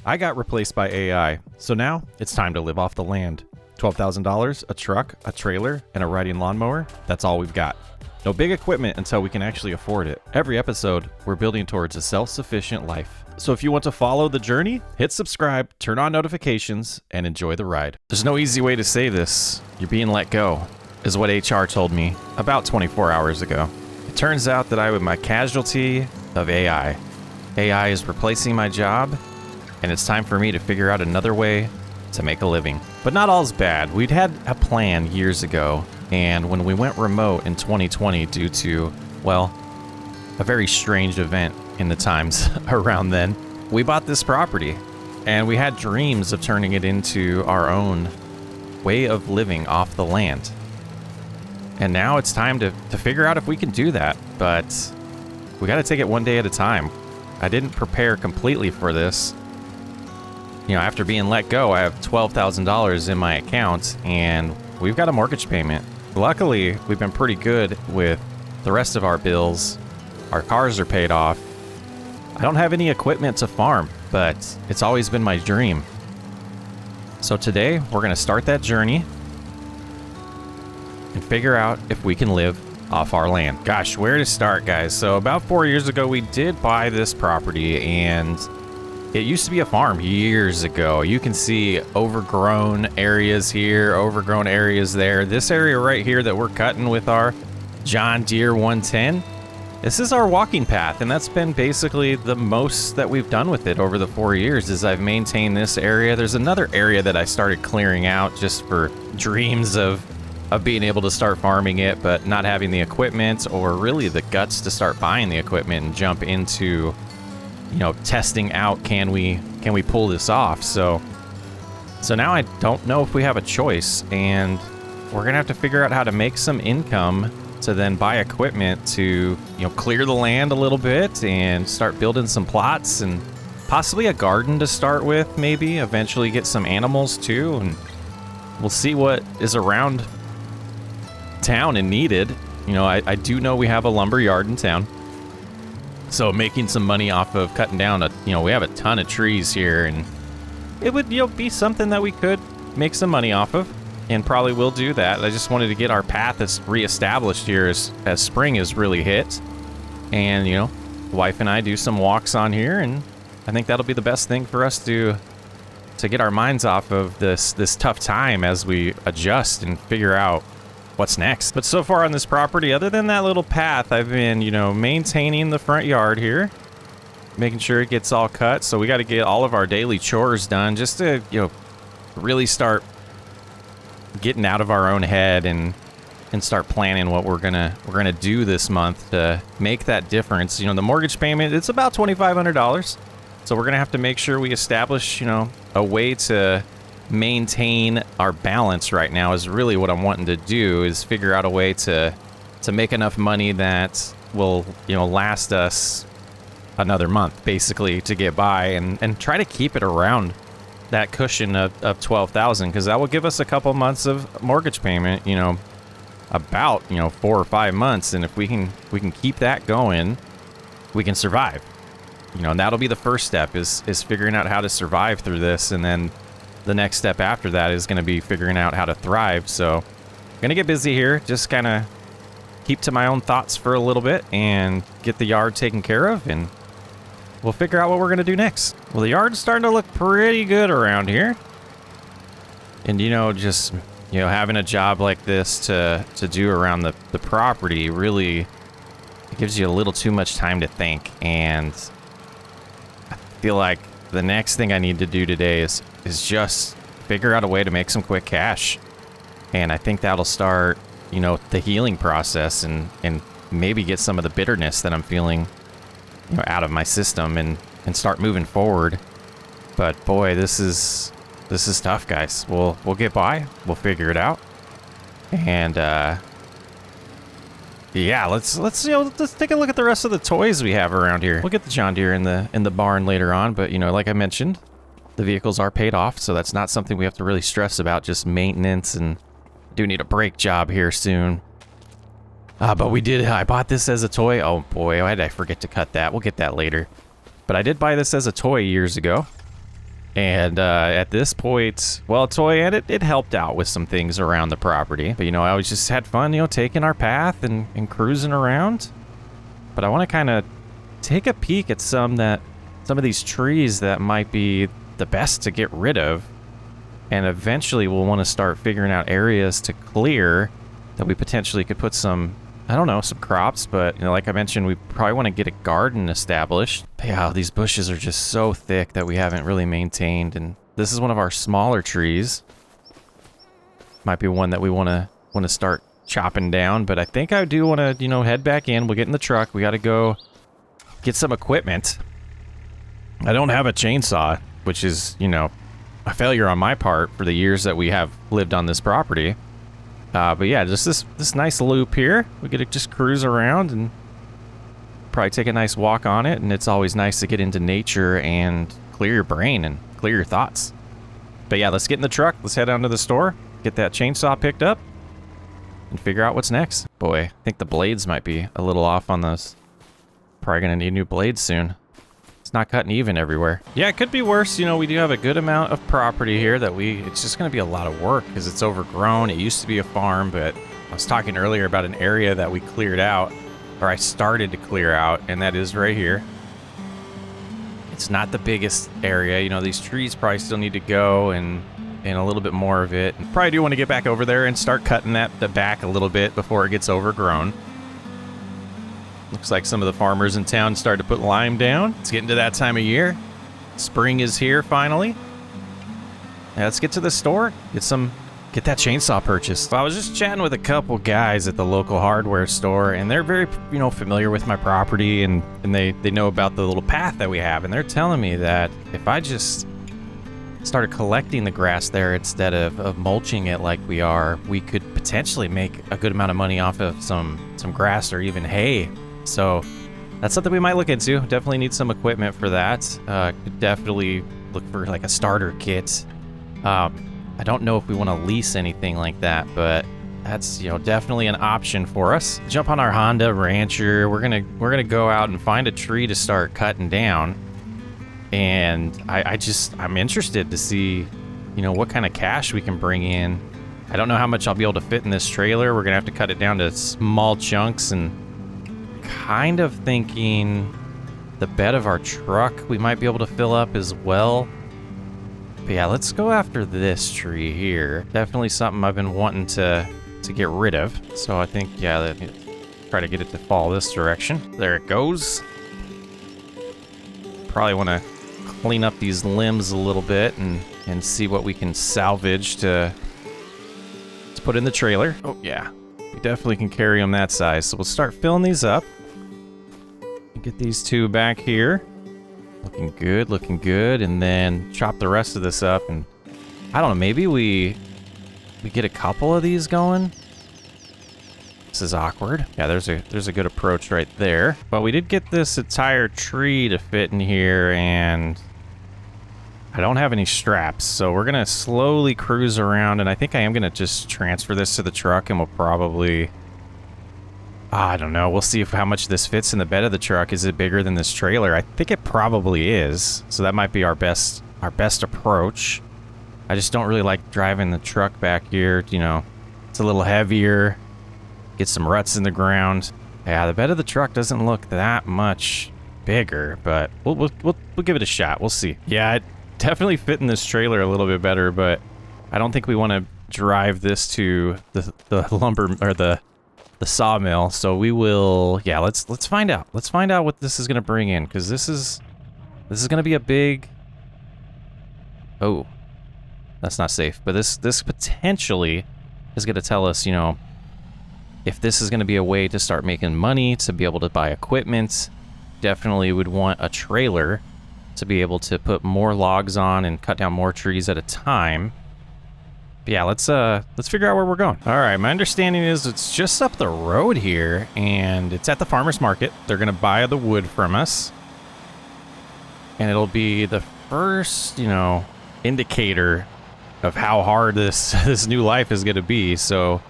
I got replaced by AI, so now it's time to live off the land. $12,000, a truck, a trailer, and a riding lawnmower, that's all we've got. No big equipment until we can actually afford it. Every episode, we're building towards a self-sufficient life. So if you want to follow the journey, hit subscribe, turn on notifications, and enjoy the ride. There's no easy way to say this. You're being let go, is what HR told me about 24 hours ago. It turns out that I was my casualty of AI. AI is replacing my job, and it's time for me to figure out another way to make a living. But not all's bad. We'd had a plan years ago, and when we went remote in 2020 due to, well, a very strange event in the times around then, we bought this property, and we had dreams of turning it into our own way of living off the land. And now it's time to figure out if we can do that, but we got to take it one day at a time. I didn't prepare completely for this. You know, after being let go, I have $12,000 in my account, and we've got a mortgage payment. Luckily, we've been pretty good with the rest of our bills. Our cars are paid off. I don't have any equipment to farm, but it's always been my dream. So today, we're going to start that journey and figure out if we can live off our land. Gosh, where to start, guys? So about 4 years ago, we did buy this property, and it used to be a farm years ago. You can see overgrown areas here, overgrown areas there. This area right here that we're cutting with our John Deere 110, this is our walking path, and that's been basically the most that we've done with it over the 4 years is I've maintained this area. There's another area that I started clearing out just for dreams of being able to start farming it, but not having the equipment or really the guts to start buying the equipment and jump into, you know, testing out, can we pull this off? So now I don't know if we have a choice, and we're gonna have to figure out how to make some income to then buy equipment to, you know, clear the land a little bit and start building some plots and possibly a garden to start with, maybe eventually get some animals too, and we'll see what is around town and needed. You know, I do know we have a lumber yard in town, so making some money off of cutting down we have a ton of trees here, and it would, you know, be something that we could make some money off of, and probably will do that. I just wanted to get our path reestablished here as spring has really hit, and, you know, the wife and I do some walks on here, and I think that'll be the best thing for us to get our minds off of this tough time as we adjust and figure out what's next. But so far on this property, other than that little path, I've been, you know, maintaining the front yard here, making sure it gets all cut. So we got to get all of our daily chores done just to, you know, really start getting out of our own head and start planning what we're gonna do this month to make that difference. You know, the mortgage payment, it's about $2,500. So we're gonna have to make sure we establish, you know, a way to maintain our balance right now is really what I'm wanting to do, is figure out a way to make enough money that will, you know, last us another month basically to get by, and try to keep it around that cushion of $12,000, because that will give us a couple months of mortgage payment, you know, about, you know, 4 or 5 months, and if we can keep that going, we can survive. You know, and that'll be the first step is figuring out how to survive through this, and then the next step after that is going to be figuring out how to thrive. So I'm going to get busy here, just kind of keep to my own thoughts for a little bit and get the yard taken care of, and we'll figure out what we're going to do next. Well, the yard's starting to look pretty good around here. And, you know, just, you know, having a job like this to do around the property really, it gives you a little too much time to think. And I feel like the next thing I need to do today is just figure out a way to make some quick cash. And I think that'll start, you know, the healing process and maybe get some of the bitterness that I'm feeling, you know, out of my system and start moving forward. But boy, this is tough, guys. We'll get by. We'll figure it out. And yeah, let's take a look at the rest of the toys we have around here. We'll get the John Deere in the barn later on, but, you know, like I mentioned, the vehicles are paid off, so that's not something we have to really stress about, just maintenance, and do need a brake job here soon. But I bought this as a toy. Oh boy, why did I forget to cut that? We'll get that later. But I did buy this as a toy years ago. And at this point, well, Toy, and it helped out with some things around the property. But, you know, I always just had fun, you know, taking our path and cruising around. But I want to kind of take a peek at some of these trees that might be the best to get rid of. And eventually we'll want to start figuring out areas to clear that we potentially could put some, I don't know, some crops. But, you know, like I mentioned, we probably want to get a garden established. But yeah, these bushes are just so thick that we haven't really maintained. And this is one of our smaller trees. Might be one that we want to start chopping down. But I think I do want to, you know, head back in. We'll get in the truck. We got to go get some equipment. I don't have a chainsaw, which is, you know, a failure on my part for the years that we have lived on this property. But yeah, just this nice loop here. We get to just cruise around and probably take a nice walk on it. And it's always nice to get into nature and clear your brain and clear your thoughts. But yeah, let's get in the truck. Let's head down to the store, get that chainsaw picked up, and figure out what's next. Boy, I think the blades might be a little off on those. Probably gonna need new blades soon. Not cutting even everywhere. Yeah, it could be worse. You know, we do have a good amount of property here that it's just going to be a lot of work because it's overgrown. It used to be a farm, but I was talking earlier about an area that we cleared out, or I started to clear out, and that is right here. It's not the biggest area. You know, these trees probably still need to go and a little bit more of it. Probably do want to get back over there and start cutting the back a little bit before it gets overgrown. Looks like some of the farmers in town started to put lime down. It's getting to that time of year. Spring is here finally. Now let's get to the store. Get that chainsaw purchased. So I was just chatting with a couple guys at the local hardware store, and they're very, you know, familiar with my property, and they know about the little path that we have, and they're telling me that if I just started collecting the grass there instead of mulching it like we are, we could potentially make a good amount of money off of some grass or even hay. So that's something we might look into. Definitely need some equipment for that. Could definitely look for like a starter kit. I don't know if we want to lease anything like that, but that's, you know, definitely an option for us. Jump on our Honda Rancher. We're gonna go out and find a tree to start cutting down. And I'm interested to see, you know, what kind of cash we can bring in. I don't know how much I'll be able to fit in this trailer. We're gonna have to cut it down to small chunks, and kind of thinking the bed of our truck we might be able to fill up as well. But yeah, let's go after this tree here. Definitely something I've been wanting to get rid of. So I think, yeah, try to get it to fall this direction. There it goes. Probably want to clean up these limbs a little bit and see what we can salvage to put in the trailer. Oh yeah, we definitely can carry them that size. So we'll start filling these up. Get these two back here. Looking good, and then chop the rest of this up, and I don't know, maybe we get a couple of these going. This is awkward. Yeah, there's a good approach right there. But we did get this entire tree to fit in here, and I don't have any straps, so we're gonna slowly cruise around, and I think I am gonna just transfer this to the truck, and we'll probably, I don't know, we'll see how much this fits in the bed of the truck. Is it bigger than this trailer? I think it probably is, so that might be our best approach. I just don't really like driving the truck back here, you know, it's a little heavier, get some ruts in the ground. Yeah, the bed of the truck doesn't look that much bigger, but we'll give it a shot. We'll see. Yeah, it definitely fit in this trailer a little bit better, but I don't think we want to drive this to the lumber or the sawmill. So we will, yeah, let's find out. Let's find out what this is going to bring in, because this is going to be a big, oh, that's not safe, but this potentially is going to tell us, you know, if this is going to be a way to start making money, to be able to buy equipment. Definitely would want a trailer to be able to put more logs on and cut down more trees at a time. But yeah, let's figure out where we're going. All right, my understanding is it's just up the road here, and it's at the farmer's market. They're gonna buy the wood from us, and it'll be the first, you know, indicator of how hard this new life is gonna be. So,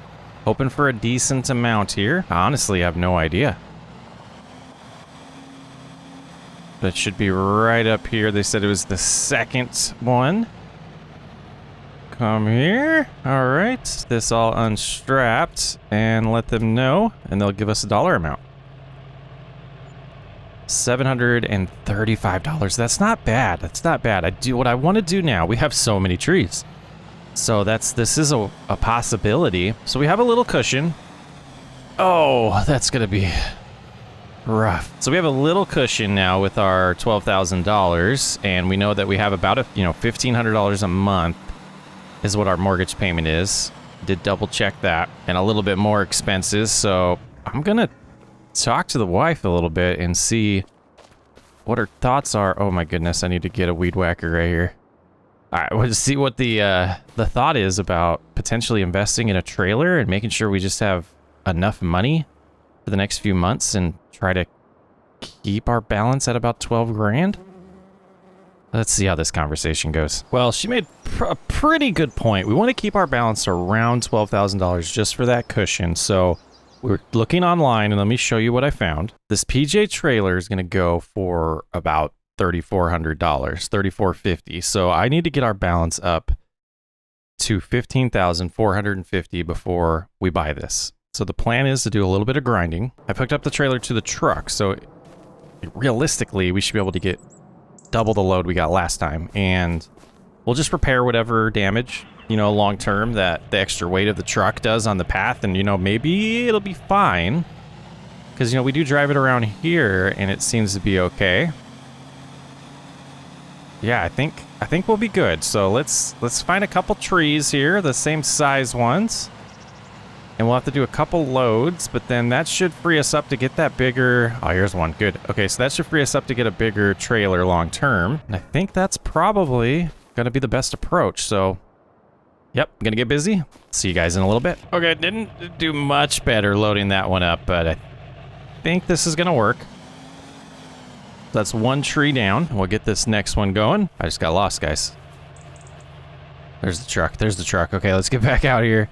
hoping for a decent amount here. I honestly have no idea. That should be right up here. They said it was the second one. Come here. All right. This all unstrapped and let them know, and they'll give us a dollar amount. $735. That's not bad. That's not bad. I do what I want to do now. We have so many trees. So this is a possibility. So we have a little cushion. Oh, that's going to be rough. So we have a little cushion now with our $12,000, and we know that we have about $1,500 a month is what our mortgage payment is. Did double check that, and a little bit more expenses. So I'm going to talk to the wife a little bit and see what her thoughts are. Oh my goodness, I need to get a weed whacker right here. All right, we'll just see what the thought is about potentially investing in a trailer and making sure we just have enough money for the next few months and try to keep our balance at about 12 grand. Let's see how this conversation goes. Well, she made a pretty good point. We want to keep our balance around $12,000 just for that cushion. So we're looking online, and let me show you what I found. This PJ trailer is going to go for about $3,400, $3,450. So I need to get our balance up to $15,450 before we buy this. So the plan is to do a little bit of grinding. I hooked up the trailer to the truck, so realistically, we should be able to get double the load we got last time, and we'll just repair whatever damage, long term that the extra weight of the truck does on the path, and maybe it'll be fine, because we do drive it around here and it seems to be okay. Yeah, I think we'll be good. So let's find a couple trees here, the same size ones, and we'll have to do a couple loads, but then that should free us up to get that bigger. Oh, here's one. Good. Okay, so that should free us up to get a bigger trailer long term, and I think that's probably gonna be the best approach. So yep, I'm gonna get busy. See you guys in a little bit. Okay, didn't do much better loading that one up, but I think this is gonna work. That's one tree down. We'll get this next one going. I just got lost, guys. There's the truck. There's the truck. Okay, let's get back out here.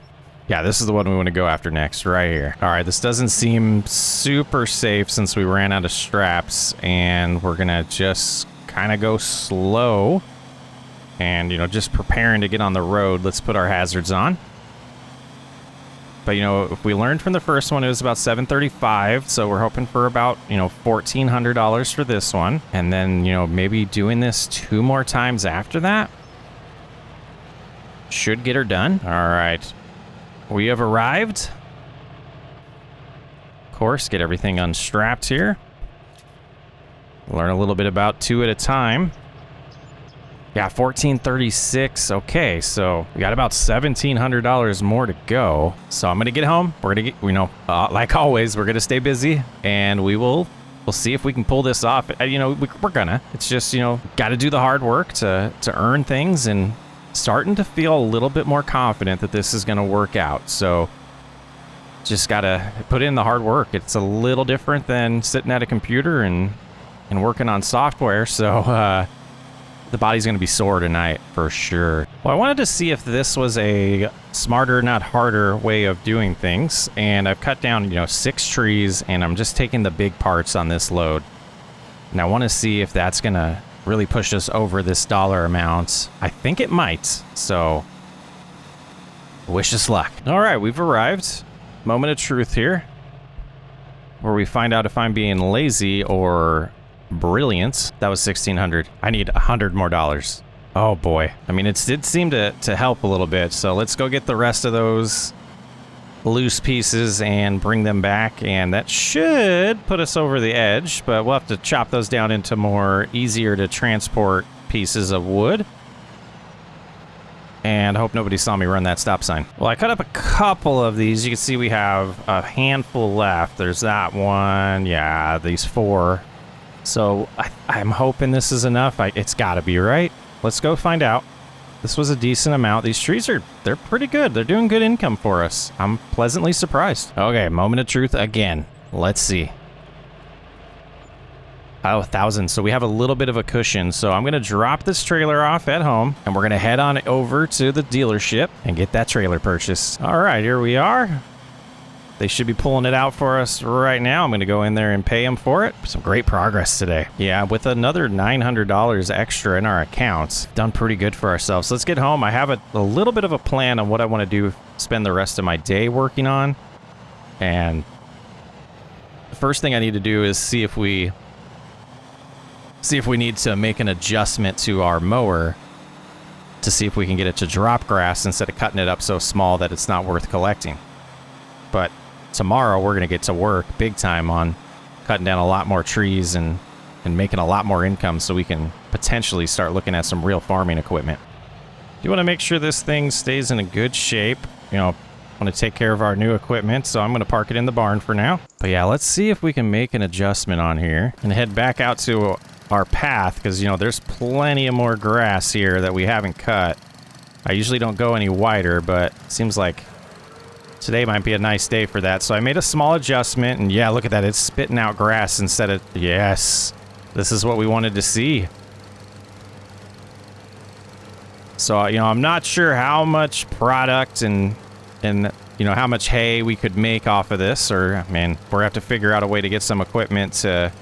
Yeah, this is the one we want to go after next, right here. All right, this doesn't seem super safe since we ran out of straps, and we're gonna just kind of go slow. And, just preparing to get on the road, let's put our hazards on. But, if we learned from the first one, it was about $735. So we're hoping for about, $1,400 for this one. And then, maybe doing this 2 more times after that should get her done. All right. We have arrived. Of course, get everything unstrapped here. Learn a little bit about 2 at a time. Yeah, $1,436. Okay, so we got about $1,700 more to go. So I'm gonna get home. We're gonna get, like always, we're gonna stay busy, and we'll see if we can pull this off. We're gonna. It's just got to do the hard work to earn things, and starting to feel a little bit more confident that this is gonna work out. So just gotta put in the hard work. It's a little different than sitting at a computer and working on software. So the body's going to be sore tonight for sure. Well, I wanted to see if this was a smarter, not harder way of doing things. And I've cut down, 6 trees, and I'm just taking the big parts on this load. And I want to see if that's going to really push us over this dollar amount. I think it might. So wish us luck. All right, we've arrived. Moment of truth here, where we find out if I'm being lazy or brilliant. That was $1,600. I need $100 more. Oh boy. I mean, it did seem to help a little bit. So let's go get the rest of those loose pieces and bring them back, and that should put us over the edge, but we'll have to chop those down into more easier to transport pieces of wood. And I hope nobody saw me run that stop sign. Well, I cut up a couple of these. You can see we have a handful left. There's that one. Yeah, these 4. So I'm hoping this is enough. It's got to be, right? Let's go find out. This was a decent amount. These trees they're pretty good. They're doing good income for us. I'm pleasantly surprised. Okay, moment of truth again. Let's see. Oh, 1,000. So we have a little bit of a cushion. So I'm going to drop this trailer off at home, and we're going to head on over to the dealership and get that trailer purchased. All right, here we are. They should be pulling it out for us right now. I'm going to go in there and pay them for it. Some great progress today. Yeah, with another $900 extra in our accounts, done pretty good for ourselves. Let's get home. I have a little bit of a plan on what I want to do, spend the rest of my day working on. And the first thing I need to do is see if we need to make an adjustment to our mower to see if we can get it to drop grass instead of cutting it up so small that it's not worth collecting. But tomorrow we're going to get to work big time on cutting down a lot more trees and making a lot more income so we can potentially start looking at some real farming equipment. You want to make sure this thing stays in a good shape. You know, want to take care of our new equipment, so I'm going to park it in the barn for now. But yeah, let's see if we can make an adjustment on here and head back out to our path, because, you know, there's plenty of more grass here that we haven't cut. I usually don't go any wider, but it seems like today might be a nice day for that. So I made a small adjustment, and yeah, look at that. It's spitting out grass instead of... Yes, this is what we wanted to see. So, you know, I'm not sure how much product and you know, how much hay we could make off of this, or, I mean, we're gonna have to figure out a way to get some equipment to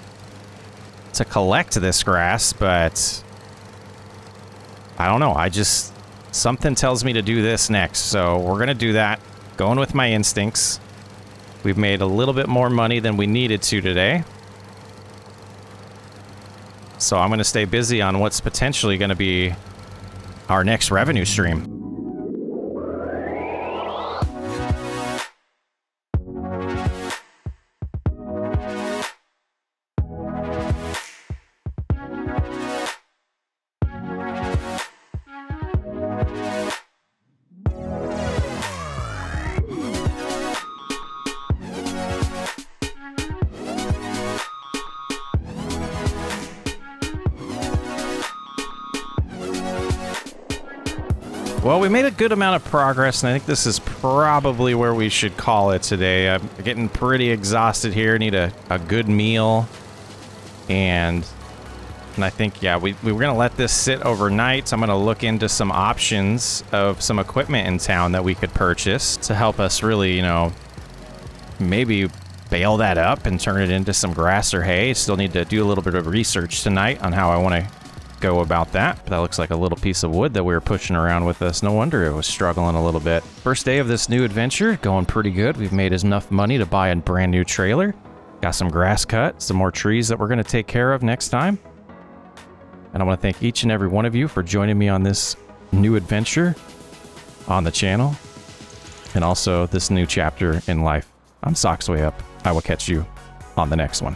collect this grass, but I don't know. Something tells me to do this next, so we're gonna do that. Going with my instincts. We've made a little bit more money than we needed to today, so I'm gonna stay busy on what's potentially gonna be our next revenue stream. Well, we made a good amount of progress, and I think this is probably where we should call it today. I'm getting pretty exhausted here. Need a good meal. And I think, yeah, we were going to let this sit overnight. I'm going to look into some options of some equipment in town that we could purchase to help us really, you know, maybe bale that up and turn it into some grass or hay. Still need to do a little bit of research tonight on how I want to go about that. But that looks like a little piece of wood that we were pushing around with us. No wonder it was struggling a little bit. First day of this new adventure, going pretty good. We've made enough money to buy a brand new trailer. Got some grass cut, some more trees that we're going to take care of next time. And I want to thank each and every one of you for joining me on this new adventure on the channel, and also this new chapter in life. I'm Socksway Up. I will catch you on the next one.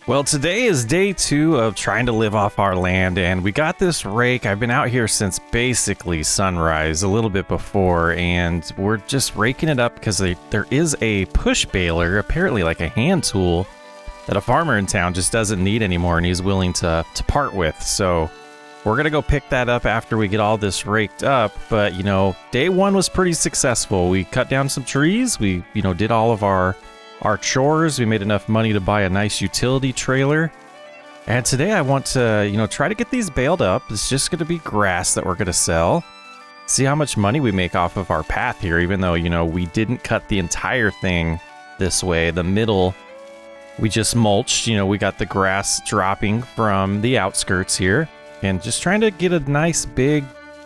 Well, today is day 2 of trying to live off our land, and we got this rake. I've been out here since basically sunrise, a little bit before, and we're just raking it up because there is a push baler, apparently like a hand tool, that a farmer in town just doesn't need anymore, and he's willing to part with. So we're gonna go pick that up after we get all this raked up. But, you know, day 1 was pretty successful. We cut down some trees. We, you know, did all of our chores. We made enough money to buy a nice utility trailer. And today I want to, you know, try to get these baled up. It's just going to be grass that we're going to sell. See how much money we make off of our path here, even though, you know, we didn't cut the entire thing this way. The middle, we just mulched. You know, we got the grass dropping from the outskirts here, and just trying to get a nice big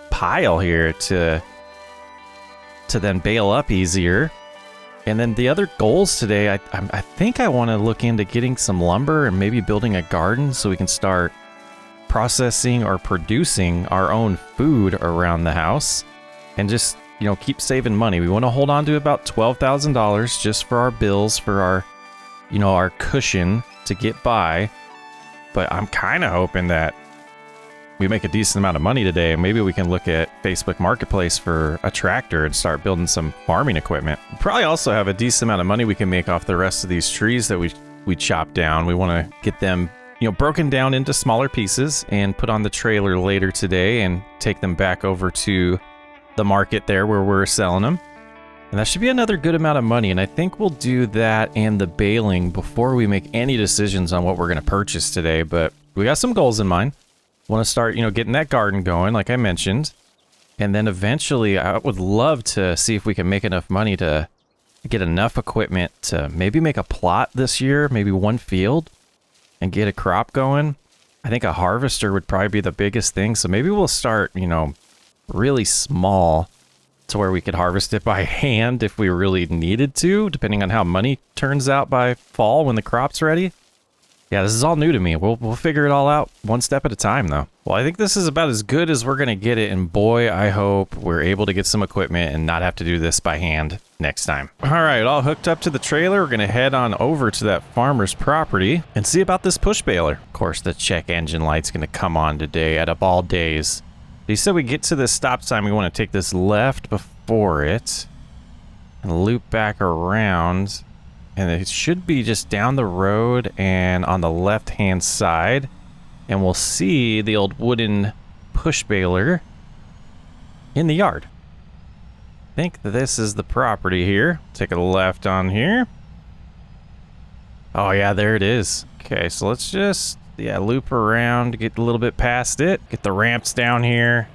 pile here to then bale up easier. And then the other goals today, I think I want to look into getting some lumber and maybe building a garden so we can start processing or producing our own food around the house, and just, you know, keep saving money. We want to hold on to about $12,000 just for our bills, for our, you know, our cushion to get by. But I'm kind of hoping that we make a decent amount of money today, and maybe we can look at Facebook Marketplace for a tractor and start building some farming equipment. We probably also have a decent amount of money we can make off the rest of these trees that we chopped down. We want to get them, you know, broken down into smaller pieces and put on the trailer later today and take them back over to the market there where we're selling them. And that should be another good amount of money, and I think we'll do that and the baling before we make any decisions on what we're going to purchase today. But we got some goals in mind. Want to start, you know, getting that garden going, like I mentioned. And then eventually I would love to see if we can make enough money to get enough equipment to maybe make a plot this year, maybe one field, and get a crop going. I think a harvester would probably be the biggest thing. So maybe we'll start, you know, really small to where we could harvest it by hand if we really needed to, depending on how money turns out by fall when the crop's ready. Yeah, this is all new to me. We'll figure it all out one step at a time, though. Well, I think this is about as good as we're going to get it, and boy, I hope we're able to get some equipment and not have to do this by hand next time. All right, all hooked up to the trailer. We're going to head on over to that farmer's property and see about this push baler. Of course, the check engine light's going to come on today out of all days. He said we get to this stop sign, we want to take this left before it and loop back around. And it should be just down the road and on the left-hand side. And we'll see the old wooden push baler in the yard. I think this is the property here. Take a left on here. Oh, yeah, there it is. Okay, so let's just, loop around, get a little bit past it. Get the ramps down here.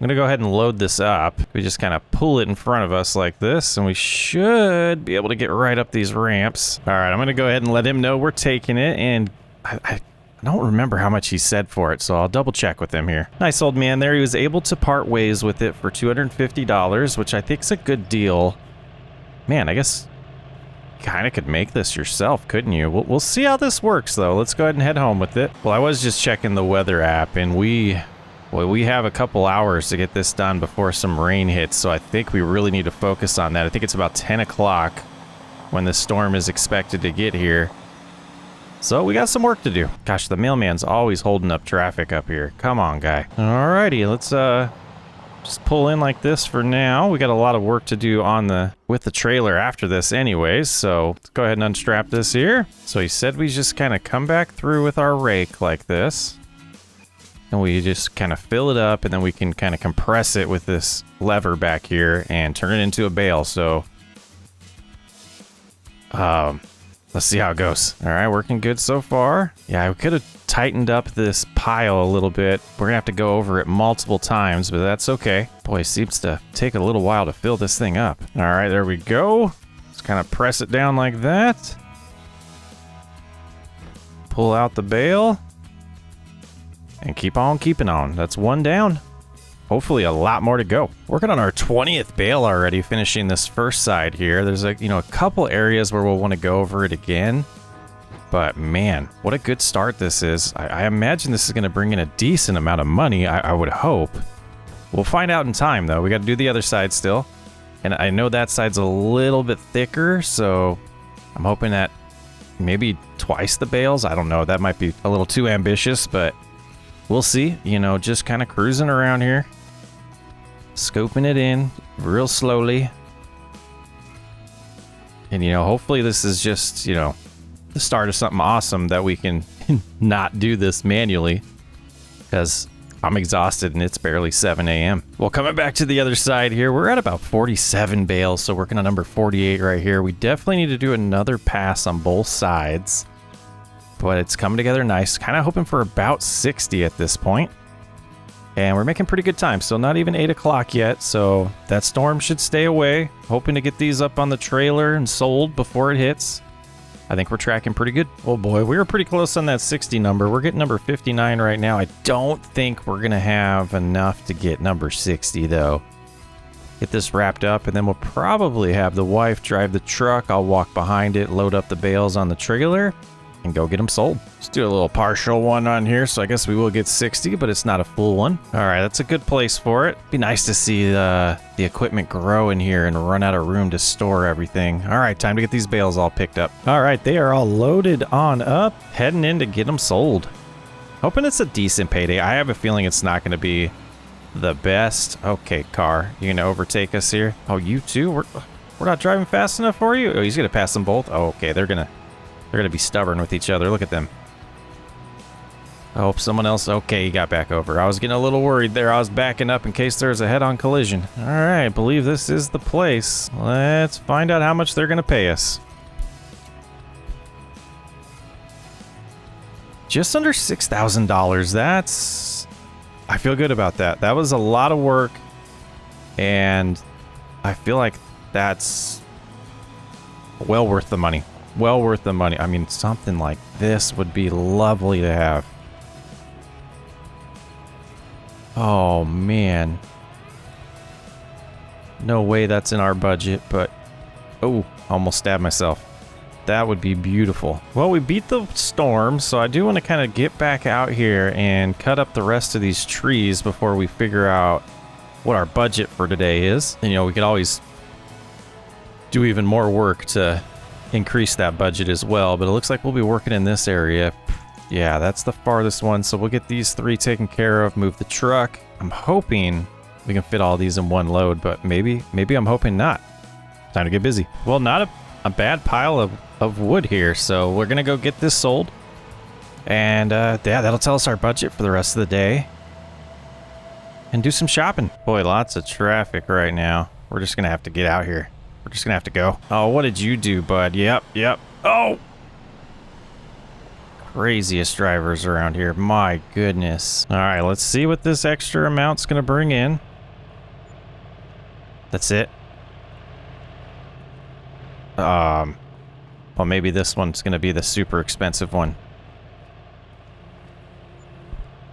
I'm going to go ahead and load this up. We just kind of pull it in front of us like this, and we should be able to get right up these ramps. All right, I'm going to go ahead and let him know we're taking it, and I don't remember how much he said for it, so I'll double check with him here. Nice old man there. He was able to part ways with it for $250, which I think is a good deal. Man, I guess you kind of could make this yourself, couldn't you? We'll see how this works, though. Let's go ahead and head home with it. Well, I was just checking the weather app, and we have a couple hours to get this done before some rain hits, so I think we really need to focus on that. I think it's about 10 o'clock when the storm is expected to get here. So we got some work to do. Gosh, the mailman's always holding up traffic up here. Come on, guy. Alrighty, let's just pull in like this for now. We got a lot of work to do with the trailer after this anyways, so let's go ahead and unstrap this here. So he said we just kind of come back through with our rake like this. And we just kind of fill it up, and then we can kind of compress it with this lever back here and turn it into a bale. So, let's see how it goes. All right, working good so far. Yeah, we could have tightened up this pile a little bit. We're gonna have to go over it multiple times, but that's okay. Boy, it seems to take a little while to fill this thing up. All right, there we go. Let's kind of press it down like that. Pull out the bale. And keep on keeping on. That's one down. Hopefully a lot more to go. Working on our 20th bale already, finishing this first side here. There's a couple areas where we'll want to go over it again. But man, what a good start this is. I imagine this is going to bring in a decent amount of money, I would hope. We'll find out in time, though. We got to do the other side still. And I know that side's a little bit thicker, so I'm hoping that maybe twice the bales. I don't know. That might be a little too ambitious, but we'll see. Just kind of cruising around here. Scoping it in real slowly. And, hopefully this is just, the start of something awesome that we can not do this manually. Because I'm exhausted and it's barely 7 a.m. Well, coming back to the other side here, we're at about 47 bales. So working on number 48 right here. We definitely need to do another pass on both sides. But it's coming together nice. Kind of hoping for about 60 at this point. And we're making pretty good time. Still not even 8 o'clock yet. So that storm should stay away. Hoping to get these up on the trailer and sold before it hits. I think we're tracking pretty good. Oh boy, we were pretty close on that 60 number. We're getting number 59 right now. I don't think we're going to have enough to get number 60 though. Get this wrapped up and then we'll probably have the wife drive the truck. I'll walk behind it, load up the bales on the trailer, and go get them sold. Let's do a little partial one on here, so I guess we will get 60, but it's not a full one. All right, that's a good place for it. Be nice to see the equipment grow in here and run out of room to store everything. All right, time to get these bales all picked up. All right, they are all loaded on up, heading in to get them sold. Hoping it's a decent payday. I have a feeling it's not going to be the best. Okay, car, you gonna overtake us here? Oh, you too? We're not driving fast enough for you? Oh, he's gonna pass them both? Oh, okay, they're gonna be stubborn with each other. Look at them. I hope someone else... Okay, he got back over. I was getting a little worried there. I was backing up in case there was a head-on collision. All right, I believe this is the place. Let's find out how much they're going to pay us. Just under $6,000. That's... I feel good about that. That was a lot of work. And I feel like that's Well worth the money. Well worth the money. I mean, something like this would be lovely to have. Oh, man. No way that's in our budget, but... Oh, almost stabbed myself. That would be beautiful. Well, we beat the storm, so I do want to kind of get back out here and cut up the rest of these trees before we figure out what our budget for today is. And, you know, we could always do even more work to increase that budget as well, but it looks like we'll be working in this area. Yeah, that's the farthest one, so we'll get these 3 taken care of, move the truck. I'm hoping we can fit all these in one load, but maybe I'm hoping not. Time to get busy. Well, not a bad pile of wood here, so we're gonna go get this sold. And yeah, that'll tell us our budget for the rest of the day. And do some shopping. Boy, lots of traffic right now. We're just gonna have to get out here. We're just gonna have to go. Oh, what did you do, bud? Yep. Oh! Craziest drivers around here. My goodness. All right, let's see what this extra amount's gonna bring in. That's it. Well, maybe this one's gonna be the super expensive one.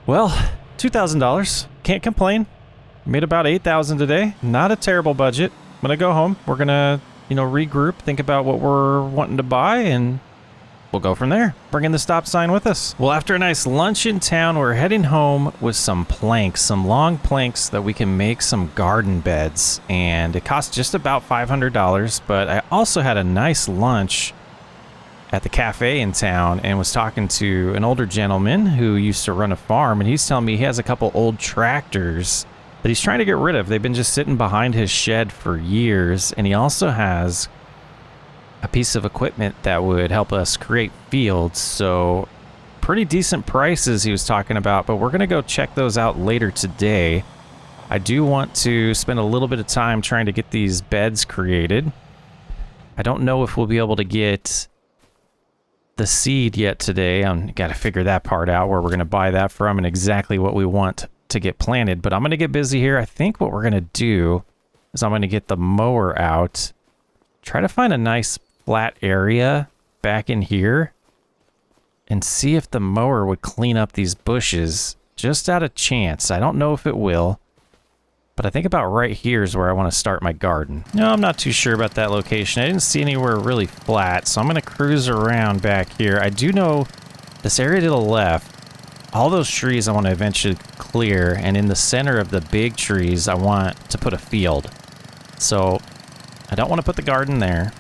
Well, $2,000. Can't complain. Made about $8,000 today. Not a terrible budget. I'm gonna go home. We're gonna, you know, regroup, think about what we're wanting to buy, and we'll go from there. Bring in the stop sign with us. Well, after a nice lunch in town, we're heading home with some planks, some long planks that we can make some garden beds. And it cost just about $500, but I also had a nice lunch at the cafe in town and was talking to an older gentleman who used to run a farm, and he's telling me he has a couple old tractors that he's trying to get rid of. They've been just sitting behind his shed for years, and he also has a piece of equipment that would help us create fields. So pretty decent prices he was talking about, but we're gonna go check those out later today. I do want to spend a little bit of time trying to get these beds created. I don't know if we'll be able to get the seed yet today. I've got to figure that part out, where we're going to buy that from and exactly what we want to get planted. But I'm going to get busy here. I think what we're going to do is I'm going to get the mower out, try to find a nice flat area back in here, and see if the mower would clean up these bushes just out of chance. I don't know if it will, but I think about right here is where I want to start my garden. No, I'm not too sure about that location. I didn't see anywhere really flat, so I'm going to cruise around back here. I do know this area to the left, all those trees I want to eventually clear, and in the center of the big trees, I want to put a field. So I don't want to put the garden there,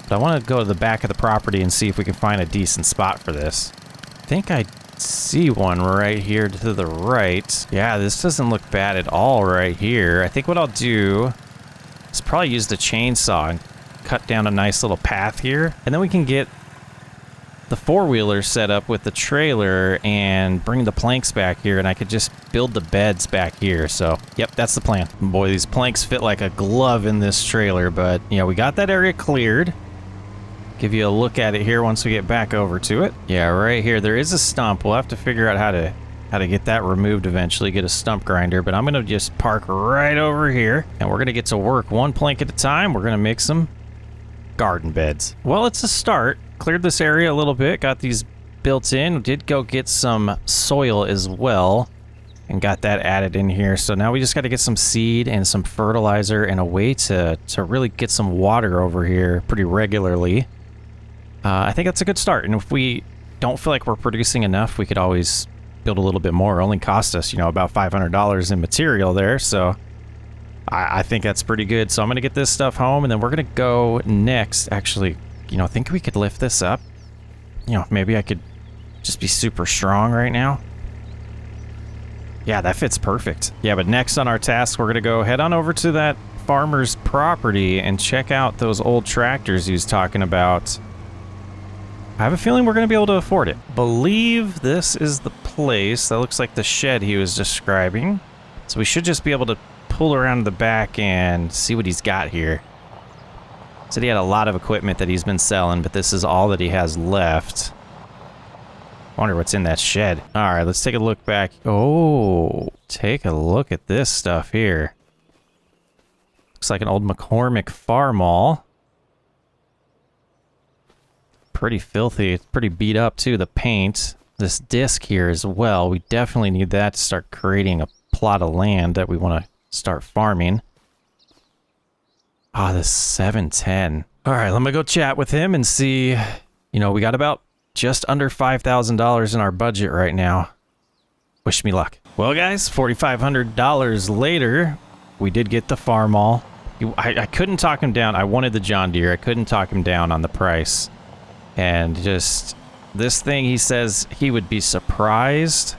but I want to go to the back of the property and see if we can find a decent spot for this. I think I see one right here to the right. Yeah, this doesn't look bad at all right here. I think what I'll do is probably use the chainsaw and cut down a nice little path here, and then we can get the four-wheeler set up with the trailer and bring the planks back here, and I could just build the beds back here. So yep, that's the plan. Boy, these planks fit like a glove in this trailer, but yeah, we got that area cleared. Give you a look at it here once we get back over to it. Yeah, right here there is a stump. We'll have to figure out how to get that removed eventually, get a stump grinder, but I'm gonna just park right over here and we're gonna get to work one plank at a time. We're gonna make some garden beds. Well, it's a start. Cleared this area a little bit, got these built in. Did go get some soil as well and got that added in here. So now we just got to get some seed and some fertilizer and a way to really get some water over here pretty regularly. I think that's a good start, and if we don't feel like we're producing enough, we could always build a little bit more. It only cost us, you know, about $500 in material there, so I think that's pretty good. So I'm going to get this stuff home, and then we're going to go next. Actually, you know, I think we could lift this up. You know, maybe I could just be super strong right now. Yeah, that fits perfect. Yeah, but next on our task, we're going to go head on over to that farmer's property and check out those old tractors he was talking about. I have a feeling we're going to be able to afford it. Believe this is the place. That looks like the shed he was describing. So we should just be able to pull around the back and see what he's got here. Said he had a lot of equipment that he's been selling, but this is all that he has left. Wonder what's in that shed. All right, let's take a look back. Oh, take a look at this stuff here. Looks like an old McCormick farm mall. pretty filthy. It's pretty beat up too, the paint. This disc here as well. We definitely need that to start creating a plot of land that we want to start farming. Ah, this 710. All right, let me go chat with him and see. You know, we got about just under $5,000 in our budget right now. Wish me luck. Well, guys, $4,500 later, we did get the farm all. I couldn't talk him down. I wanted the John Deere. I couldn't talk him down on the price. And just this thing, he says he would be surprised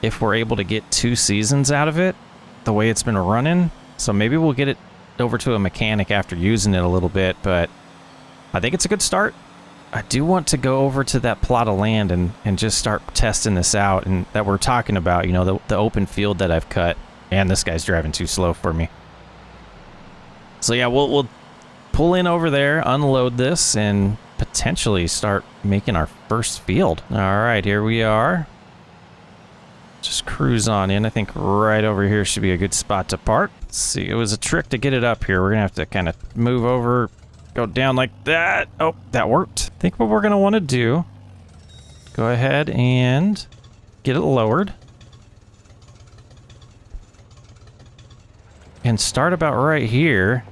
if we're able to get 2 seasons out of it, the way it's been running. So maybe we'll get it over to a mechanic after using it a little bit, but I think it's a good start. I do want to go over to that plot of land and just start testing this out, and that we're talking about, you know, the open field that I've cut. And this guy's driving too slow for me. So yeah, we'll pull in over there, unload this, and potentially start making our first field. All right, here we are. Just cruise on in. I think right over here should be a good spot to park. Let's see, it was a trick to get it up here. We're gonna have to kind of move over, go down like that. Oh, that worked. I think what we're gonna want to do, go ahead and get it lowered. And start about right here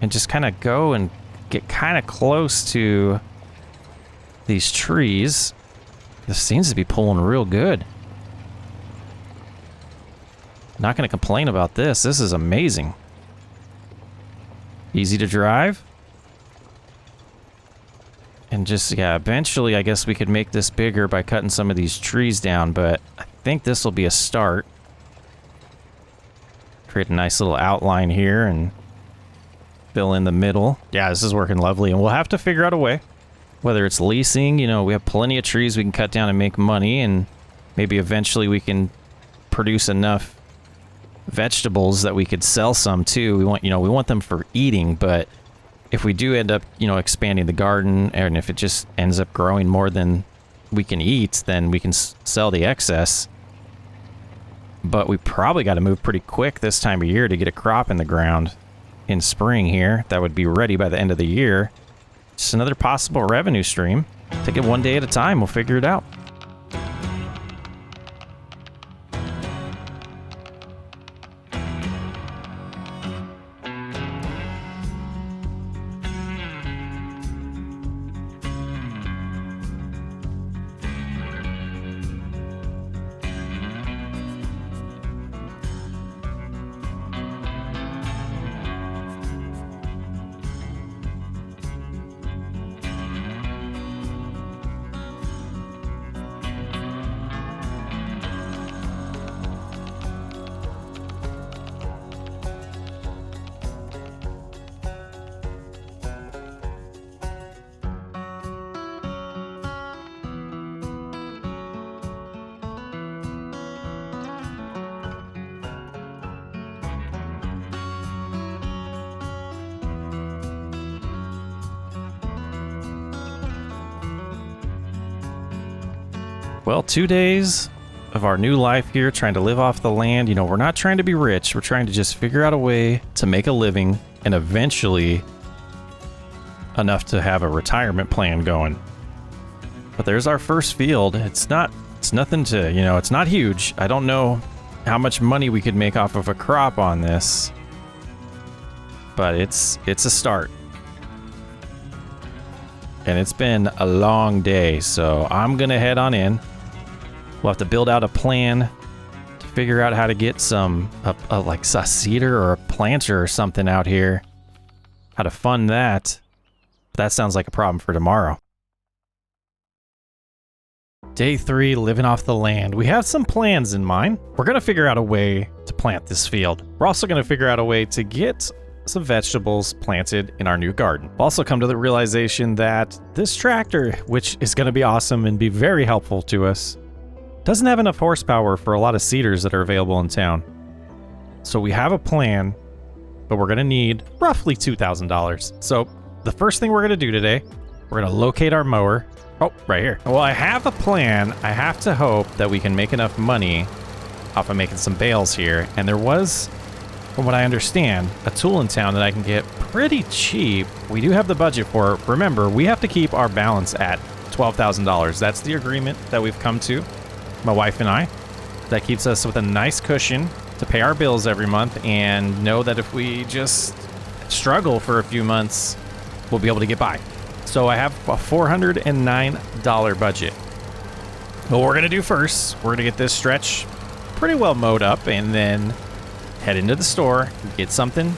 and just kind of go and get kind of close to these trees. This seems to be pulling real good. Not going to complain about this. This is amazing. Easy to drive. And just, yeah, eventually I guess we could make this bigger by cutting some of these trees down, but I think this will be a start. Create a nice little outline here and fill in the middle. Yeah, this is working lovely, and we'll have to figure out a way. Whether it's leasing, you know, we have plenty of trees we can cut down and make money, and maybe eventually we can produce enough vegetables that we could sell some too. We want them for eating, but if we do end up, you know, expanding the garden, and if it just ends up growing more than we can eat, then we can sell the excess. But we probably got to move pretty quick this time of year to get a crop in the ground in spring here that would be ready by the end of the year. Just another possible revenue stream. Take it one day at a time. We'll figure it out. Well, 2 days of our new life here, trying to live off the land. You know, we're not trying to be rich. We're trying to just figure out a way to make a living and eventually enough to have a retirement plan going. But there's our first field. It's nothing to, you know, it's not huge. I don't know how much money we could make off of a crop on this, but it's a start. And it's been a long day, so I'm gonna head on in. We'll have to build out a plan to figure out how to get some, like a seeder or a planter or something out here. How to fund that. But that sounds like a problem for tomorrow. Day 3, living off the land. We have some plans in mind. We're gonna figure out a way to plant this field. We're also gonna figure out a way to get some vegetables planted in our new garden. We'll also come to the realization that this tractor, which is going to be awesome and be very helpful to us, doesn't have enough horsepower for a lot of seeders that are available in town. So we have a plan, but we're going to need roughly $2,000. So the first thing we're going to do today, we're going to locate our mower. Oh, right here. Well, I have a plan. I have to hope that we can make enough money off of making some bales here. And there was from what I understand, a tool in town that I can get pretty cheap. We do have the budget for it. Remember, we have to keep our balance at $12,000. That's the agreement that we've come to, my wife and I. That keeps us with a nice cushion to pay our bills every month and know that if we just struggle for a few months, we'll be able to get by. So I have a $409 budget. What we're gonna do first, we're gonna get this stretch pretty well mowed up and then head into the store, get something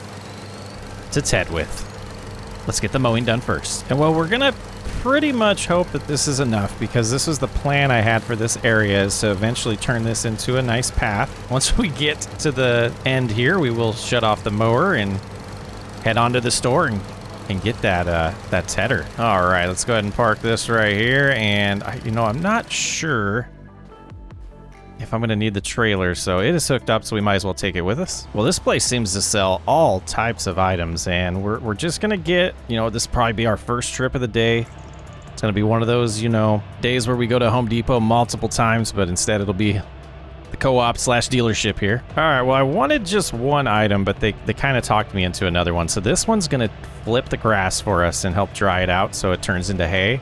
to ted with. Let's get the mowing done first. And well, we're gonna pretty much hope that this is enough because this was the plan I had for this area, is to eventually turn this into a nice path. Once we get to the end here, we will shut off the mower and head on to the store and get that tedder. All right, let's go ahead and park this right here. And I'm not sure if I'm gonna need the trailer, so it is hooked up, so we might as well take it with us. Well, this place seems to sell all types of items, and we're just gonna get, this will probably be our first trip of the day. It's gonna be one of those, days where we go to Home Depot multiple times, but instead it'll be the co-op / dealership here. All right, well, I wanted just one item, but they kind of talked me into another one. So this one's gonna flip the grass for us and help dry it out so it turns into hay.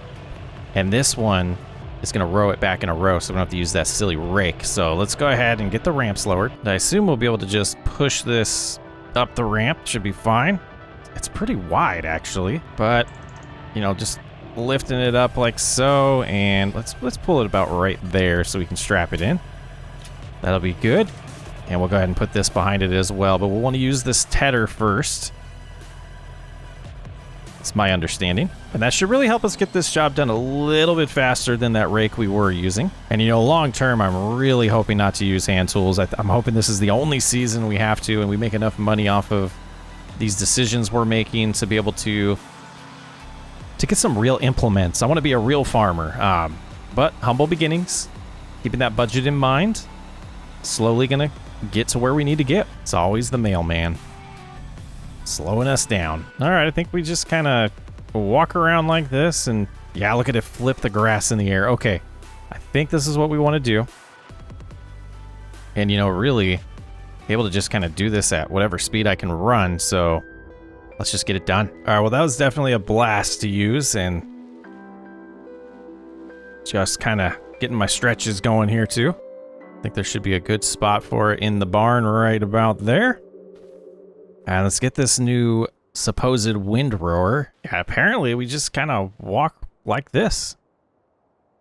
And this one is gonna row it back in a row, so we don't have to use that silly rake. So let's go ahead and get the ramps lowered. I assume we'll be able to just push this up the ramp. Should be fine. It's pretty wide, actually, but just lifting it up like so, and let's pull it about right there so we can strap it in. That'll be good. And we'll go ahead and put this behind it as well, but we'll want to use this tedder first. That's my understanding. And that should really help us get this job done a little bit faster than that rake we were using. And long term, I'm really hoping not to use hand tools. I'm hoping this is the only season we have to, and we make enough money off of these decisions we're making to be able to get some real implements. I want to be a real farmer. But humble beginnings, keeping that budget in mind, slowly gonna get to where we need to get. It's always the mailman slowing us down. All right, I think we just kind of walk around like this, and yeah, look at it flip the grass in the air. Okay, I think this is what we want to do. And really be able to just kind of do this at whatever speed I can run. So let's just get it done. All right, well, that was definitely a blast to use, and just kind of getting my stretches going here too. I think there should be a good spot for it in the barn right about there. And let's get this new supposed windrower. Yeah, apparently we just kind of walk like this,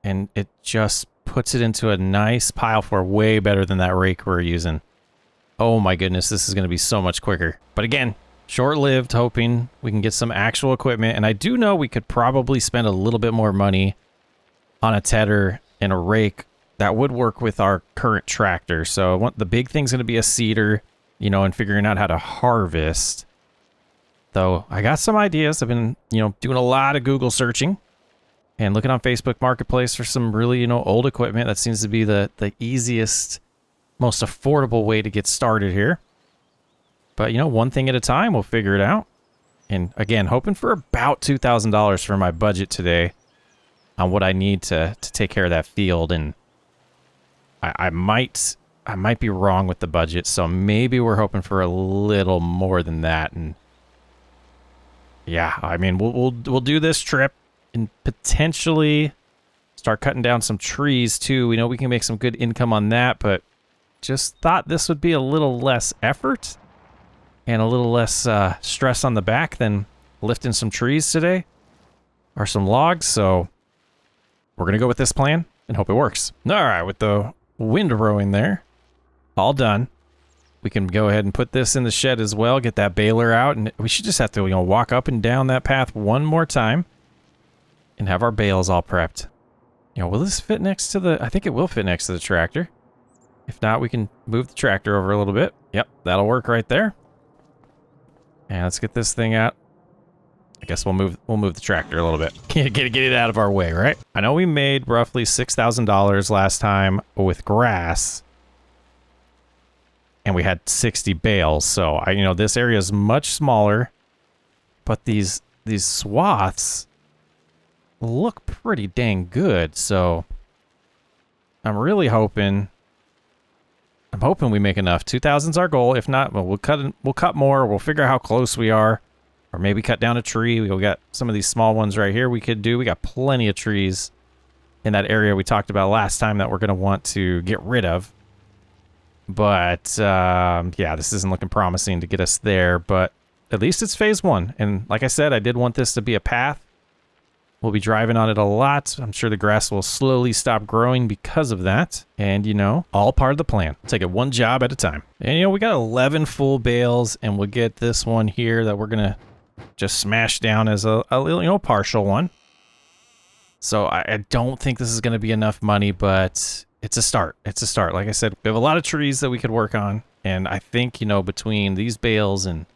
and it just puts it into a nice pile for way better than that rake we're using. Oh my goodness, this is going to be so much quicker. But again, short-lived, hoping we can get some actual equipment. And I do know we could probably spend a little bit more money on a tedder and a rake that would work with our current tractor. So the big thing's going to be a seeder, and figuring out how to harvest. Though I got some ideas. I've been, doing a lot of Google searching and looking on Facebook Marketplace for some really, old equipment. That seems to be the easiest, most affordable way to get started here. But, one thing at a time, we'll figure it out. And again, hoping for about $2,000 for my budget today on what I need to take care of that field. And I might be wrong with the budget, so maybe we're hoping for a little more than that. And yeah, I mean, we'll do this trip and potentially start cutting down some trees too. We know we can make some good income on that, but just thought this would be a little less effort and a little less stress on the back than lifting some trees today or some logs. So we're gonna go with this plan and hope it works. All right, with the windrowing there all done, we can go ahead and put this in the shed as well, get that baler out, and we should just have to walk up and down that path one more time and have our bales all prepped. Will this fit next to the, I think it will fit next to the tractor. If not, we can move the tractor over a little bit. Yep, that'll work right there. And let's get this thing out. I guess we'll move the tractor a little bit. Get it out of our way, right? I know we made roughly $6,000 last time with grass, and we had 60 bales. So this area is much smaller, but these swaths look pretty dang good. So I'm really hoping hoping we make enough. 2,000's our goal. If not, well, we'll cut more. We'll figure out how close we are. Or maybe cut down a tree. We got some of these small ones right here we could do. We got plenty of trees in that area we talked about last time that we're going to want to get rid of. But, yeah, this isn't looking promising to get us there. But at least it's phase 1. And like I said, I did want this to be a path. We'll be driving on it a lot. I'm sure the grass will slowly stop growing because of that. And, you know, all part of the plan. We'll take it one job at a time. And, you know, we got 11 full bales, and we'll get this one here that we're going to just smash down as a little, you know, partial one. So I don't think this is going to be enough money, but it's a start. It's a start. Like I said, we have a lot of trees that we could work on. And I think, you know, between these bales and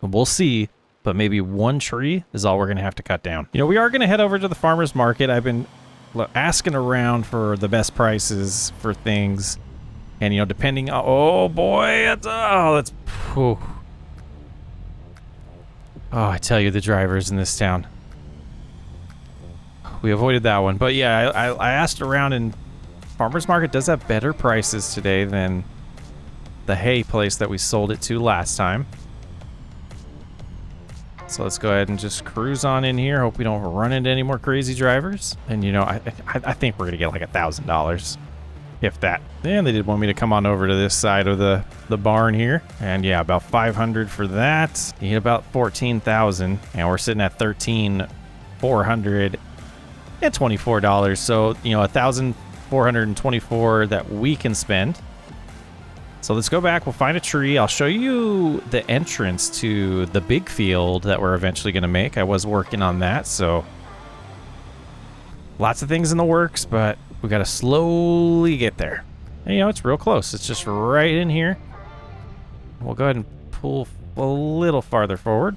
we'll see, but maybe one tree is all we're going to have to cut down. You know, we are going to head over to the farmer's market. I've been asking around for the best prices for things. And, you know, depending on, oh boy, that's, whew. Oh, I tell you, the drivers in this town. We avoided that one. But yeah, I asked around, and farmer's market does have better prices today than the hay place that we sold it to last time. So let's go ahead and just cruise on in here. Hope we don't run into any more crazy drivers. And you know, I think we're gonna get like $1,000, if that. And they did want me to come on over to this side of the barn here. And yeah, about 500 for that. You need about 14,000, and we're sitting at 13,424. So you know, 1,424 that we can spend. So let's go back. We'll find a tree. I'll show you the entrance to the big field that we're eventually going to make. I was working on that, so lots of things in the works, but we got to slowly get there. And, you know, it's real close. It's just right in here. We'll go ahead and pull a little farther forward.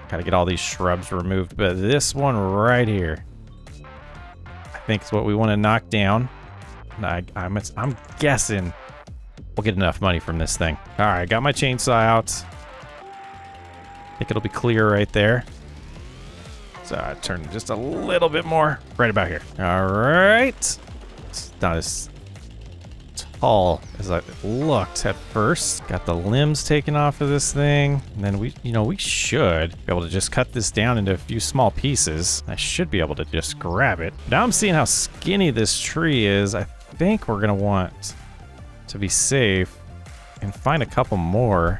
Got to get all these shrubs removed, but this one right here, I think is what we want to knock down. I'm guessing we'll get enough money from this thing. All right, got my chainsaw out. I think it'll be clear right there. So I turn just a little bit more right about here. All right. It's not as tall as I looked at first. Got the limbs taken off of this thing. And then we should be able to just cut this down into a few small pieces. I should be able to just grab it. Now I'm seeing how skinny this tree is. I think we're gonna want to be safe and find a couple more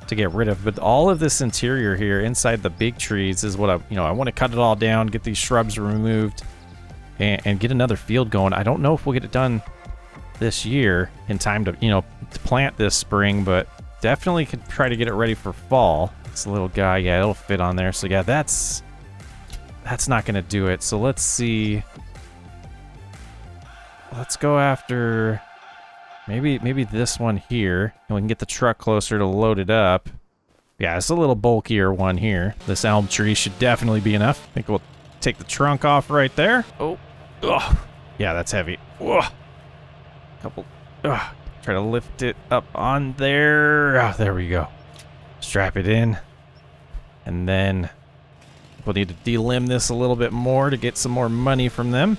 to get rid of, but all of this interior here inside the big trees is what I want to cut it all down, get these shrubs removed, and get another field going. I don't know if we'll get it done this year in time to to plant this spring, but definitely could try to get it ready for fall. This little guy, yeah, it'll fit on there. So yeah, that's not gonna do it. So let's see. Let's go after maybe this one here, and we can get the truck closer to load it up. Yeah, it's a little bulkier one here. This elm tree should definitely be enough. I think we'll take the trunk off right there. Oh, ugh. Yeah, that's heavy. Ugh. Couple. Ugh. Try to lift it up on there. Oh, there we go. Strap it in, and then we'll need to delimb this a little bit more to get some more money from them.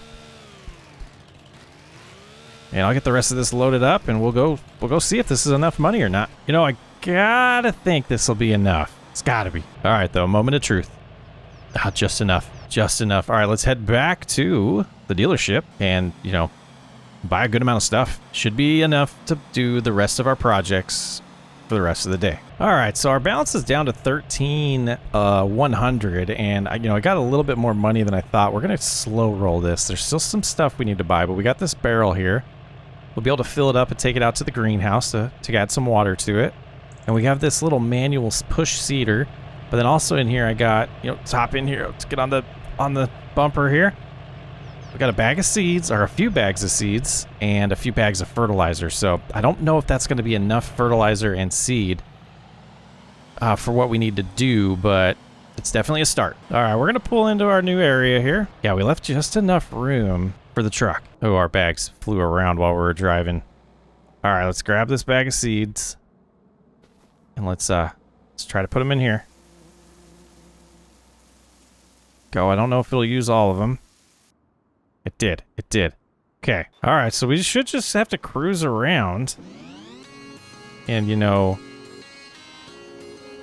And I'll get the rest of this loaded up, and we'll go see if this is enough money or not. You know, I gotta think this will be enough. It's gotta be. All right, though, moment of truth. Ah, just enough. Just enough. All right, let's head back to the dealership and, buy a good amount of stuff. Should be enough to do the rest of our projects for the rest of the day. All right, so our balance is down to 13,100, and I got a little bit more money than I thought. We're gonna slow roll this. There's still some stuff we need to buy, but we got this barrel here. We'll be able to fill it up and take it out to the greenhouse to add some water to it. And we have this little manual push seeder. But then also in here I got, top in here. Let's get on the bumper here. We got a bag of seeds, or a few bags of seeds, and a few bags of fertilizer. So I don't know if that's going to be enough fertilizer and seed for what we need to do, but it's definitely a start. All right, we're going to pull into our new area here. Yeah, we left just enough room for the truck. Oh, our bags flew around while we were driving. All right, let's grab this bag of seeds, and let's try to put them in here. Go. I don't know if it'll use all of them. It did. It did. Okay. All right. So we should just have to cruise around and, you know,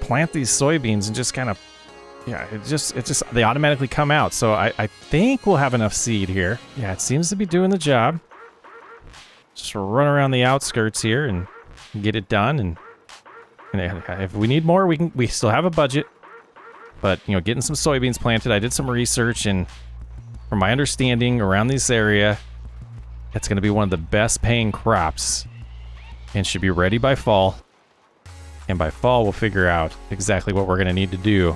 plant these soybeans and just kind of, yeah, they automatically come out. So I think we'll have enough seed here. Yeah, it seems to be doing the job. Just run around the outskirts here and get it done. And if we need more, we still have a budget. But, you know, getting some soybeans planted, I did some research, and from my understanding around this area, it's going to be one of the best paying crops and should be ready by fall. And by fall, we'll figure out exactly what we're going to need to do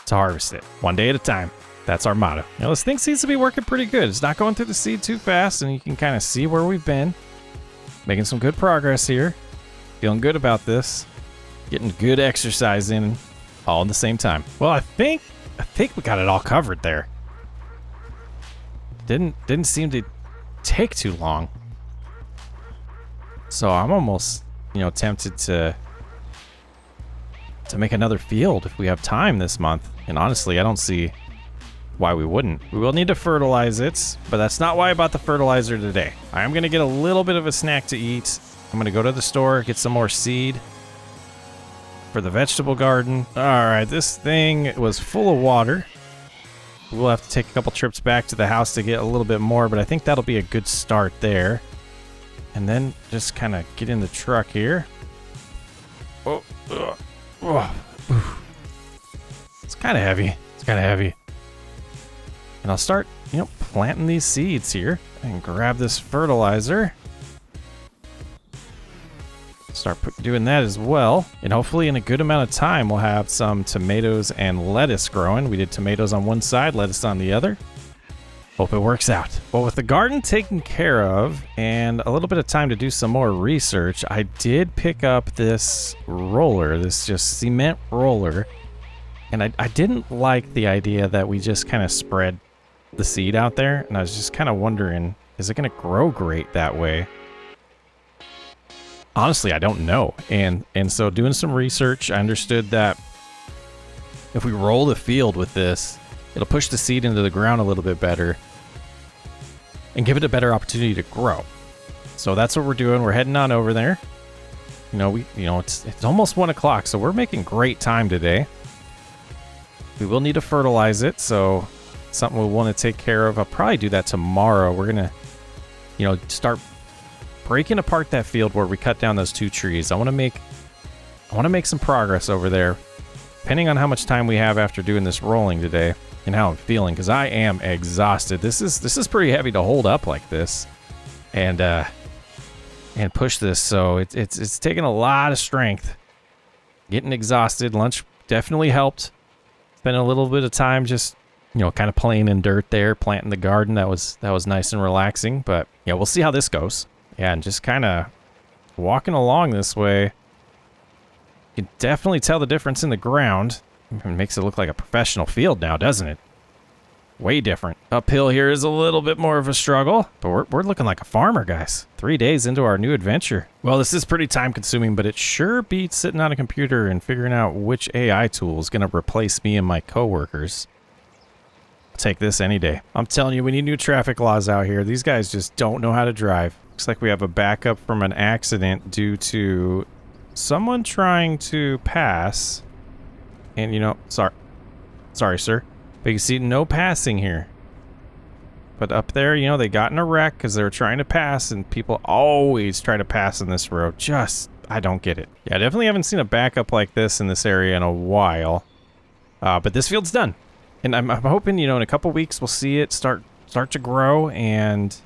to harvest it. One day at a time. That's our motto. Now, this thing seems to be working pretty good. It's not going through the seed too fast, and you can kind of see where we've been. Making some good progress here. Feeling good about this. Getting good exercise in all in the same time. Well, I think we got it all covered there. Didn't seem to take too long. So I'm almost, you know, tempted to make another field if we have time this month. And honestly, I don't see why we wouldn't. We will need to fertilize it, but that's not why I bought the fertilizer today. I am going to get a little bit of a snack to eat. I'm going to go to the store, get some more seed for the vegetable garden. All right, this thing was full of water. We'll have to take a couple trips back to the house to get a little bit more, but I think that'll be a good start there. And then just kind of get in the truck here. Oh, it's kind of heavy. It's kind of heavy. And I'll start, you know, planting these seeds here and grab this fertilizer. Start doing that as well. And hopefully in a good amount of time, we'll have some tomatoes and lettuce growing. We did tomatoes on one side, lettuce on the other. Hope it works out. Well, with the garden taken care of and a little bit of time to do some more research, I did pick up this roller, this just cement roller. And I didn't like the idea that we just kind of spread the seed out there. And I was just kind of wondering, is it going to grow great that way? Honestly, I don't know. And so doing some research, I understood that if we roll the field with this, it'll push the seed into the ground a little bit better and give it a better opportunity to grow. So that's what we're doing. We're heading on over there. You know, it's almost 1 o'clock, so we're making great time today. We will need to fertilize it, so something we'll want to take care of. I'll probably do that tomorrow. We're gonna, you know, start breaking apart that field where we cut down those 2 trees. I want to make some progress over there, depending on how much time we have after doing this rolling today and how I'm feeling, because I am exhausted. This is pretty heavy to hold up like this and push this. So it's taking a lot of strength. Getting exhausted. Lunch definitely helped. Spending a little bit of time just, you know, kind of playing in dirt there, planting the garden. That was nice and relaxing. But yeah, we'll see how this goes. Yeah, and just kind of walking along this way, you can definitely tell the difference in the ground. It makes it look like a professional field now, doesn't it? Way different. Uphill here is a little bit more of a struggle, but we're looking like a farmer, guys. 3 days into our new adventure. Well, this is pretty time consuming, but it sure beats sitting on a computer and figuring out which AI tool is going to replace me and my coworkers. I'll take this any day. I'm telling you, we need new traffic laws out here. These guys just don't know how to drive. Looks like we have a backup from an accident due to someone trying to pass. And, you know, sorry, sir. But you can see no passing here. But up there, you know, they got in a wreck because they were trying to pass, and people always try to pass on this road. I don't get it. Yeah, I definitely haven't seen a backup like this in this area in a while. But this field's done. And I'm hoping, you know, in a couple weeks we'll see it start to grow. And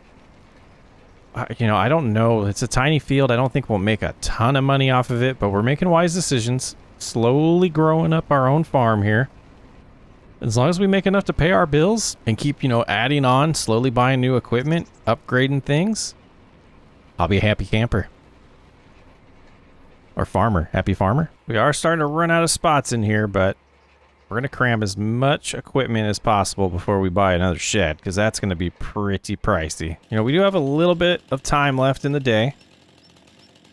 you know, I don't know. It's a tiny field. I don't think we'll make a ton of money off of it, but we're making wise decisions. Slowly growing up our own farm here. As long as we make enough to pay our bills and keep, you know, adding on, slowly buying new equipment, upgrading things, I'll be a happy camper. Or farmer. Happy farmer. We are starting to run out of spots in here, but we're going to cram as much equipment as possible before we buy another shed, because that's going to be pretty pricey. You know, we do have a little bit of time left in the day.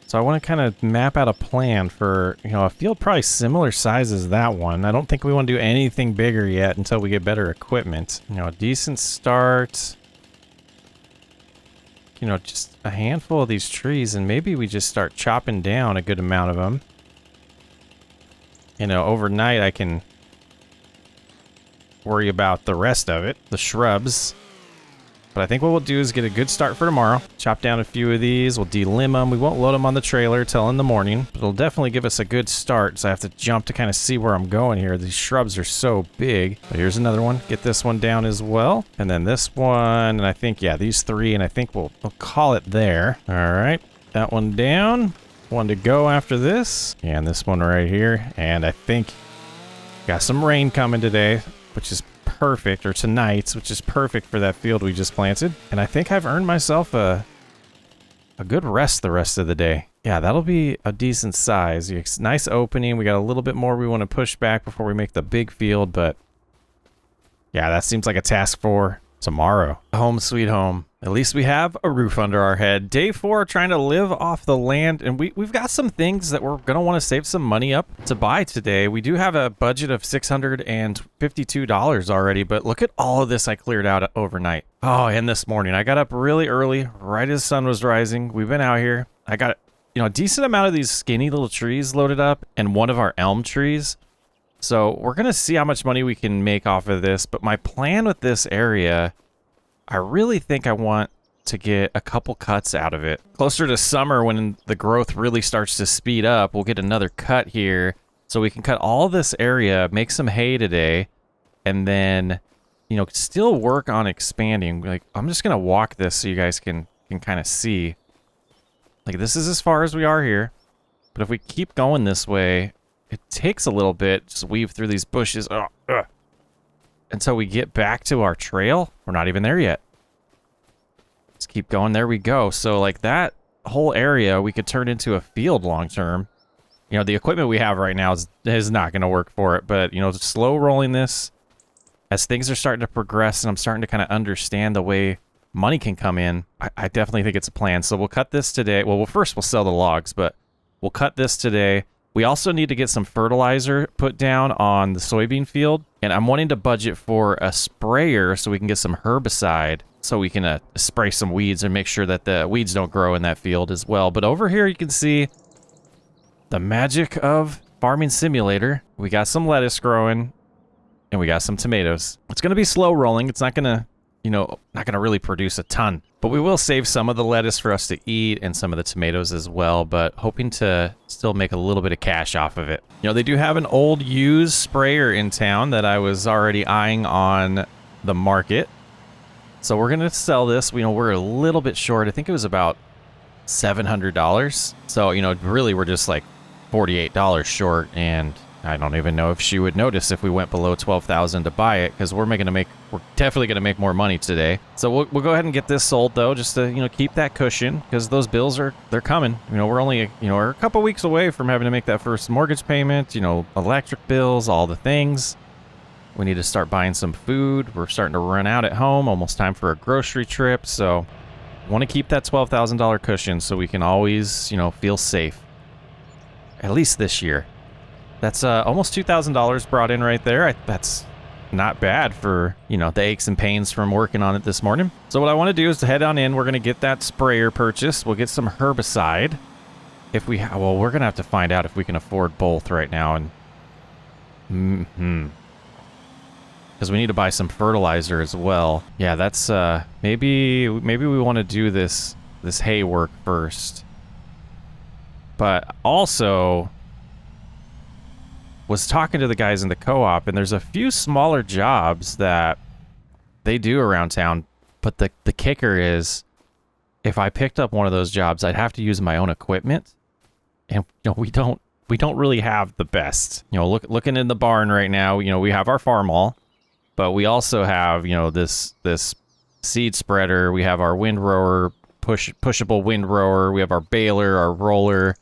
So I want to kind of map out a plan for, you know, a field probably similar size as that one. I don't think we want to do anything bigger yet until we get better equipment. You know, a decent start you know, just a handful of these trees, and maybe we just start chopping down a good amount of them. You know, overnight I can worry about the rest of it, the shrubs. But I think what we'll do is get a good start for tomorrow. Chop down a few of these. We'll delimb them. We won't load them on the trailer till in the morning. But it'll definitely give us a good start. So I have to jump to kind of see where I'm going here. These shrubs are so big. But here's another one. Get this one down as well. And then this one. And I think, yeah, these three. And I think we'll call it there. All right. That one down. One to go after this. And this one right here. And I think got some rain coming today, which is perfect, or tonight, which is perfect for that field we just planted. And I think I've earned myself a good rest the rest of the day. Yeah, that'll be a decent size. Nice opening. We got a little bit more we want to push back before we make the big field, but yeah, that seems like a task for tomorrow. Home sweet home. At least we have a roof under our head. Day 4, trying to live off the land, and we've got some things that we're going to want to save some money up to buy today. We do have a budget of $652 already, but look at all of this I cleared out overnight. Oh, and this morning. I got up really early, right as the sun was rising. We've been out here. I got, you know, a decent amount of these skinny little trees loaded up, and one of our elm trees. So we're going to see how much money we can make off of this, but my plan with this area, I really think I want to get a couple cuts out of it. Closer to summer, when the growth really starts to speed up, we'll get another cut here. So we can cut all this area, make some hay today, and then, you know, still work on expanding. Like, I'm just going to walk this so you guys can kind of see. Like, this is as far as we are here. But if we keep going this way, it takes a little bit. Just weave through these bushes. Until we get back to our trail. We're not even there yet. Let's keep going. There we go. So like that whole area we could turn into a field long term. You know, the equipment we have right now is not going to work for it. But, you know, slow rolling this as things are starting to progress and I'm starting to kind of understand the way money can come in. I definitely think it's a plan. So we'll cut this today. Well, first we'll sell the logs, but we'll cut this today. We also need to get some fertilizer put down on the soybean field. And I'm wanting to budget for a sprayer so we can get some herbicide so we can spray some weeds and make sure that the weeds don't grow in that field as well. But over here you can see the magic of Farming Simulator. We got some lettuce growing and we got some tomatoes. It's going to be slow rolling. It's not going to, you know, not going to really produce a ton. But we will save some of the lettuce for us to eat and some of the tomatoes as well, but hoping to still make a little bit of cash off of it. You know, they do have an old used sprayer in town that I was already eyeing on the market. So we're going to sell this. You know, we're a little bit short. I think it was about $700. So, you know, really we're just like $48 short, and I don't even know if she would notice if we went below $12,000 to buy it, because we're definitely going to make more money today. So we'll go ahead and get this sold though, just to, you know, keep that cushion, because those bills they're coming. You know, we're only, you know, we're a couple weeks away from having to make that first mortgage payment, you know, electric bills, all the things. We need to start buying some food. We're starting to run out at home, almost time for a grocery trip. So I want to keep that $12,000 cushion so we can always, you know, feel safe. At least this year. That's almost $2,000 brought in right there. That's not bad for, you know, the aches and pains from working on it this morning. So what I want to do is to head on in. We're going to get that sprayer purchased. We'll get some herbicide. If we well, we're going to have to find out if we can afford both right now. And because we need to buy some fertilizer as well. Yeah, that's maybe we want to do this hay work first. But also was talking to the guys in the co-op, and there's a few smaller jobs that they do around town, but the kicker is, if I picked up one of those jobs, I'd have to use my own equipment, and you know, we don't really have the best. You know, looking in the barn right now, you know, we have our farm all, but we also have, you know, this seed spreader, we have our windrower, pushable windrower, we have our baler, our roller.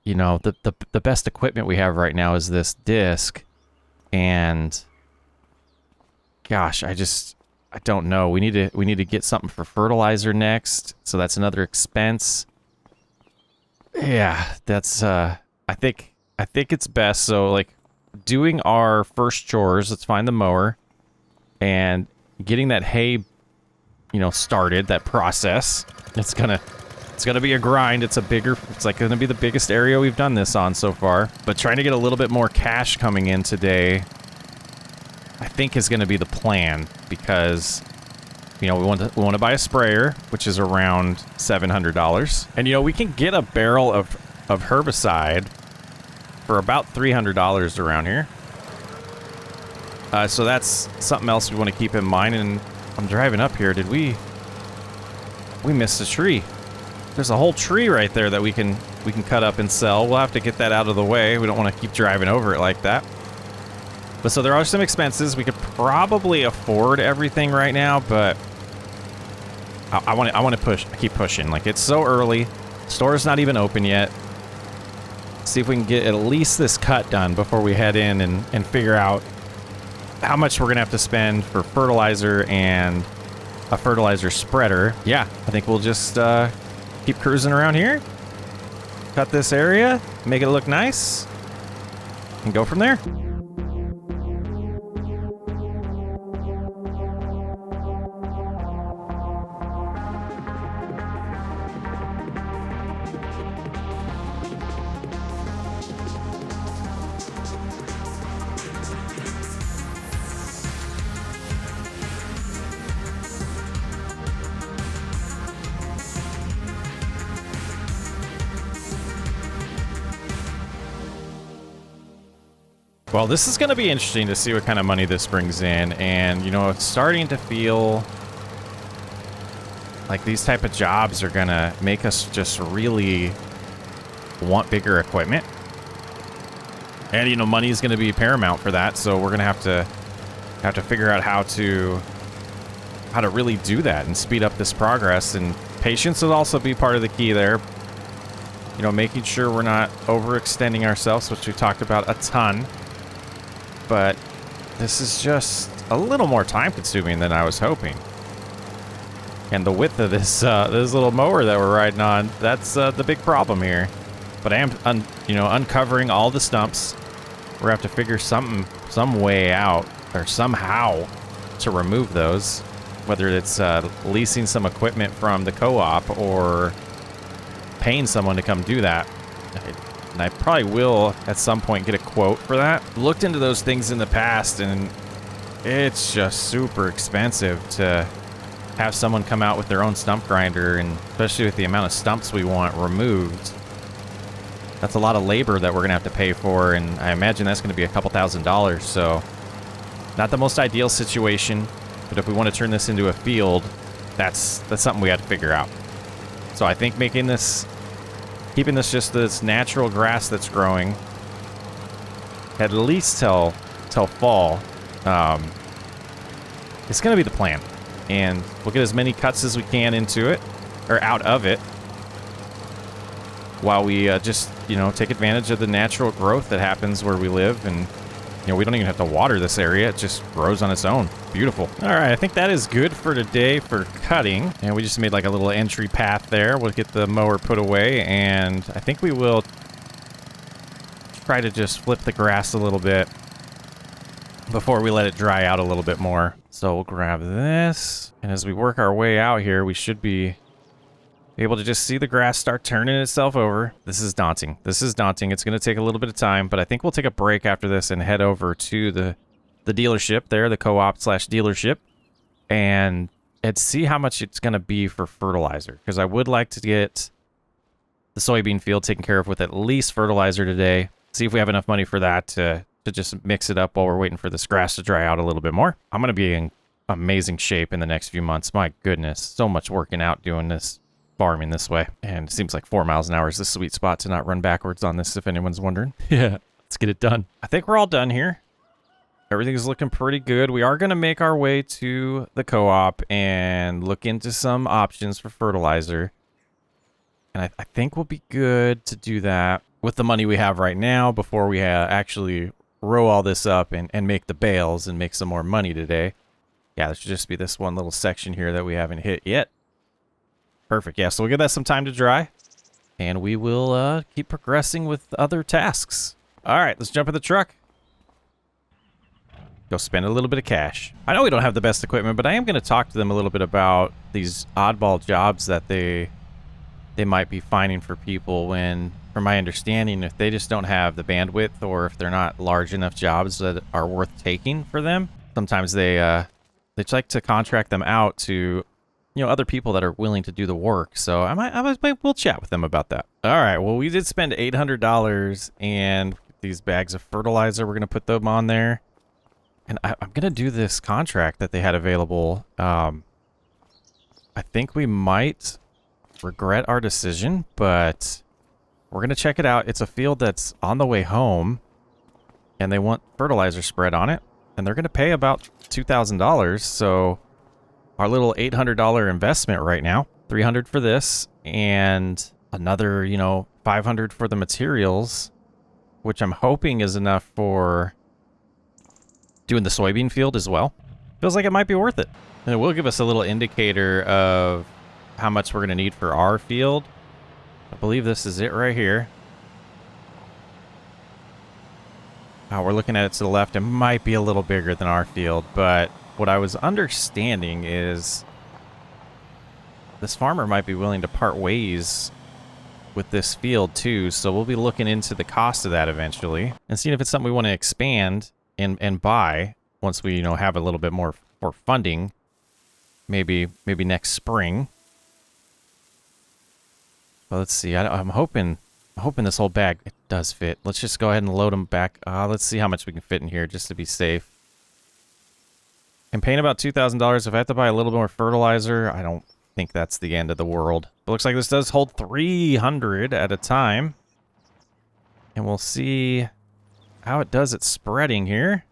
You know, the best equipment we have right now is this disc, and gosh, I don't know. We need to get something for fertilizer next, so that's another expense. Yeah, that's I think it's best. So like doing our first chores, let's find the mower and getting that hay you know, started, that process. It's gonna be a grind. It's like gonna be the biggest area we've done this on so far. But trying to get a little bit more cash coming in today, I think, is gonna be the plan, because, you know, we want to buy a sprayer, which is around $700. And, you know, we can get a barrel of herbicide for about $300 around here. So that's something else we want to keep in mind. And I'm driving up here. Did we missed a tree? There's a whole tree right there that we can cut up and sell. We'll have to get that out of the way. We don't want to keep driving over it like that. But so there are some expenses. We could probably afford everything right now, but I want to keep pushing. Like, it's so early. Store's not even open yet. See if we can get at least this cut done before we head in and figure out how much we're gonna have to spend for fertilizer and a fertilizer spreader. Yeah, I think we'll just keep cruising around here, cut this area, make it look nice, and go from there. Well, this is going to be interesting to see what kind of money this brings in. And, you know, it's starting to feel like these type of jobs are going to make us just really want bigger equipment. And, you know, money is going to be paramount for that. So we're going to have to figure out how to really do that and speed up this progress. And patience will also be part of the key there. You know, making sure we're not overextending ourselves, which we talked about a ton. But this is just a little more time consuming than I was hoping. And the width of this little mower that we're riding on, that's the big problem here. But I am uncovering all the stumps. We're gonna have to figure some way out, or somehow, to remove those, whether it's leasing some equipment from the co-op or paying someone to come do that. And I probably will at some point get a quote for that. Looked into those things in the past, and it's just super expensive to have someone come out with their own stump grinder, and especially with the amount of stumps we want removed. That's a lot of labor that we're gonna have to pay for, and I imagine that's gonna be a couple $1,000s. So not the most ideal situation, but if we want to turn this into a field, that's something we have to figure out. So I think keeping this just this natural grass that's growing at least till fall, it's gonna be the plan. And we'll get as many cuts as we can into it, or out of it, while we just, you know, take advantage of the natural growth that happens where we live. And, you know, we don't even have to water this area. It just grows on its own. Beautiful. All right, I think that is good for today for cutting. And we just made like a little entry path there. We'll get the mower put away, and I think we will try to just flip the grass a little bit before we let it dry out a little bit more. So we'll grab this, and as we work our way out here, we should be able to just see the grass start turning itself over. This is daunting. This is daunting. It's going to take a little bit of time, but I think we'll take a break after this and head over to the dealership there, the co-op / dealership, and see how much it's going to be for fertilizer. Because I would like to get the soybean field taken care of with at least fertilizer today. See if we have enough money for that to just mix it up while we're waiting for this grass to dry out a little bit more. I'm going to be in amazing shape in the next few months. My goodness, so much working out doing this. Farming this way, and it seems like 4 miles an hour is the sweet spot to not run backwards on this, if anyone's wondering. Yeah, let's get it done. I think we're all done here. Everything's looking pretty good. We are going to make our way to the co-op and look into some options for fertilizer, and I think we'll be good to do that with the money we have right now before we actually row all this up and make the bales and make some more money today. Yeah, there should just be this one little section here that we haven't hit yet. Perfect. Yeah, so we'll give that some time to dry, and we will keep progressing with other tasks. All right, let's jump in the truck. go spend a little bit of cash. I know we don't have the best equipment, but I am going to talk to them a little bit about these oddball jobs that they might be finding for people when, from my understanding, if they just don't have the bandwidth or if they're not large enough jobs that are worth taking for them, sometimes they like to contract them out to, you know, other people that are willing to do the work. So we'll chat with them about that. All right, well, we did spend $800 and these bags of fertilizer, we're going to put them on there. And I'm going to do this contract that they had available. I think we might regret our decision, but we're going to check it out. It's a field that's on the way home, and they want fertilizer spread on it, and they're going to pay about $2,000. So our little $800 investment right now, $300 for this, and another, you know, $500 for the materials, which I'm hoping is enough for doing the soybean field as well. Feels like it might be worth it. And it will give us a little indicator of how much we're going to need for our field. I believe this is it right here. We're looking at it to the left. It might be a little bigger than our field, but what I was understanding is this farmer might be willing to part ways with this field too, so we'll be looking into the cost of that eventually and seeing if it's something we want to expand and buy once we, you know, have a little bit more funding, maybe next spring. Well, let's see. I'm hoping this whole bag, it does fit. Let's just go ahead and load them back. Let's see how much we can fit in here just to be safe. I'm paying about $2,000. If I have to buy a little more fertilizer, I don't think that's the end of the world. It looks like this does hold 300 at a time. And we'll see how it does at spreading here.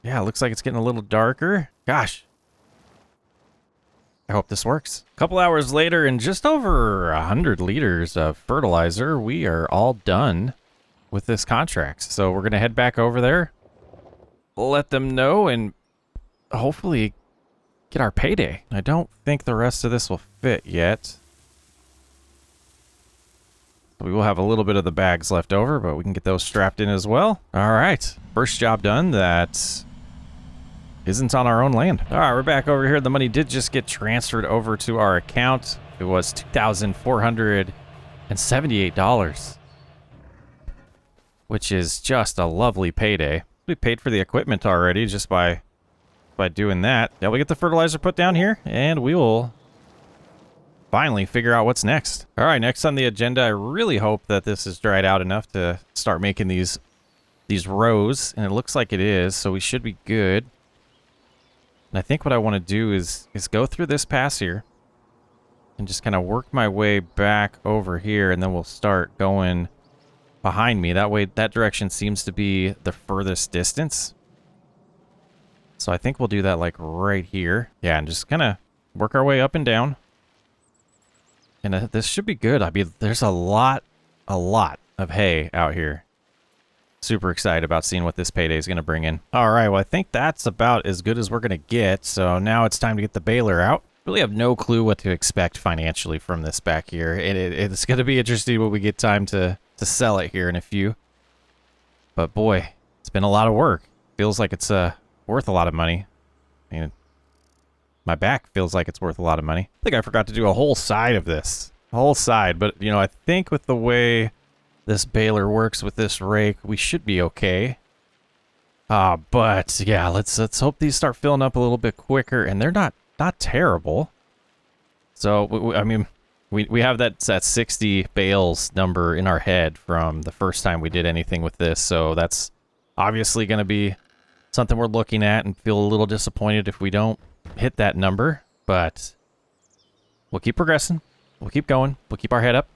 Yeah, it looks like it's getting a little darker. Gosh. I hope this works. A couple hours later, and just over 100 liters of fertilizer, we are all done with this contract. So we're going to head back over there, let them know, and hopefully get our payday. I don't think the rest of this will fit yet. We will have a little bit of the bags left over, but we can get those strapped in as well. All right, first job done that isn't on our own land. All right, we're back over here. The money did just get transferred over to our account. It was $2,478, which is just a lovely payday. We paid for the equipment already just by doing that. Yeah, we get the fertilizer put down here, and we will finally figure out what's next. All right, next on the agenda, I really hope that this is dried out enough to start making these rows, and it looks like it is, so we should be good. And I think what I want to do is go through this pass here and just kind of work my way back over here, and then we'll start going behind me. That way, that direction seems to be the furthest distance. So I think we'll do that like right here. Yeah, and just kind of work our way up and down. And this should be good. I mean, there's a lot of hay out here. Super excited about seeing what this payday is going to bring in. All right, well, I think that's about as good as we're going to get. So now it's time to get the baler out. Really have no clue what to expect financially from this back here. It's going to be interesting when we get time to sell it here in a few. But boy, it's been a lot of work. Feels like it's worth a lot of money. I mean, my back feels like it's worth a lot of money. I think I forgot to do a whole side of this. A whole side. But, you know, I think with the way this baler works with this rake, we should be okay. But yeah, let's hope these start filling up a little bit quicker, and they're not terrible. So I mean, we have that 60 bales number in our head from the first time we did anything with this, so that's obviously going to be something we're looking at, and feel a little disappointed if we don't hit that number. But we'll keep progressing, we'll keep going, we'll keep our head up,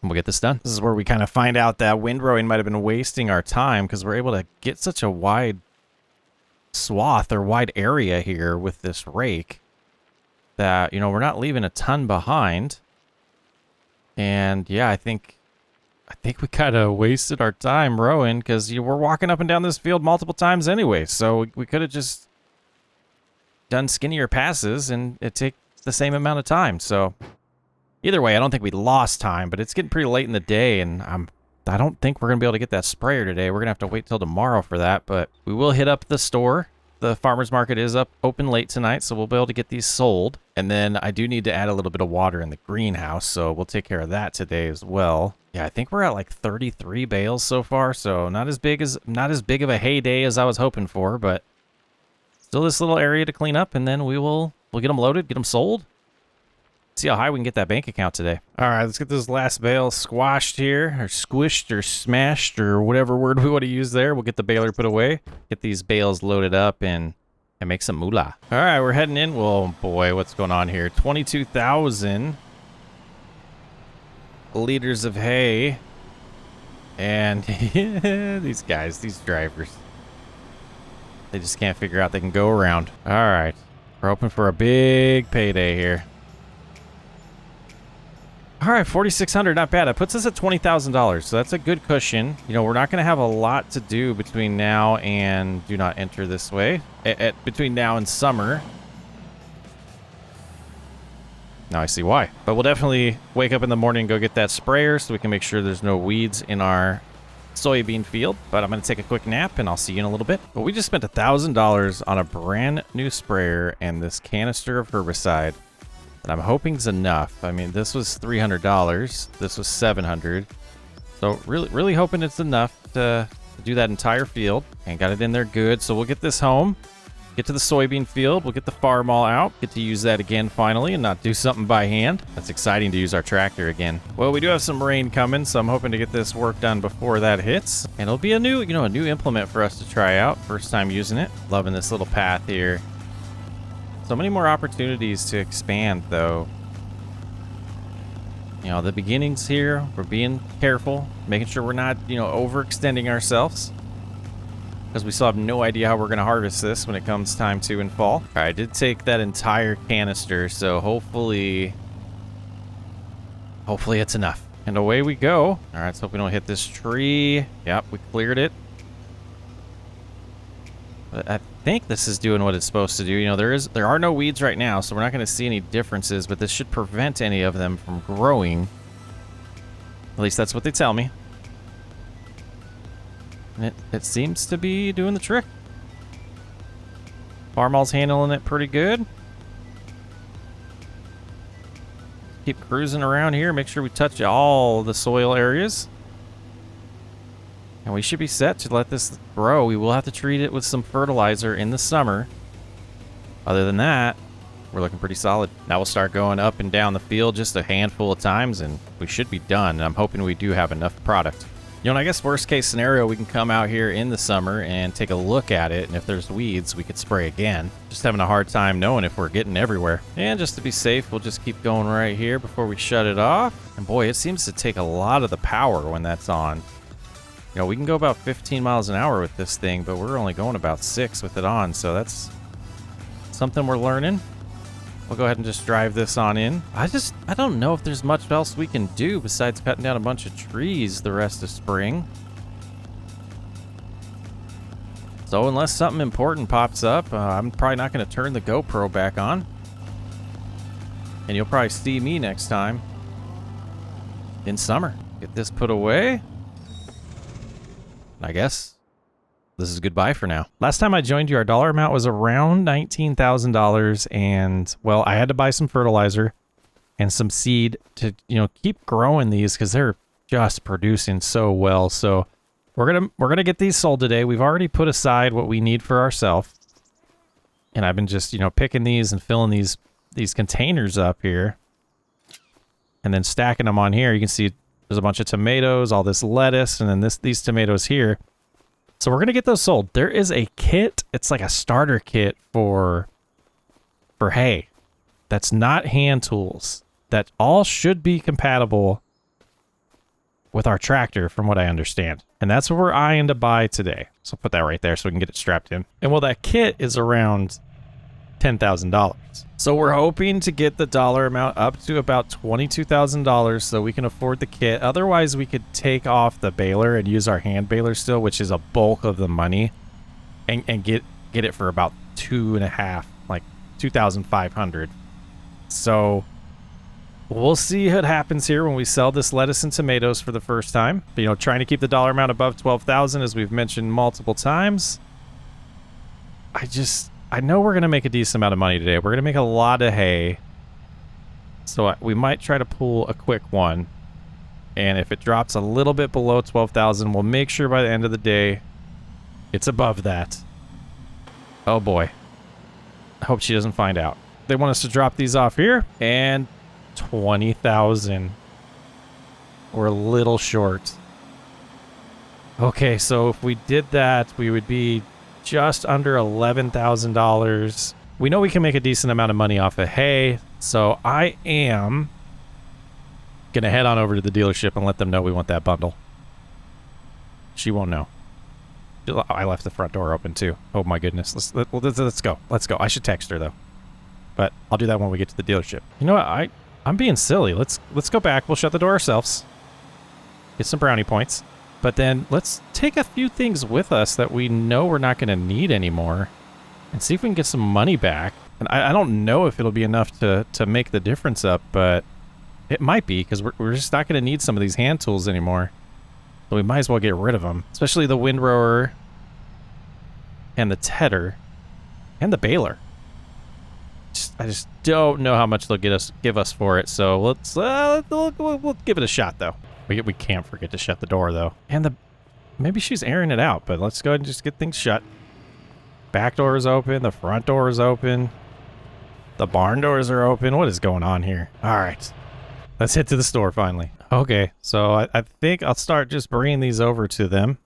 and we'll get this done. This is where we kind of find out that windrowing might have been wasting our time, because we're able to get such a wide swath or wide area here with this rake that, you know, we're not leaving a ton behind. And yeah, I think we kind of wasted our time rowing, because we're walking up and down this field multiple times anyway. So we could have just done skinnier passes and it take the same amount of time. So either way, I don't think we lost time, but it's getting pretty late in the day, and I'm I don't think we're going to be able to get that sprayer today. We're going to have to wait till tomorrow for that, but we will hit up the store. The farmer's market is open late tonight, so we'll be able to get these sold. And then I do need to add a little bit of water in the greenhouse, so we'll take care of that today as well. Yeah, I think we're at like 33 bales so far, so not as big of a heyday as I was hoping for, but still this little area to clean up, and then we'll get them loaded, get them sold. See how high we can get that bank account today. All right, let's get this last bale squashed here, or squished, or smashed, or whatever word we want to use there. We'll get the baler put away, get these bales loaded up, and make some moolah. All right, we're heading in. Well, boy, what's going on here? 22,000 liters of hay. And these guys, these drivers, they just can't figure out they can go around. All right, we're hoping for a big payday here. All right, 4,600, not bad. That puts us at $20,000, so that's a good cushion. You know, we're not going to have a lot to do between now and do not enter this way. Between now and summer. Now I see why. But we'll definitely wake up in the morning and go get that sprayer so we can make sure there's no weeds in our soybean field. But I'm going to take a quick nap, and I'll see you in a little bit. But we just spent $1,000 on a brand new sprayer and this canister of herbicide. And I'm hoping is enough. I mean, this was $300. This was $700. So really hoping it's enough to do that entire field. And got it in there good. So we'll get this home. Get to the soybean field. We'll get the farm all out. Get to use that again finally and not do something by hand. That's exciting to use our tractor again. Well, we do have some rain coming, so I'm hoping to get this work done before that hits. And it'll be a new implement for us to try out. First time using it. Loving this little path here. So many more opportunities to expand, though. You know, the beginnings here, we're being careful, making sure we're not, overextending ourselves. Because we still have no idea how we're going to harvest this when it comes time to in fall. All right, I did take that entire canister, so hopefully it's enough. And away we go. All right, let's hope we don't hit this tree. Yep, we cleared it. But I think this is doing what it's supposed to do. You know, there are no weeds right now, so we're not going to see any differences, but this should prevent any of them from growing. At least that's what they tell me. And it seems to be doing the trick. Farmall's handling it pretty good. Keep cruising around here, make sure we touch all the soil areas. And we should be set to let this grow. We will have to treat it with some fertilizer in the summer. Other than that, we're looking pretty solid. Now we'll start going up and down the field just a handful of times, and we should be done. And I'm hoping we do have enough product. You know, and I guess worst case scenario, we can come out here in the summer and take a look at it. And if there's weeds, we could spray again. Just having a hard time knowing if we're getting everywhere. And just to be safe, we'll just keep going right here before we shut it off. And boy, it seems to take a lot of the power when that's on. You know, we can go about 15 miles an hour with this thing, but we're only going about 6 with it on. So that's something we're learning. We'll go ahead and just drive this on in. I don't know if there's much else we can do besides cutting down a bunch of trees the rest of spring. So unless something important pops up, I'm probably not going to turn the GoPro back on. And you'll probably see me next time in summer. Get this put away. I guess this is goodbye for now. Last time I joined you, our dollar amount was around $19,000, and well, I had to buy some fertilizer and some seed to, keep growing these because they're just producing so well. So we're gonna get these sold today. We've already put aside what we need for ourselves, and I've been just picking these and filling these containers up here, and then stacking them on here. You can see there's a bunch of tomatoes, all this lettuce, and then these tomatoes here. So we're going to get those sold. There is a kit. It's like a starter kit for hay. That's not hand tools. That all should be compatible with our tractor from what I understand. And that's what we're eyeing to buy today. So put that right there so we can get it strapped in. And well, that kit is around $10,000. So we're hoping to get the dollar amount up to about $22,000 so we can afford the kit. Otherwise, we could take off the baler and use our hand baler still, which is a bulk of the money, and get it for about 2.5, like $2,500. So We'll see what happens here when we sell this lettuce and tomatoes for the first time. You know, trying to keep the dollar amount above 12,000, as we've mentioned multiple times. I know we're going to make a decent amount of money today. We're going to make a lot of hay. So we might try to pull a quick one. And if it drops a little bit below 12,000, we'll make sure by the end of the day it's above that. Oh boy. I hope she doesn't find out. They want us to drop these off here, and 20,000. We're a little short. Okay, so if we did that, we would be just under $11,000. We know we can make a decent amount of money off of hay, so I am gonna head on over to the dealership and let them know we want that bundle. She won't know. I left the front door open too. Oh my goodness. Let's go. Let's go. I should text her though. But I'll do that when we get to the dealership. You know what? I'm being silly. Let's go back. We'll shut the door ourselves. Get some brownie points. But then let's take a few things with us that we know we're not going to need anymore and see if we can get some money back. And I don't know if it'll be enough to make the difference up, but it might be, because we're just not going to need some of these hand tools anymore. So we might as well get rid of them, especially the windrower and the tedder and the baler. I just don't know how much they'll give us for it. So we'll give it a shot though. We can't forget to shut the door though. And maybe she's airing it out, but let's go ahead and just get things shut. Back door is open. The front door is open. The barn doors are open. What is going on here? All right. Let's head to the store finally. Okay, so I think I'll start just bringing these over to them.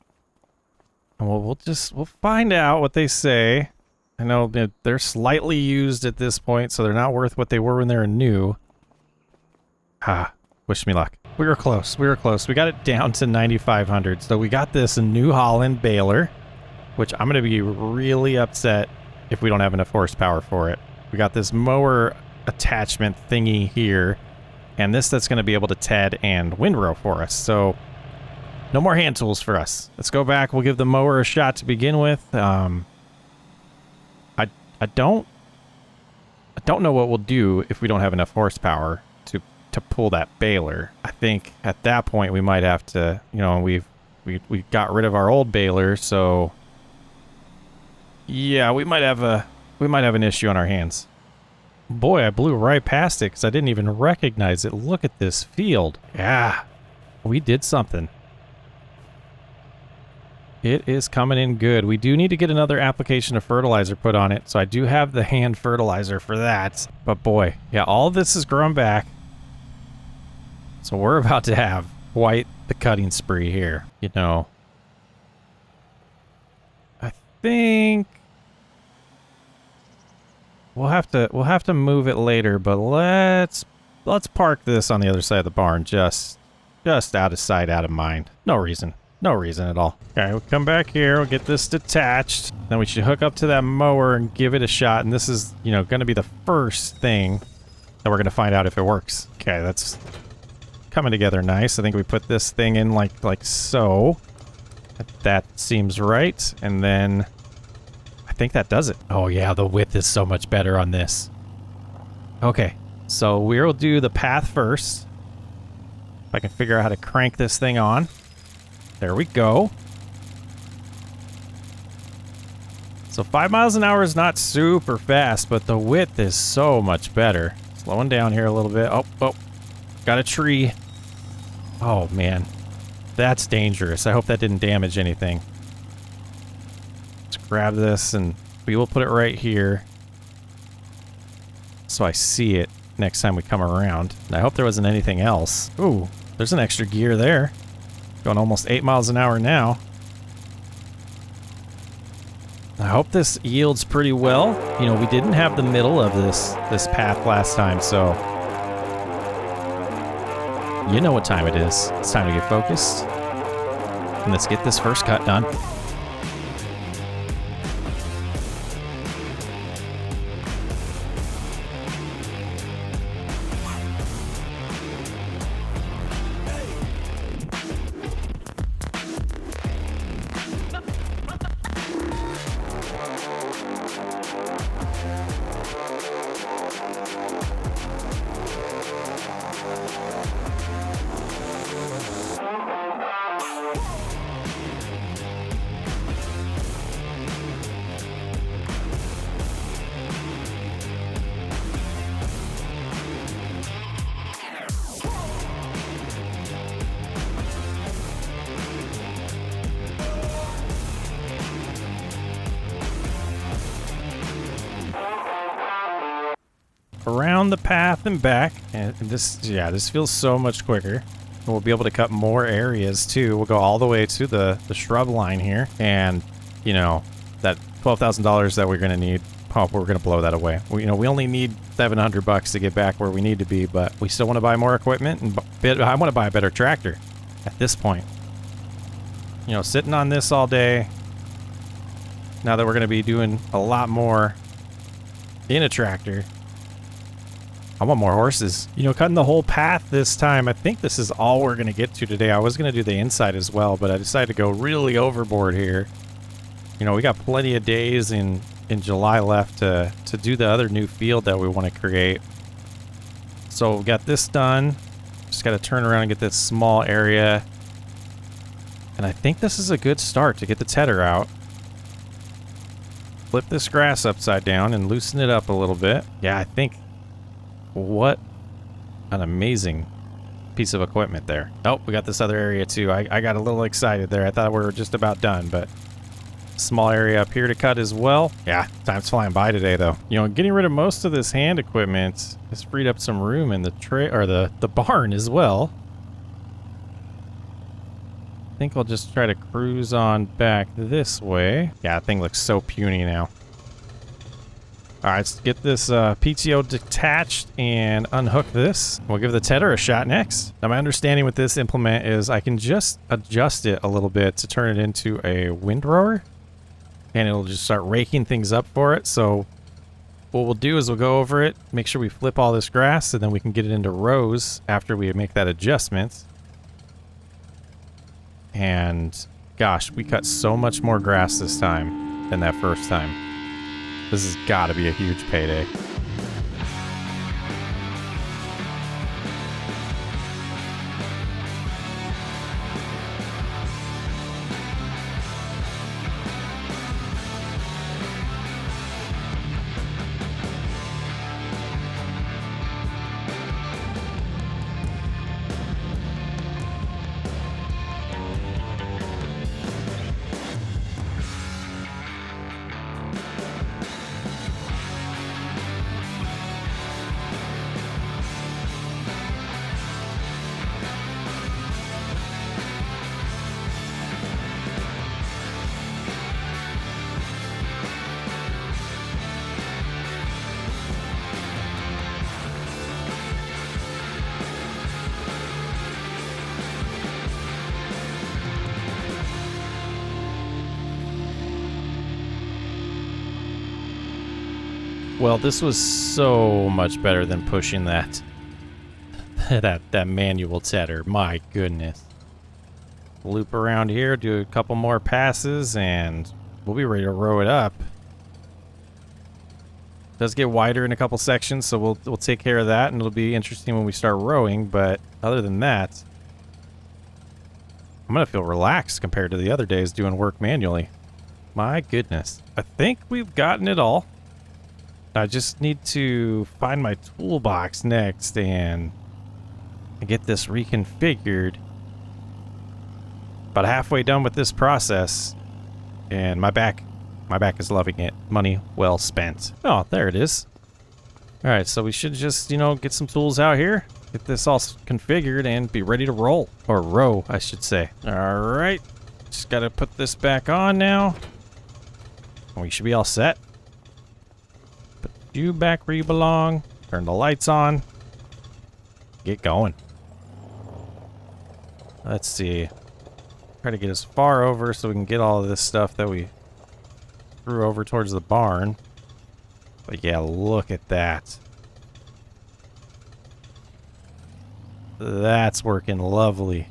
And we'll find out what they say. I know they're slightly used at this point, so they're not worth what they were when they were new. Wish me luck. We were close. We were close. We got it down to 9,500. So we got this New Holland baler, which I'm going to be really upset if we don't have enough horsepower for it. We got this mower attachment thingy here. And that's going to be able to TED and windrow for us. So no more hand tools for us. Let's go back. We'll give the mower a shot to begin with. I don't know what we'll do if we don't have enough horsepower to pull that baler. I think at that point we might have to, you know, we got rid of our old baler, so yeah, we might have an issue on our hands. Boy, I blew right past it because I didn't even recognize it. Look at this field. Yeah, we did something. It is coming in good. We do need to get another application of fertilizer put on it, so I do have the hand fertilizer for that. But boy, yeah, all of this is grown back. So we're about to have quite the cutting spree here. You know, I think we'll have to move it later, but let's park this on the other side of the barn, just out of sight, out of mind. No reason at all. Okay, we'll come back here, we'll get this detached, then we should hook up to that mower and give it a shot, and this is, you know, going to be the first thing that we're going to find out if it works. Okay, that's coming together nice. I think we put this thing in like so. That seems right, and then I think that does it. Oh yeah, the width is so much better on this. Okay, so we'll do the path first. If I can figure out how to crank this thing on. There we go. So 5 miles an hour is not super fast, but the width is so much better. Slowing down here a little bit. Oh, got a tree. Oh man, that's dangerous. I hope that didn't damage anything. Let's grab this and we will put it right here so I see it next time we come around. And I hope there wasn't anything else. Ooh, there's an extra gear there. Going almost 8 miles an hour now. I hope this yields pretty well. You know, we didn't have the middle of this path last time, so you know what time it is. It's time to get focused. And let's get this first cut done. around the path and back. And this, yeah, this feels so much quicker. And we'll be able to cut more areas too. We'll go all the way to the shrub line here. And, you know, that $12,000 that we're going to need, oh, we're going to blow that away. We only need $700 to get back where we need to be, but we still want to buy more equipment, and I want to buy a better tractor at this point. You know, sitting on this all day, now that we're going to be doing a lot more in a tractor, I want more horses. You know, cutting the whole path this time, I think this is all we're going to get to today. I was going to do the inside as well, but I decided to go really overboard here. You know, we got plenty of days in July left to do the other new field that we want to create. So we got this done. Just got to turn around and get this small area. And I think this is a good start to get the tedder out. Flip this grass upside down and loosen it up a little bit. Yeah, I think... What an amazing piece of equipment there. Oh, we got this other area too. I got a little excited there. I thought we were just about done, but small area up here to cut as well. Yeah, time's flying by today though. You know, getting rid of most of this hand equipment has freed up some room in the tray or the barn as well. I think I'll just try to cruise on back this way. Yeah, that thing looks so puny now. All right, let's get this PTO detached and unhook this. We'll give the tedder a shot next. Now, my understanding with this implement is I can just adjust it a little bit to turn it into a windrower, and it'll just start raking things up for it. So what we'll do is we'll go over it, make sure we flip all this grass, and then we can get it into rows after we make that adjustment. And gosh, we cut so much more grass this time than that first time. This has got to be a huge payday. Well, this was so much better than pushing that that manual tedder. My goodness. Loop around here, do a couple more passes, and we'll be ready to row it up. It does get wider in a couple sections, so we'll take care of that, and it'll be interesting when we start rowing. But other than that, I'm gonna feel relaxed compared to the other days doing work manually. My goodness. I think we've gotten it all. I just need to find my toolbox next and get this reconfigured. About halfway done with this process, and my back is loving it. Money well spent. Oh, there it is. All right, so we should just, you know, get some tools out here, get this all configured, and be ready to roll. Or row, I should say. All right, just got to put this back on now. We should be all set. You back where you belong. Turn the lights on. Get going. Let's see. Try to get as far over so we can get all of this stuff that we threw over towards the barn. But yeah, look at that. That's working lovely.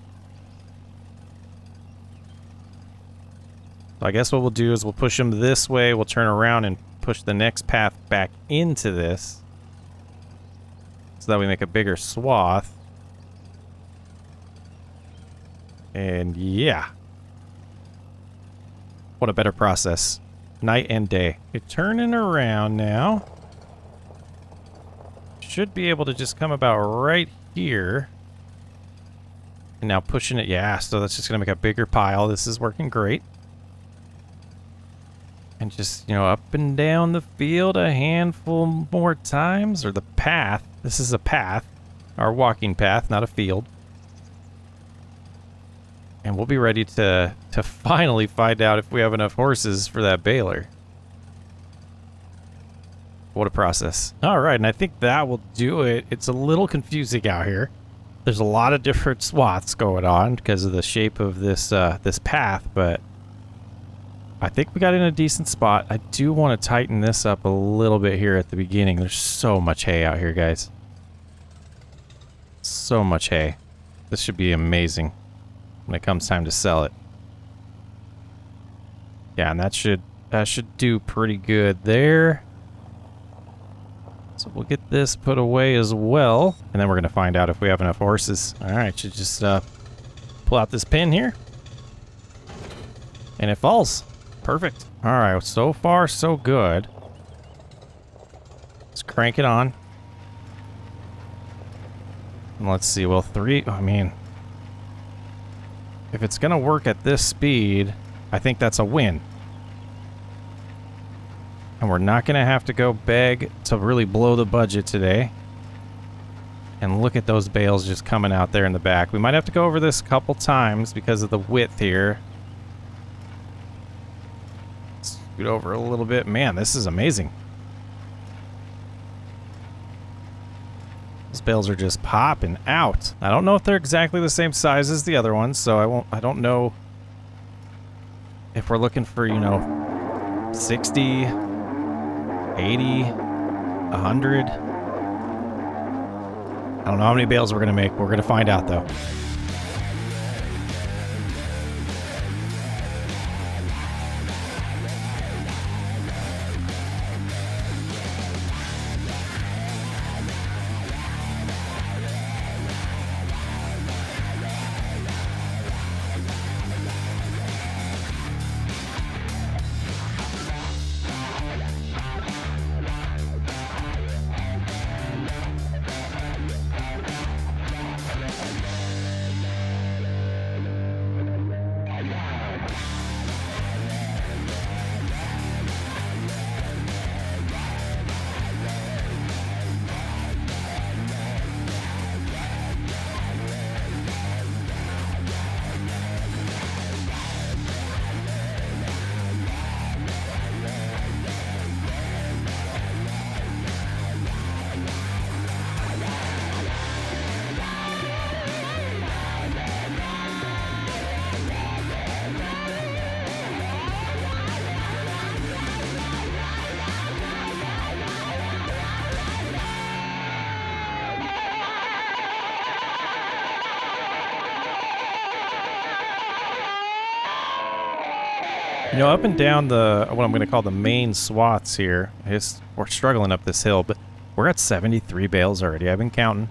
So I guess what we'll do is we'll push them this way. We'll turn around and push the next path back into this so that we make a bigger swath. And yeah, what a better process. Night and day. You're turning around now. Should be able to just come about right here. And now pushing it, yeah, so that's just gonna make a bigger pile. This is working great. And just, up and down the field a handful more times, or the path. This is a path, our walking path, not a field. And we'll be ready to finally find out if we have enough horses for that baler. What a process. All right, and I think that will do it. It's a little confusing out here. There's a lot of different swaths going on because of the shape of this this path, but I think we got in a decent spot. I do want to tighten this up a little bit here at the beginning. There's so much hay out here, guys. So much hay. This should be amazing when it comes time to sell it. Yeah, and that should do pretty good there. So we'll get this put away as well, and then we're going to find out if we have enough horses. All right, should just pull out this pin here, and it falls. Perfect. All right, so far so good. Let's crank it on. And let's see, well, I mean, if it's going to work at this speed, I think that's a win. And we're not going to have to go beg to really blow the budget today. And look at those bales just coming out there in the back. We might have to go over this a couple times because of the width here. Scoot over a little bit. Man, this is amazing. Those bales are just popping out. I don't know if they're exactly the same size as the other ones, so I don't know if we're looking for, 60, 80, 100. I don't know how many bales we're going to make. We're going to find out, though. Up and down what I'm going to call the main swaths here, we're struggling up this hill, but we're at 73 bales already. I've been counting.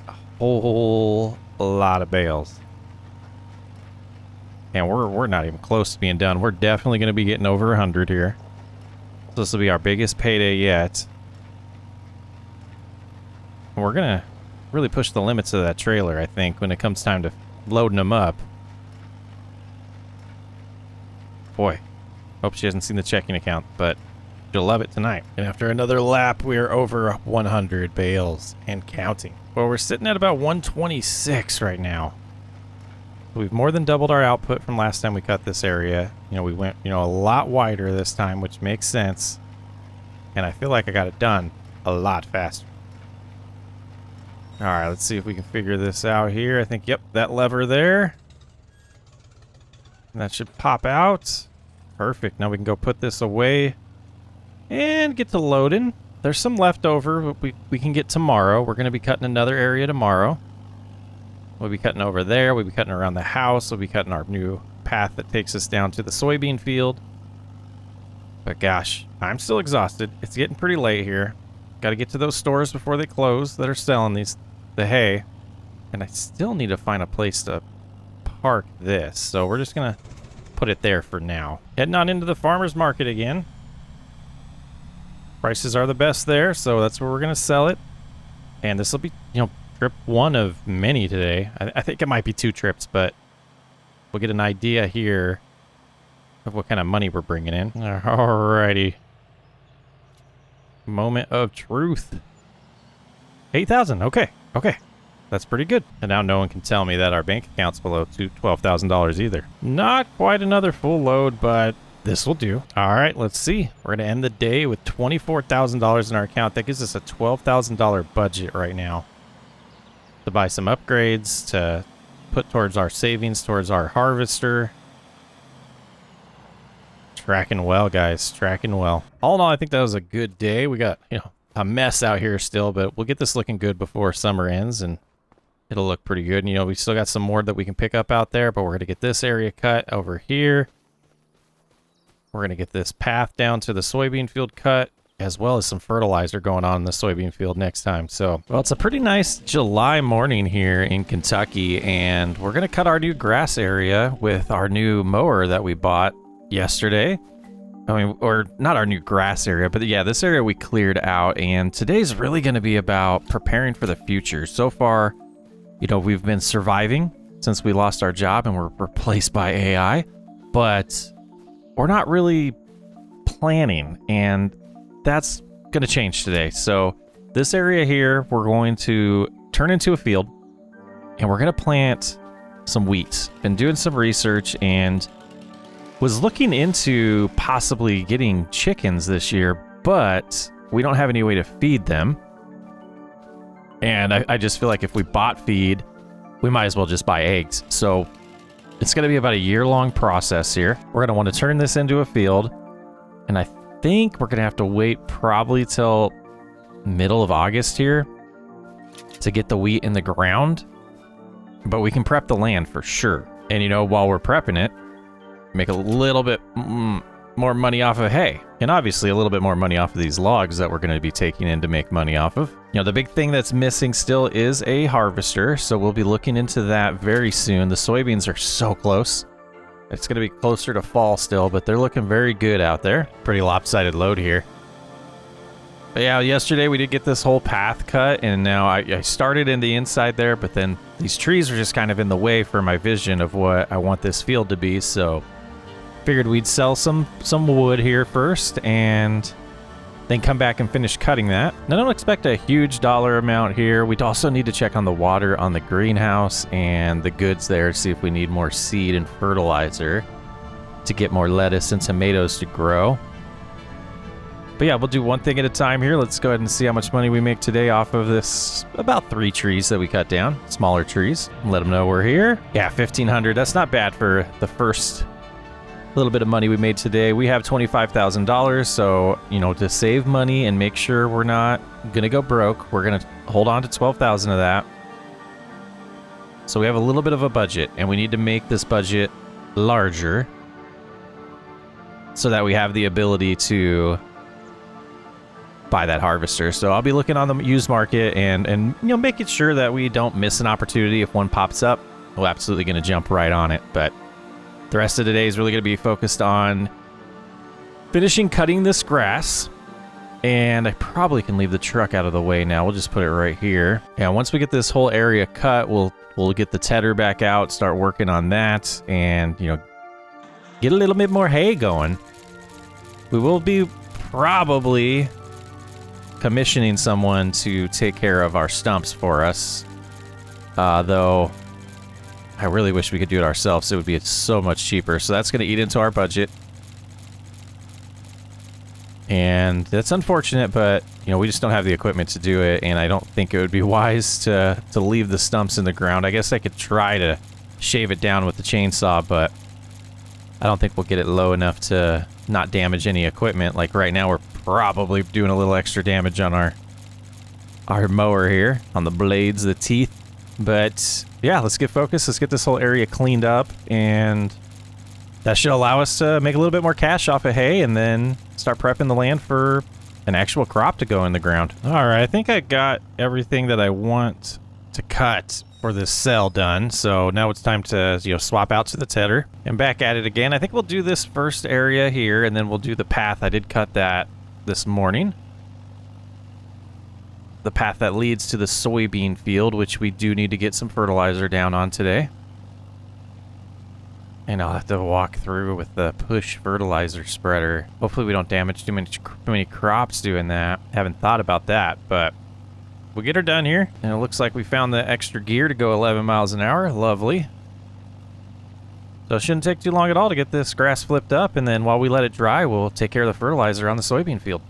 A whole lot of bales. And we're not even close to being done. We're definitely going to be getting over 100 here. So this will be our biggest payday yet. And we're going to really push the limits of that trailer, I think, when it comes time to loading them up. Boy, hope she hasn't seen the checking account, but she'll love it tonight. And after another lap, we are over 100 bales and counting. Well, we're sitting at about 126 right now. We've more than doubled our output from last time we cut this area. We went, a lot wider this time, which makes sense. And I feel like I got it done a lot faster. All right, let's see if we can figure this out here. I think, yep, that lever there. And that should pop out. Perfect. Now we can go put this away and get to loading. There's some leftover we can get tomorrow. We're going to be cutting another area tomorrow. We'll be cutting over there. We'll be cutting around the house. We'll be cutting our new path that takes us down to the soybean field. But gosh, I'm still exhausted. It's getting pretty late here. Got to get to those stores before they close that are selling the hay. And I still need to find a place to park this, so we're just gonna put it there for now. Heading on into the farmer's market again. Prices are the best there, so that's where we're gonna sell it. And this will be, trip one of many today. I think it might be 2 trips, but we'll get an idea here of what kind of money we're bringing in. Alrighty. Moment of truth. 8,000. Okay. Okay. That's pretty good. And now no one can tell me that our bank account's below $12,000 either. Not quite another full load, but this will do. All right, let's see. We're going to end the day with $24,000 in our account. That gives us a $12,000 budget right now to buy some upgrades, to put towards our savings, towards our harvester. Tracking well, guys. Tracking well. All in all, I think that was a good day. We got, a mess out here still, but we'll get this looking good before summer ends, and it'll look pretty good. And, we still got some more that we can pick up out there, but we're going to get this area cut over here. We're going to get this path down to the soybean field cut, as well as some fertilizer going on in the soybean field next time. So, well, it's a pretty nice July morning here in Kentucky, and we're going to cut our new grass area with our new mower that we bought yesterday. I mean, or not our new grass area, but yeah, this area we cleared out, and today's really going to be about preparing for the future. So far, we've been surviving since we lost our job and were replaced by AI, but we're not really planning, and that's going to change today. So this area here, we're going to turn into a field, and we're going to plant some wheat. Been doing some research and was looking into possibly getting chickens this year, but we don't have any way to feed them. And I just feel like if we bought feed, we might as well just buy eggs. So it's going to be about a year-long process here. We're going to want to turn this into a field, and I think we're going to have to wait probably till middle of August here to get the wheat in the ground. But we can prep the land for sure. And, while we're prepping it, make a little bit more money off of hay, and obviously a little bit more money off of these logs that we're going to be taking in to make money off of. The big thing that's missing still is a harvester, so we'll be looking into that very soon. The soybeans are so close. It's going to be closer to fall still, but they're looking very good out there. Pretty lopsided load here. But yeah, yesterday we did get this whole path cut, and now I started in the inside there, but then these trees were just kind of in the way for my vision of what I want this field to be, so figured we'd sell some wood here first and then come back and finish cutting that. And I don't expect a huge dollar amount here. We'd also need to check on the water on the greenhouse and the goods there to see if we need more seed and fertilizer to get more lettuce and tomatoes to grow. But yeah, we'll do one thing at a time here. Let's go ahead and see how much money we make today off of this about 3 trees that we cut down, smaller trees. Let them know we're here. Yeah, 1,500. That's not bad for the first little bit of money we made today. We have $25,000, so to save money and make sure we're not gonna go broke, we're gonna hold on to 12,000 of that. So we have a little bit of a budget, and we need to make this budget larger so that we have the ability to buy that harvester. So I'll be looking on the used market and making sure that we don't miss an opportunity. If one pops up, we're absolutely gonna jump right on it. But the rest of the day is really going to be focused on finishing cutting this grass. And I probably can leave the truck out of the way now. We'll just put it right here. And once we get this whole area cut, we'll get the tedder back out, start working on that, and, get a little bit more hay going. We will be probably commissioning someone to take care of our stumps for us. Though I really wish we could do it ourselves. It would be so much cheaper. So that's going to eat into our budget. And that's unfortunate, but, we just don't have the equipment to do it. And I don't think it would be wise to leave the stumps in the ground. I guess I could try to shave it down with the chainsaw, but I don't think we'll get it low enough to not damage any equipment. Like right now, we're probably doing a little extra damage on our mower here, on the blades, the teeth. But yeah, let's get focused. Let's get this whole area cleaned up, and that should allow us to make a little bit more cash off of hay and then start prepping the land for an actual crop to go in the ground. All right, I think I got everything that I want to cut for this cell done. So now it's time to, swap out to the tedder and back at it again. I think we'll do this first area here, and then we'll do the path. I did cut that this morning. The path that leads to the soybean field, which we do need to get some fertilizer down on today. And I'll have to walk through with the push fertilizer spreader. Hopefully we don't damage too many crops doing that. Haven't thought about that, but we'll get her done here. And it looks like we found the extra gear to go 11 miles an hour. Lovely. So it shouldn't take too long at all to get this grass flipped up, and then while we let it dry, we'll take care of the fertilizer on the soybean field.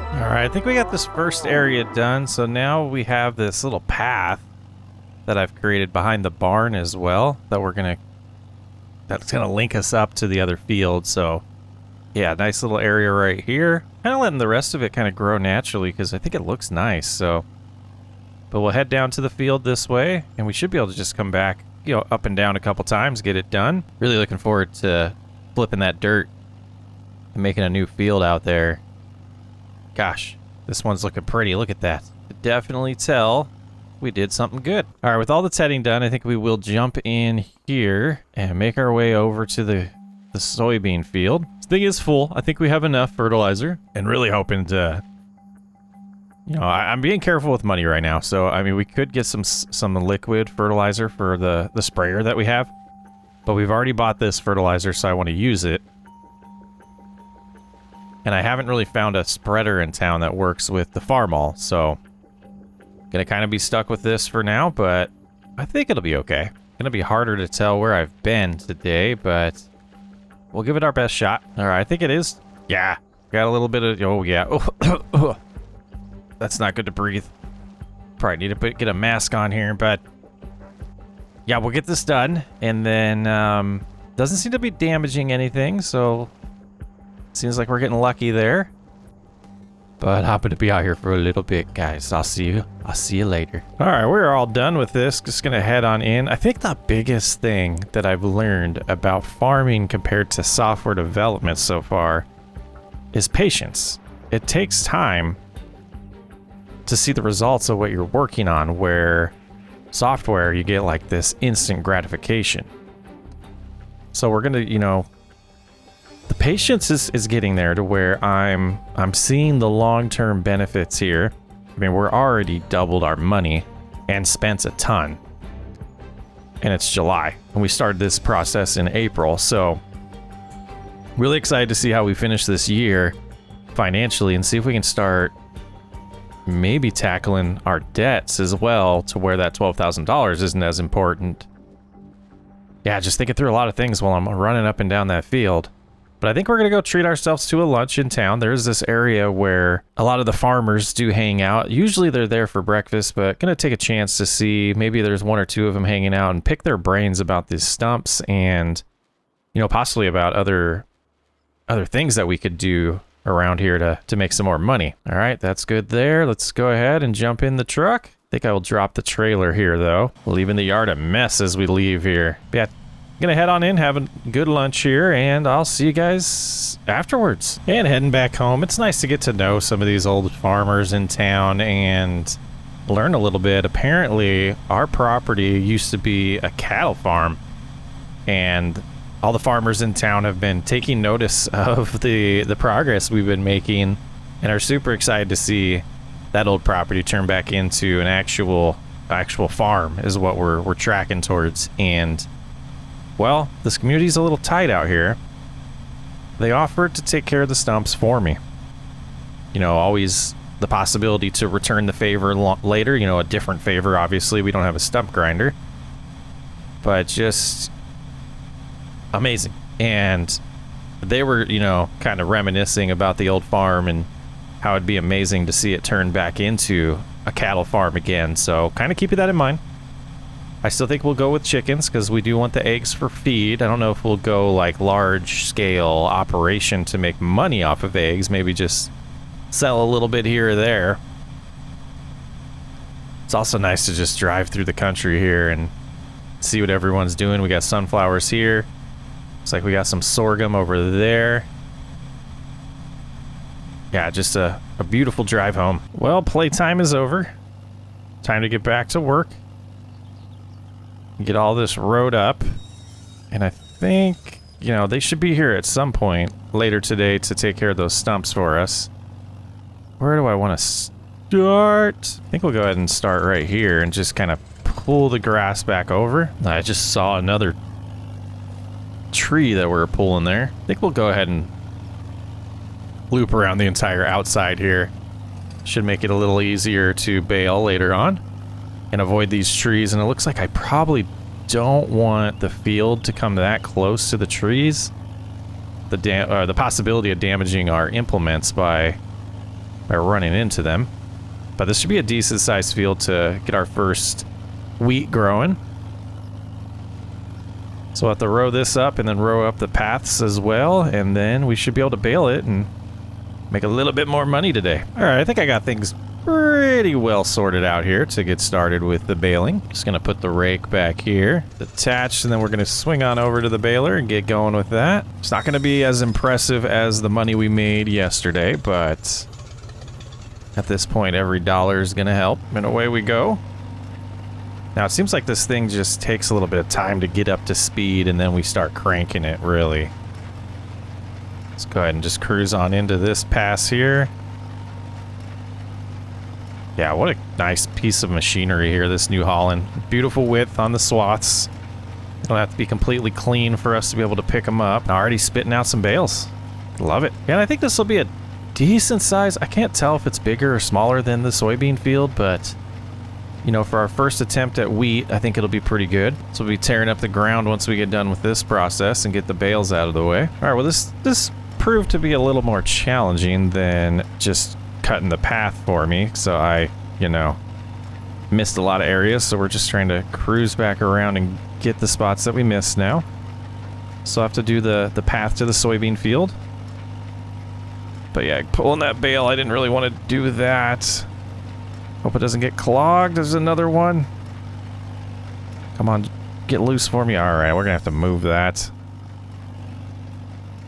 All right, I think we got this first area done. So now we have this little path that I've created behind the barn as well that's gonna link us up to the other field. So yeah, nice little area right here. Kind of letting the rest of it kind of grow naturally because I think it looks nice. So, but we'll head down to the field this way, and we should be able to just come back, up and down a couple times, get it done. Really looking forward to flipping that dirt and making a new field out there. Gosh, this one's looking pretty. Look at that. Definitely tell we did something good. All right, with all the tedding done, I think we will jump in here and make our way over to the soybean field. This thing is full. I think we have enough fertilizer, and really hoping to, I'm being careful with money right now. So, I mean, we could get some liquid fertilizer for the sprayer that we have, but we've already bought this fertilizer, so I want to use it. And I haven't really found a spreader in town that works with the Farmall, so gonna kind of be stuck with this for now, but I think it'll be okay. Gonna be harder to tell where I've been today, but we'll give it our best shot. All right, I think it is. Yeah, got a little bit of, oh yeah. Oh, that's not good to breathe. Probably need to get a mask on here, but yeah, we'll get this done. And then, doesn't seem to be damaging anything, so seems like we're getting lucky there. But happy to be out here for a little bit, guys. I'll see you later. All right, we're all done with this. Just gonna head on in. I think the biggest thing that I've learned about farming compared to software development so far is patience. It takes time to see the results of what you're working on, where software, you get like this instant gratification. So we're gonna, the patience is getting there to where I'm seeing the long-term benefits here. I mean, we're already doubled our money and spent a ton. And it's July, and we started this process in April. So really excited to see how we finish this year financially and see if we can start maybe tackling our debts as well, to where that $12,000 isn't as important. Yeah, just thinking through a lot of things while I'm running up and down that field. But I think we're going to go treat ourselves to a lunch in town. There's this area where a lot of the farmers do hang out. Usually they're there for breakfast, but going to take a chance to see, maybe there's one or two of them hanging out and pick their brains about these stumps and, possibly about other things that we could do around here to make some more money. All right, that's good there. Let's go ahead and jump in the truck. I think I will drop the trailer here, though, leaving the yard a mess as we leave here. Yeah. Gonna head on in, have a good lunch here, and I'll see you guys afterwards. And heading back home, it's nice to get to know some of these old farmers in town and learn a little bit. Apparently, our property used to be a cattle farm, and all the farmers in town have been taking notice of the progress we've been making and are super excited to see that old property turn back into an actual farm is what we're tracking towards. And well, this community's a little tight out here. They offered to take care of the stumps for me. Always the possibility to return the favor later, a different favor. Obviously, we don't have a stump grinder. But just amazing. And they were, kind of reminiscing about the old farm and how it'd be amazing to see it turn back into a cattle farm again. So kind of keeping that in mind. I still think we'll go with chickens because we do want the eggs for feed. I don't know if we'll go like large scale operation to make money off of eggs. Maybe just sell a little bit here or there. It's also nice to just drive through the country here and see what everyone's doing. We got sunflowers here. Looks like we got some sorghum over there. Yeah, just a beautiful drive home. Well, playtime is over. Time to get back to work. Get all this road up. And I think, you know, they should be here at some point later today to take care of those stumps for us. Where do I want to start? I think we'll go ahead and start right here and just kind of pull the grass back over. I just saw another tree that we're pulling there. I think we'll go ahead and loop around the entire outside here. Should make it a little easier to bale later on and avoid these trees. And it looks like I probably don't want the field to come that close to the trees. The possibility of damaging our implements by running into them. But this should be a decent sized field to get our first wheat growing. So we'll have to row this up and then row up the paths as well, and then we should be able to bale it and make a little bit more money today. All right, I think I got things pretty well sorted out here to get started with the baling. Just gonna put the rake back here, attached, and then we're gonna swing on over to the baler and get going with that. It's not gonna be as impressive as the money we made yesterday, but at this point, every dollar is gonna help, and away we go. Now, it seems like this thing just takes a little bit of time to get up to speed, and then we start cranking it, really. Let's go ahead and just cruise on into this pass here. Yeah, what a nice piece of machinery here, this New Holland. Beautiful width on the swaths. They don't have to be completely clean for us to be able to pick them up. Already spitting out some bales. Love it. Yeah, and I think this will be a decent size. I can't tell if it's bigger or smaller than the soybean field, but you know, for our first attempt at wheat, I think it'll be pretty good. So we'll be tearing up the ground once we get done with this process and get the bales out of the way. All right, well, this proved to be a little more challenging than just cutting the path for me. So I, you know, missed a lot of areas. So we're just trying to cruise back around and get the spots that we missed now. So I have to do the path to the soybean field. But yeah, pulling that bale, I didn't really want to do that. Hope it doesn't get clogged. There's another one. Come on, get loose for me. All right, we're gonna have to move that.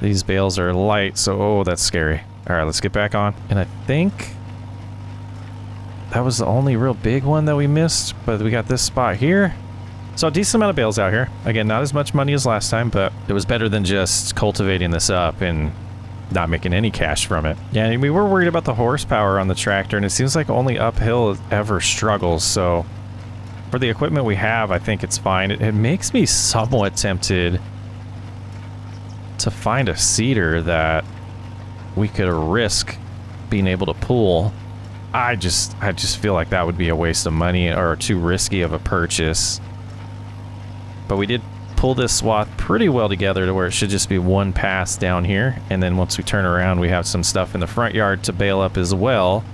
These bales are light, so oh, that's scary. All right, let's get back on. And I think that was the only real big one that we missed, but we got this spot here. So a decent amount of bales out here. Again, not as much money as last time, but it was better than just cultivating this up and not making any cash from it. Yeah, and we were worried about the horsepower on the tractor, and it seems like only uphill ever struggles. So for the equipment we have, I think it's fine. It makes me somewhat tempted to find a seeder that we could risk being able to pull. I just feel like that would be a waste of money or too risky of a purchase. But we did pull this swath pretty well together to where it should just be one pass down here, and then once we turn around we have some stuff in the front yard to bale up as well.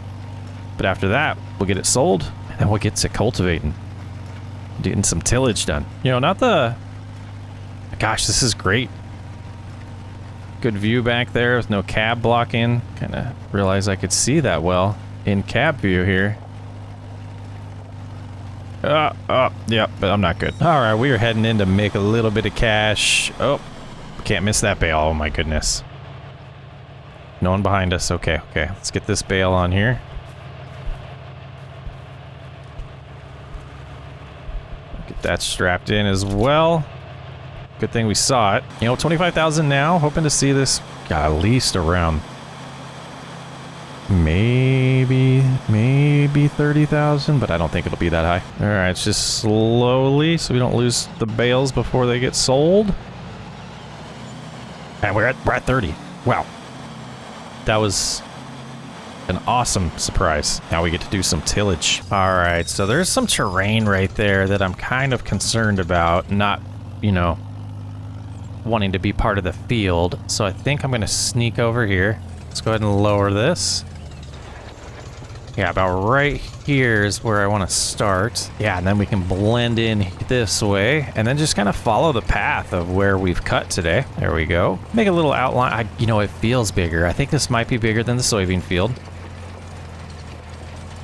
But after that we'll get it sold, and then we'll get to cultivating, getting some tillage done. You know, not the... Gosh, this is great. Good view back there with no cab blocking. Kind of realized I could see that well in cab view here. Yeah, but I'm not good. All right, we are heading in to make a little bit of cash. Oh, can't miss that bale. Oh my goodness. No one behind us. Okay, let's get this bale on here. Get that strapped in as well. Good thing we saw it. You know, 25,000 now. Hoping to see this at least around maybe 30,000, but I don't think it'll be that high. All right, it's just slowly so we don't lose the bales before they get sold. And we're at 30. Wow, that was an awesome surprise. Now we get to do some tillage. All right, so there's some terrain right there that I'm kind of concerned about, not, you know, wanting to be part of the field. So I think I'm going to sneak over here. Let's go ahead and lower this. Yeah, about right here is where I want to start. Yeah, and then we can blend in this way and then just kind of follow the path of where we've cut today. There we go. Make a little outline. You know, it feels bigger. I think this might be bigger than the soybean field,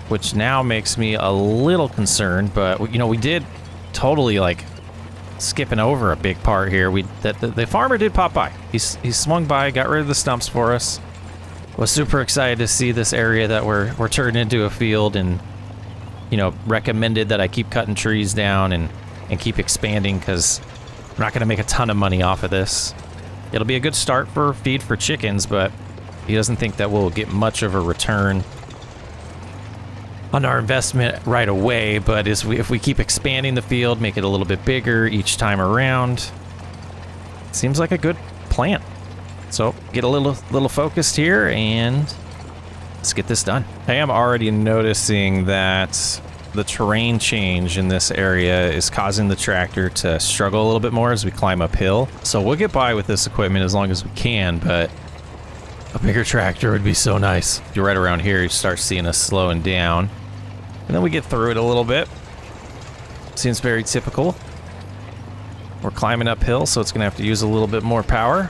which now makes me a little concerned, but you know, we did totally like skipping over a big part here. The farmer did pop by. He swung by, got rid of the stumps for us. Was super excited to see this area that we're turning into a field, and you know, recommended that I keep cutting trees down and keep expanding because I'm not going to make a ton of money off of this. It'll be a good start for feed for chickens, but he doesn't think that we'll get much of a return on our investment right away. But if we keep expanding the field, make it a little bit bigger each time around, seems like a good plan. So get a little focused here and let's get this done. I am already noticing that the terrain change in this area is causing the tractor to struggle a little bit more as we climb uphill. So we'll get by with this equipment as long as we can, but a bigger tractor would be so nice. You're right around here, you start seeing us slowing down. And then we get through it a little bit. Seems very typical. We're climbing uphill, so it's gonna have to use a little bit more power.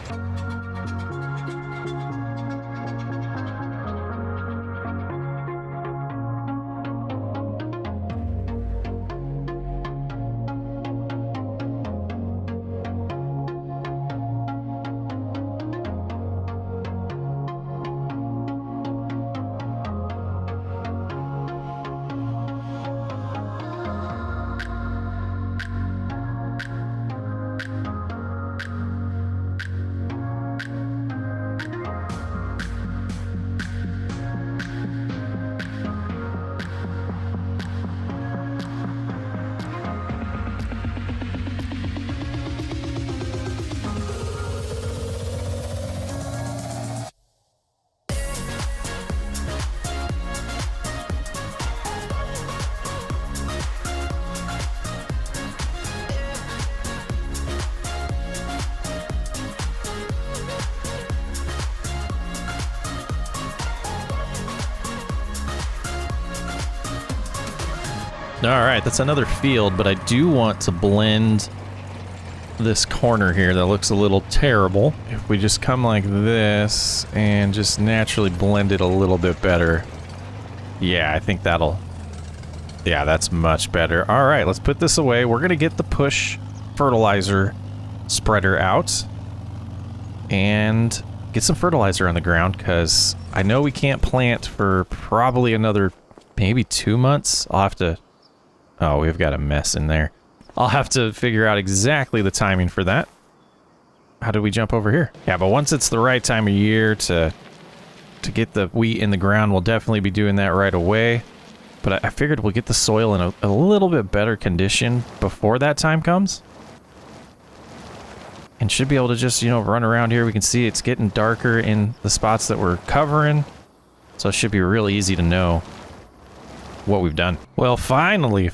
All right, that's another field, but I do want to blend this corner here that looks a little terrible. If we just come like this and just naturally blend it a little bit better. Yeah, I think that'll... Yeah, that's much better. All right, let's put this away. We're gonna get the push fertilizer spreader out and get some fertilizer on the ground, because I know we can't plant for probably another maybe 2 months. I'll have to... Oh, we've got a mess in there. I'll have to figure out exactly the timing for that. How do we jump over here? Yeah, but once it's the right time of year to get the wheat in the ground, we'll definitely be doing that right away. But I figured we'll get the soil in a little bit better condition before that time comes. And should be able to just, you know, run around here. We can see it's getting darker in the spots that we're covering. So it should be really easy to know what we've done. Well, finally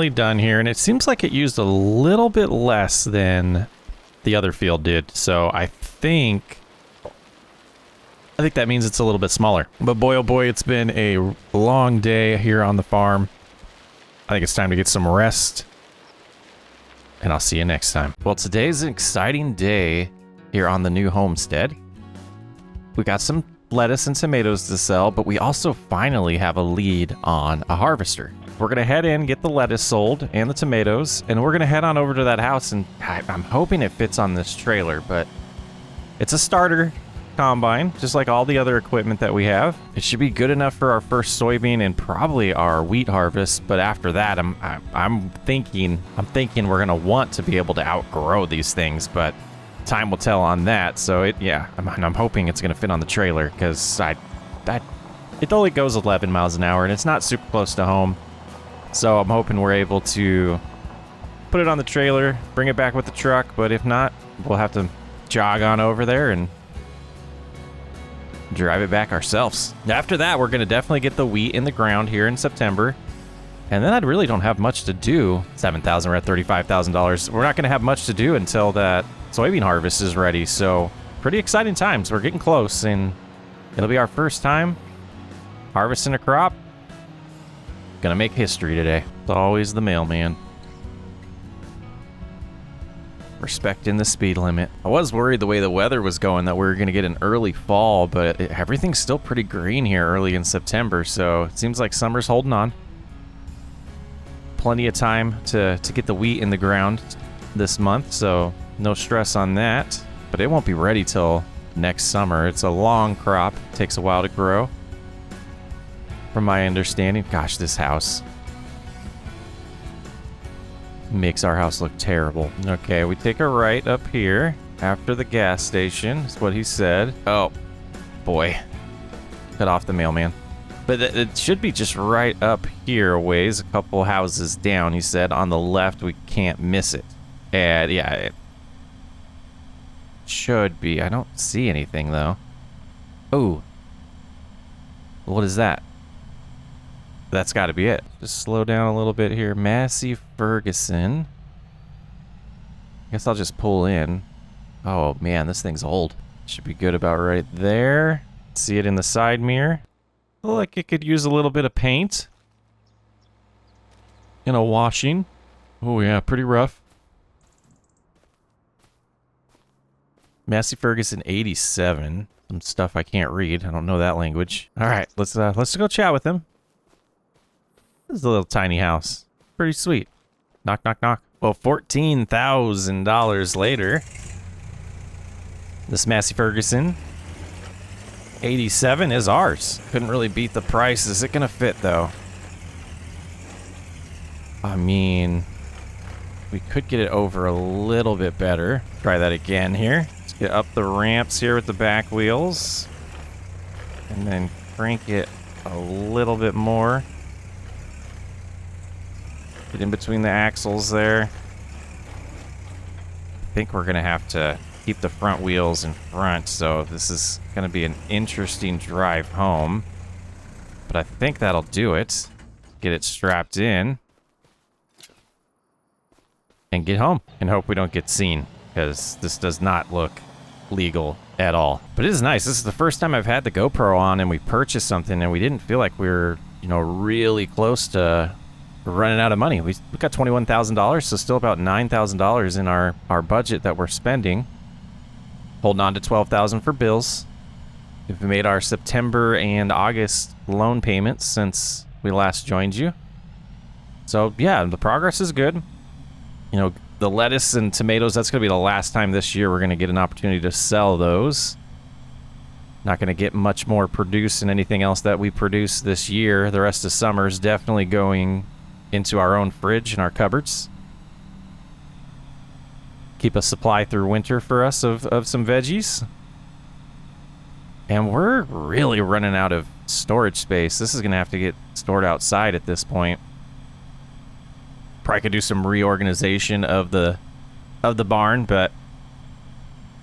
done here, and it seems like it used a little bit less than the other field did, so I think that means it's a little bit smaller. But boy, oh boy, it's been a long day here on the farm. I think it's time to get some rest, and I'll see you next time. Well, today's an exciting day here on the new homestead. We got some lettuce and tomatoes to sell, but we also finally have a lead on a harvester. We're gonna head in, get the lettuce sold and the tomatoes, and we're gonna head on over to that house, and I'm hoping it fits on this trailer, but it's a starter combine, just like all the other equipment that we have. It should be good enough for our first soybean and probably our wheat harvest, but after that, I'm thinking we're gonna want to be able to outgrow these things, but time will tell on that. So I'm hoping it's gonna fit on the trailer, because it only goes 11 miles an hour and it's not super close to home. So I'm hoping we're able to put it on the trailer, bring it back with the truck, but if not, we'll have to jog on over there and drive it back ourselves. After that, we're gonna definitely get the wheat in the ground here in September. And then I really don't have much to do. 7,000, we're at $35,000. We're not gonna have much to do until that soybean harvest is ready, so pretty exciting times. We're getting close, and it'll be our first time harvesting a crop Gonna make history today. It's always the mailman. Respecting the speed limit. I was worried the way the weather was going that we were gonna get an early fall, but everything's still pretty green here early in September, so it seems like summer's holding on. Plenty of time to get the wheat in the ground this month, so no stress on that. But it won't be ready till next summer. It's a long crop. Takes a while to grow. From my understanding. Gosh, this house makes our house look terrible. Okay, we take a right up here after the gas station. That's what he said. Oh, boy. Cut off the mailman. But it should be just right up here a ways, a couple houses down, he said. On the left, we can't miss it. And yeah, it should be. I don't see anything, though. Oh. What is that? That's got to be it. Just slow down a little bit here. Massey Ferguson. Guess I'll just pull in. Oh, man, this thing's old. Should be good about right there. See it in the side mirror. Look like it could use a little bit of paint. And a washing. Oh, yeah, pretty rough. Massey Ferguson 87. Some stuff I can't read. I don't know that language. All right, let's go chat with him. This is a little tiny house. Pretty sweet. Knock, knock, knock. Well, $14,000 later. This Massey Ferguson 87 is ours. Couldn't really beat the price. Is it gonna fit, though? I mean, we could get it over a little bit better. Try that again here. Let's get up the ramps here with the back wheels. And then crank it a little bit more. Get in between the axles there. I think we're gonna have to keep the front wheels in front, so this is gonna be an interesting drive home. But I think that'll do it. Get it strapped in. And get home. And hope we don't get seen, because this does not look legal at all. But it is nice. This is the first time I've had the GoPro on and we purchased something and we didn't feel like we were, you know, really close to running out of money. We got $21,000, so still about $9,000 in our budget that we're spending. Holding on to $12,000 for bills. We've made our September and August loan payments since we last joined you. So yeah, the progress is good. You know, the lettuce and tomatoes, that's going to be the last time this year we're going to get an opportunity to sell those. Not going to get much more produced in anything else that we produce this year. The rest of summer is definitely going into our own fridge and our cupboards. Keep a supply through winter for us of some veggies. And we're really running out of storage space. This is going to have to get stored outside at this point. Probably could do some reorganization of the barn, but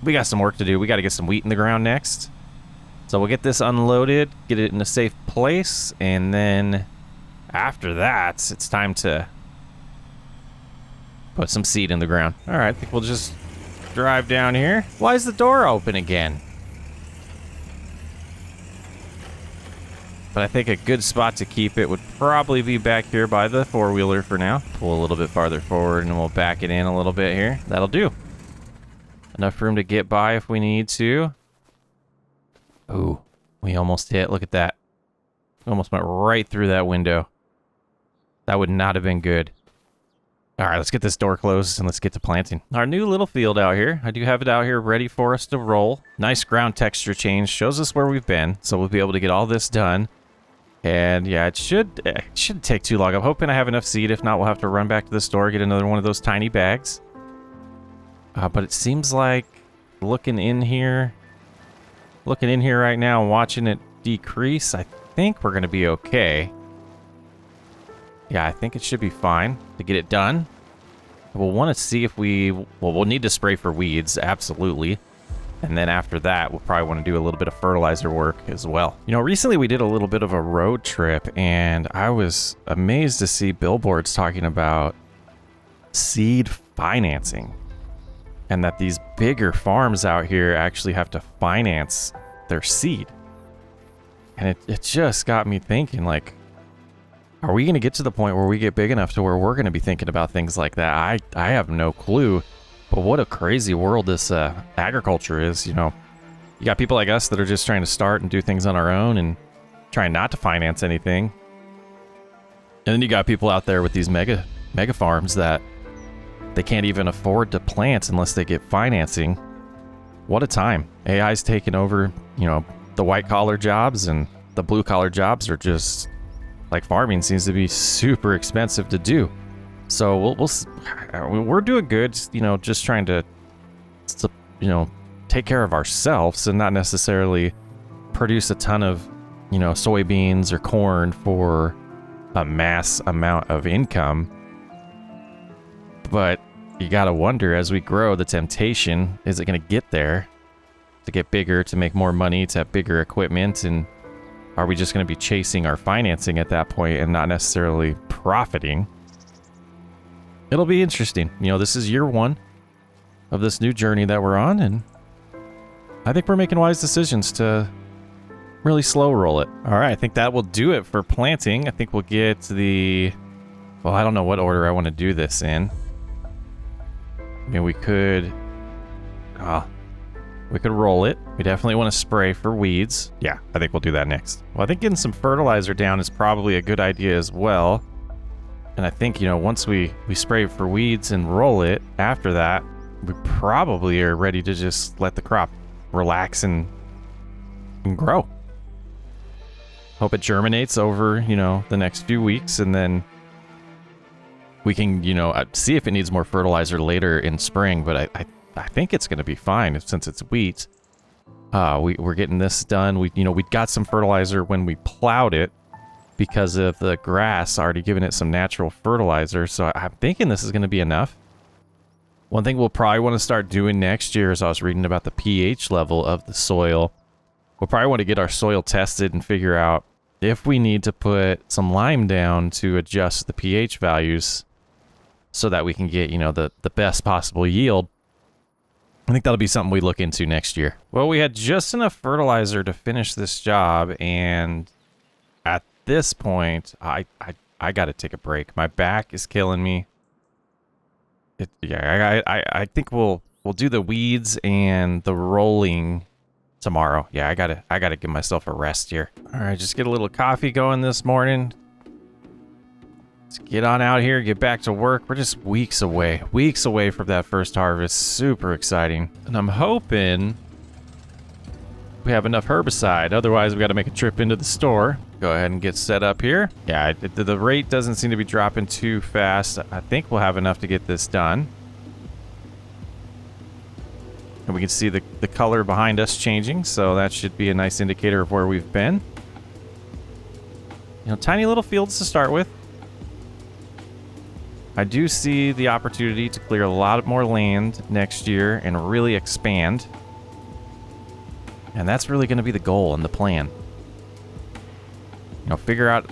we got some work to do. We got to get some wheat in the ground next. So we'll get this unloaded, get it in a safe place, and then after that, it's time to put some seed in the ground. All right, I think we'll just drive down here. Why is the door open again? But I think a good spot to keep it would probably be back here by the four-wheeler for now. Pull a little bit farther forward and we'll back it in a little bit here. That'll do. Enough room to get by if we need to. Ooh, we almost hit. Look at that. Almost went right through that window. That would not have been good. All right, let's get this door closed and let's get to planting. Our new little field out here. I do have it out here ready for us to roll. Nice ground texture change. Shows us where we've been. So we'll be able to get all this done. And yeah, it shouldn't take too long. I'm hoping I have enough seed. If not, we'll have to run back to the store, get another one of those tiny bags. But it seems like looking in here right now and watching it decrease, I think we're going to be okay. Yeah, I think it should be fine to get it done. We'll want to see if we'll need to spray for weeds, absolutely. And then after that, we'll probably want to do a little bit of fertilizer work as well. You know, recently we did a little bit of a road trip, and I was amazed to see billboards talking about seed financing. And that these bigger farms out here actually have to finance their seed. And it just got me thinking, like, Are we going to get to the point where we get big enough to where we're going to be thinking about things like that? I have no clue. But what a crazy world this agriculture is, you know. You got people like us that are just trying to start and do things on our own and trying not to finance anything. And then you got people out there with these mega farms that they can't even afford to plant unless they get financing. What a time. AI's taken over, you know, the white collar jobs, and the blue collar jobs are just like farming seems to be super expensive to do. So we're doing good, you know, just trying to, you know, take care of ourselves and not necessarily produce a ton of, you know, soybeans or corn for a mass amount of income. But you gotta wonder, as we grow, the temptation, is it gonna get there to get bigger, to make more money, to have bigger equipment? And are we just gonna be chasing our financing at that point and not necessarily profiting? It'll be interesting. You know, this is year one of this new journey that we're on, and I think we're making wise decisions to really slow roll it. All right, I think that will do it for planting. I think we'll get the... Well, I don't know what order I want to do this in. I mean, we could roll it. We definitely want to spray for weeds. Yeah, I think we'll do that next. Well, I think getting some fertilizer down is probably a good idea as well. And I think, you know, once we spray for weeds and roll it, after that, we probably are ready to just let the crop relax and grow. Hope it germinates over, you know, the next few weeks, and then we can, you know, see if it needs more fertilizer later in spring. But I think it's going to be fine since it's wheat. We're getting this done. We got some fertilizer when we plowed it because of the grass already giving it some natural fertilizer. So I'm thinking this is going to be enough. One thing we'll probably want to start doing next year is, I was reading about the pH level of the soil. We'll probably want to get our soil tested and figure out if we need to put some lime down to adjust the pH values so that we can get, you know, the best possible yield. I think that'll be something we look into next year. Well, we had just enough fertilizer to finish this job, and at this point, I got to take a break. My back is killing me. I think we'll do the weeds and the rolling tomorrow. Yeah, I gotta give myself a rest here. All right, just get a little coffee going this morning. Let's get on out here, get back to work. We're just weeks away from that first harvest. Super exciting. And I'm hoping we have enough herbicide. Otherwise, we got to make a trip into the store. Go ahead and get set up here. Yeah, the rate doesn't seem to be dropping too fast. I think we'll have enough to get this done. And we can see the color behind us changing, so that should be a nice indicator of where we've been. You know, tiny little fields to start with. I do see the opportunity to clear a lot more land next year and really expand. And that's really going to be the goal and the plan. You know, figure out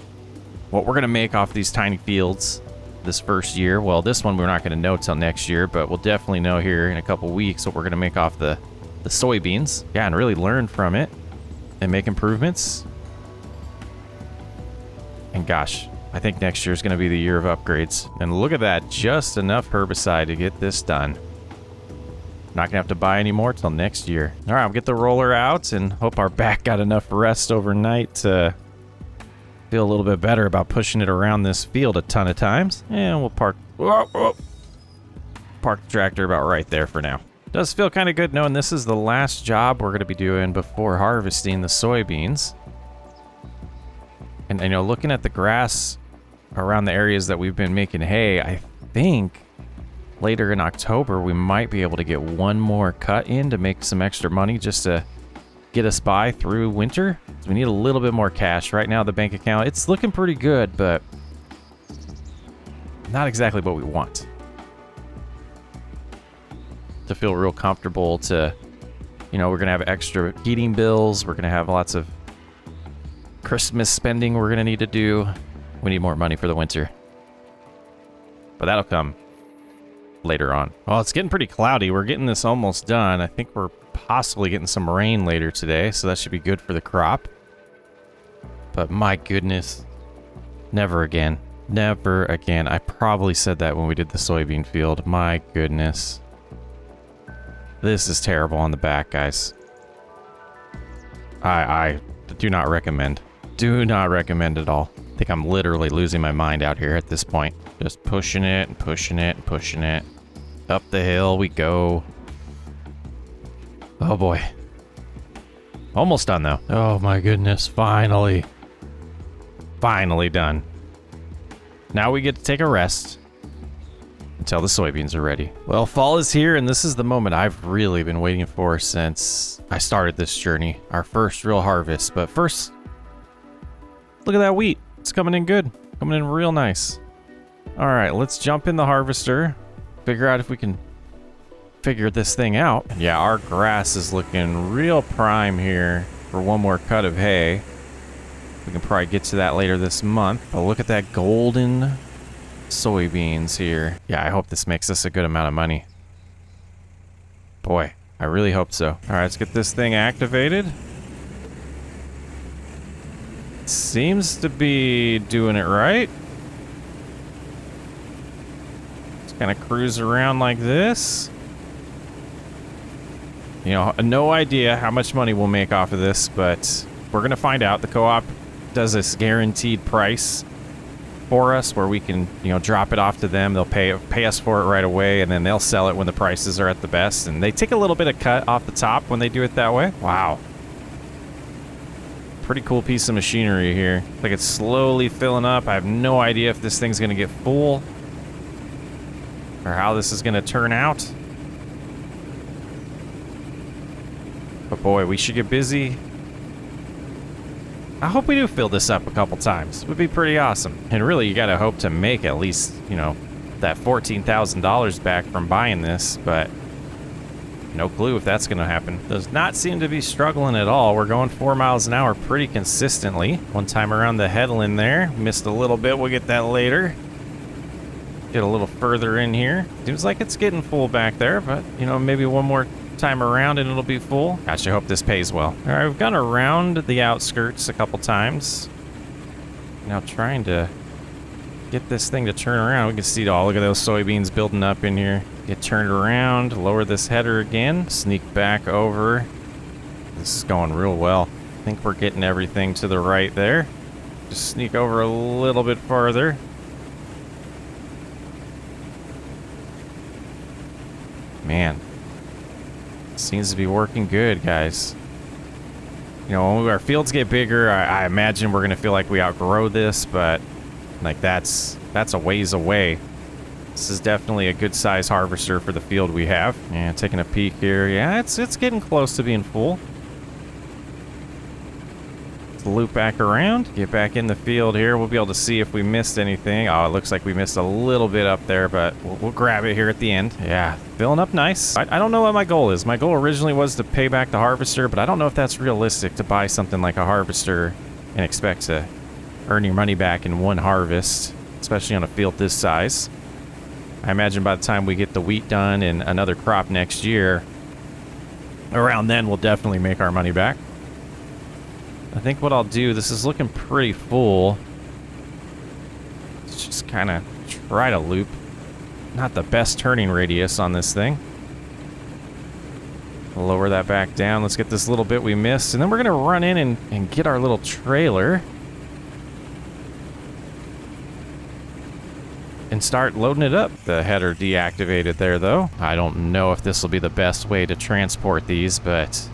what we're going to make off these tiny fields this first year. Well, this one we're not going to know till next year, but we'll definitely know here in a couple weeks what we're going to make off the soybeans. Yeah, and really learn from it and make improvements. And gosh, I think next year is going to be the year of upgrades. And look at that, just enough herbicide to get this done. Not going to have to buy any more till next year. All right, I'll get the roller out and hope our back got enough rest overnight to feel a little bit better about pushing it around this field a ton of times. And we'll park the tractor about right there for now. Does feel kind of good knowing this is the last job we're going to be doing before harvesting the soybeans. And, you know, looking at the grass around the areas that we've been making hay, I think later in October we might be able to get one more cut in to make some extra money just to get us by through winter. So we need a little bit more cash. Right now the bank account, it's looking pretty good, but not exactly what we want. To feel real comfortable to, you know, we're going to have extra heating bills. We're going to have lots of Christmas spending we're going to need to do. We need more money for the winter. But that'll come later on. Well, it's getting pretty cloudy. We're getting this almost done. I think we're possibly getting some rain later today, so that should be good for the crop. But my goodness, Never again. Never again. I probably said that when we did the soybean field. My goodness. This is terrible on the back, guys. I do not recommend. Do not recommend at all. I think I'm literally losing my mind out here at this point. Just pushing it and pushing it and pushing it. Up the hill we go. Oh boy. Almost done though. Oh my goodness, finally. Finally done. Now we get to take a rest until the soybeans are ready. Well, fall is here, and this is the moment I've really been waiting for since I started this journey. Our first real harvest. But first, look at that wheat. It's coming in good. Coming in real nice. All right, let's jump in the harvester. Figure out if we can figure this thing out. Yeah, our grass is looking real prime here for one more cut of hay. We can probably get to that later this month. But look at that golden soybeans here. Yeah, I hope this makes us a good amount of money. Boy, I really hope so. All right, let's get this thing activated. Seems to be doing it right. Just kind of cruise around like this. You know, no idea how much money we'll make off of this, but we're gonna find out. The co-op does this guaranteed price for us where we can, you know, drop it off to them. They'll pay us for it right away, and then they'll sell it when the prices are at the best. And they take a little bit of cut off the top when they do it that way. Wow. Pretty cool piece of machinery here. Like it's slowly filling up. I have no idea if this thing's gonna get full or how this is gonna turn out. But boy, we should get busy. I hope we do fill this up a couple times. It would be pretty awesome. And really, you gotta hope to make at least, you know, that $14,000 back from buying this, but no clue if that's gonna happen. Does not seem to be struggling at all. We're going 4 miles an hour pretty consistently. One time around the headland there, missed a little bit. We'll get that later. Get a little further in here. Seems like it's getting full back there, but, you know, maybe one more time around and it'll be full. Gosh, I hope this pays well. All right, we've gone around the outskirts a couple times. Now trying to get this thing to turn around. We can see, oh, look at those soybeans building up in here. Get turned around, lower this header again, sneak back over. This is going real well. I think we're getting everything to the right there. Just sneak over a little bit farther. Man. Seems to be working good, guys. You know, when our fields get bigger, I imagine we're going to feel like we outgrow this, but like that's a ways away. This is definitely a good size harvester for the field we have. And taking a peek here. Yeah, it's getting close to being full. Let's loop back around, get back in the field here. We'll be able to see if we missed anything. Oh, it looks like we missed a little bit up there, but we'll grab it here at the end. Yeah, filling up nice. I don't know what my goal is. My goal originally was to pay back the harvester, but I don't know if that's realistic to buy something like a harvester and expect to earn your money back in one harvest, especially on a field this size. I imagine by the time we get the wheat done and another crop next year, around then we'll definitely make our money back. I think what I'll do, this is looking pretty full. Let's just kind of try to loop. Not the best turning radius on this thing. Lower that back down. Let's get this little bit we missed. And then we're going to run in and get our little trailer. And start loading it up. The header deactivated there, though. I don't know if this will be the best way to transport these, but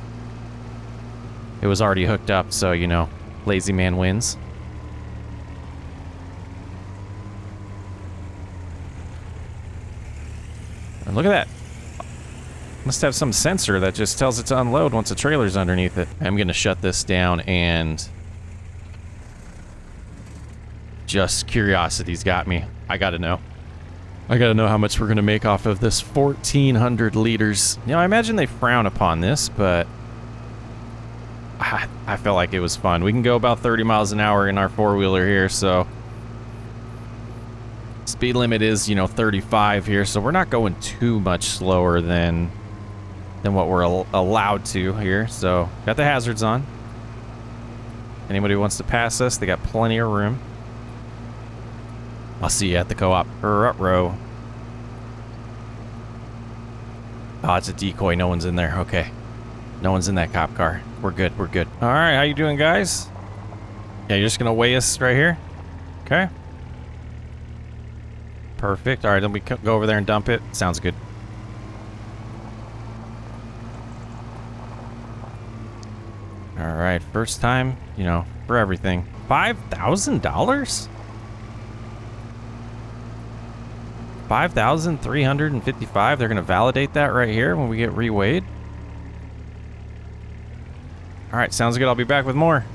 it was already hooked up, so, you know, lazy man wins. And look at that. Must have some sensor that just tells it to unload once the trailer's underneath it. I'm going to shut this down, and just curiosity's got me. I got to know. I got to know how much we're going to make off of this 1,400 liters. You know, I imagine they frown upon this, but I felt like it was fun. We can go about 30 miles an hour in our four-wheeler here, so speed limit is, you know, 35 here, so we're not going too much slower than what we're allowed to here. So got the hazards on. Anybody who wants to pass us, they got plenty of room. I'll see you at the co-op. Row. Oh, it's a decoy. No one's in there. Okay. No one's in that cop car. We're good. We're good. All right. How you doing, guys? Yeah, you're just going to weigh us right here? Okay. Perfect. All right, then we go over there and dump it. Sounds good. All right, first time, you know, for everything. $5,000? 5,355. They're going to validate that right here when we get reweighed. All right, sounds good. I'll be back with more.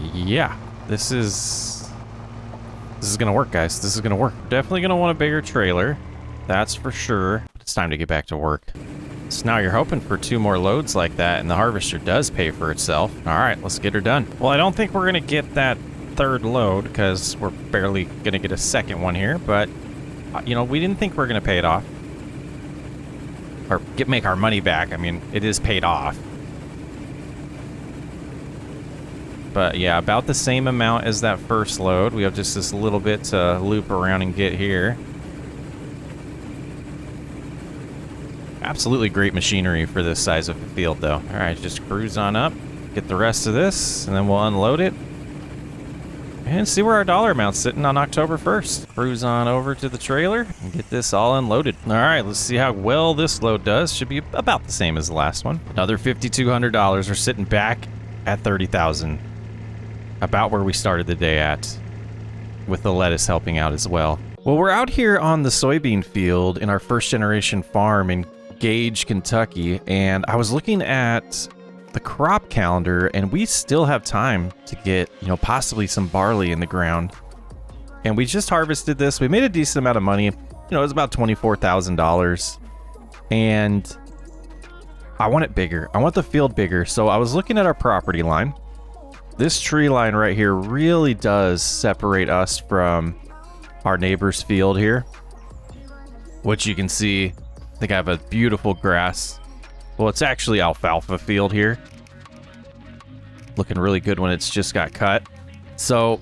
Yeah, this is gonna work, guys. This is gonna work. Definitely gonna want a bigger trailer, that's for sure. But it's time to get back to work. So now you're hoping for 2 more loads like that, and the harvester does pay for itself. All right, let's get her done. Well, I don't think we're gonna get that 3rd load because we're barely gonna get a 2nd one here. But you know, we didn't think we were gonna pay it off or make our money back. I mean, it is paid off. But yeah, about the same amount as that first load. We have just this little bit to loop around and get here. Absolutely great machinery for this size of a field, though. All right, just cruise on up, get the rest of this, and then we'll unload it. And see where our dollar amount's sitting on October 1st. Cruise on over to the trailer and get this all unloaded. All right, let's see how well this load does. Should be about the same as the last one. Another $5,200. We're sitting back at $30,000. About where we started the day at, with the lettuce helping out as well. Well, we're out here on the soybean field in our 1st generation farm in Gage, Kentucky, and I was looking at the crop calendar, and we still have time to get, you know, possibly some barley in the ground. And we just harvested this. We made a decent amount of money. You know, it was about $24,000. And I want it bigger. I want the field bigger. So I was looking at our property line. This tree line right here really does separate us from our neighbor's field here, which you can see. I think I have a beautiful grass. Well, it's actually alfalfa field here. Looking really good when it's just got cut. So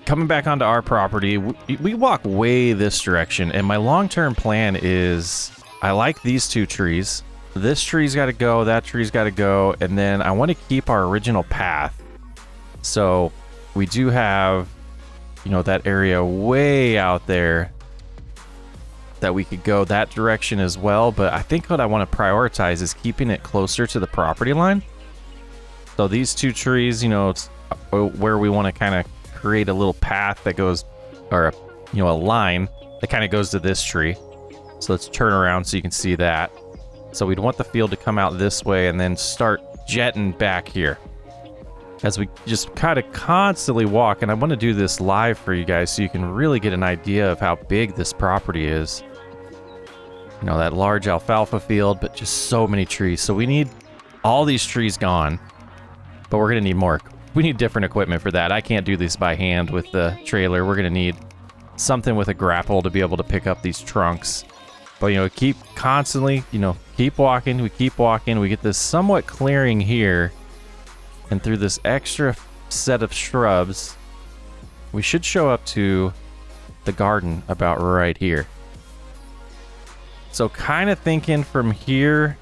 coming back onto our property, we walk way this direction, and my long-term plan is I like these 2 trees. This tree's got to go, that tree's got to go, and then I want to keep our original path. So we do have, you know, that area way out there that we could go that direction as well. But I think what I want to prioritize is keeping it closer to the property line. So these 2 trees, you know, it's where we want to kind of create a little path that goes, or, you know, a line that kind of goes to this tree. So let's turn around so you can see that. So we'd want the field to come out this way and then start jetting back here. As we just kind of constantly walk, and I want to do this live for you guys so you can really get an idea of how big this property is. You know, that large alfalfa field, but just so many trees. So we need all these trees gone, but we're going to need more. We need different equipment for that. I can't do this by hand with the trailer. We're going to need something with a grapple to be able to pick up these trunks. But, you know, keep constantly, you know, keep walking. We keep walking. We get this somewhat clearing here. And through this extra set of shrubs, we should show up to the garden about right here. So kind of thinking from here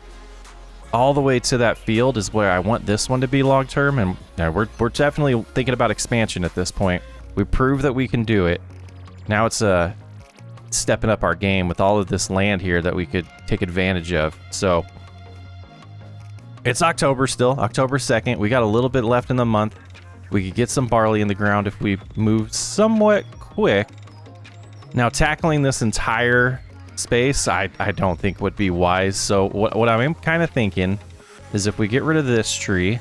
all the way to that field is where I want this one to be long term. And we're definitely thinking about expansion at this point. We proved that we can do it. Now it's stepping up our game with all of this land here that we could take advantage of. So it's October still, October 2nd. We got a little bit left in the month. We could get some barley in the ground if we move somewhat quick. Now, tackling this entire space, I don't think would be wise. So what I'm kind of thinking is if we get rid of this tree,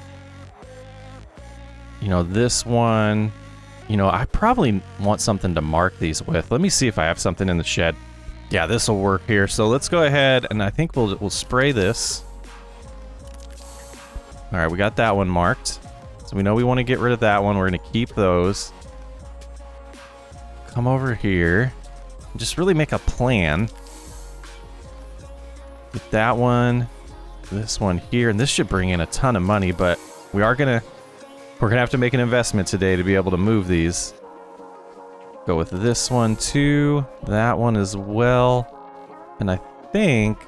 you know, this one, you know, I probably want something to mark these with. Let me see if I have something in the shed. Yeah, this will work here. So let's go ahead, and I think we'll spray this. All right, we got that one marked. So we know we want to get rid of that one. We're going to keep those. Come over here. Just really make a plan. Get that one. This one here. And this should bring in a ton of money, but we're gonna have to make an investment today to be able to move these. Go with this one too. That one as well. And I think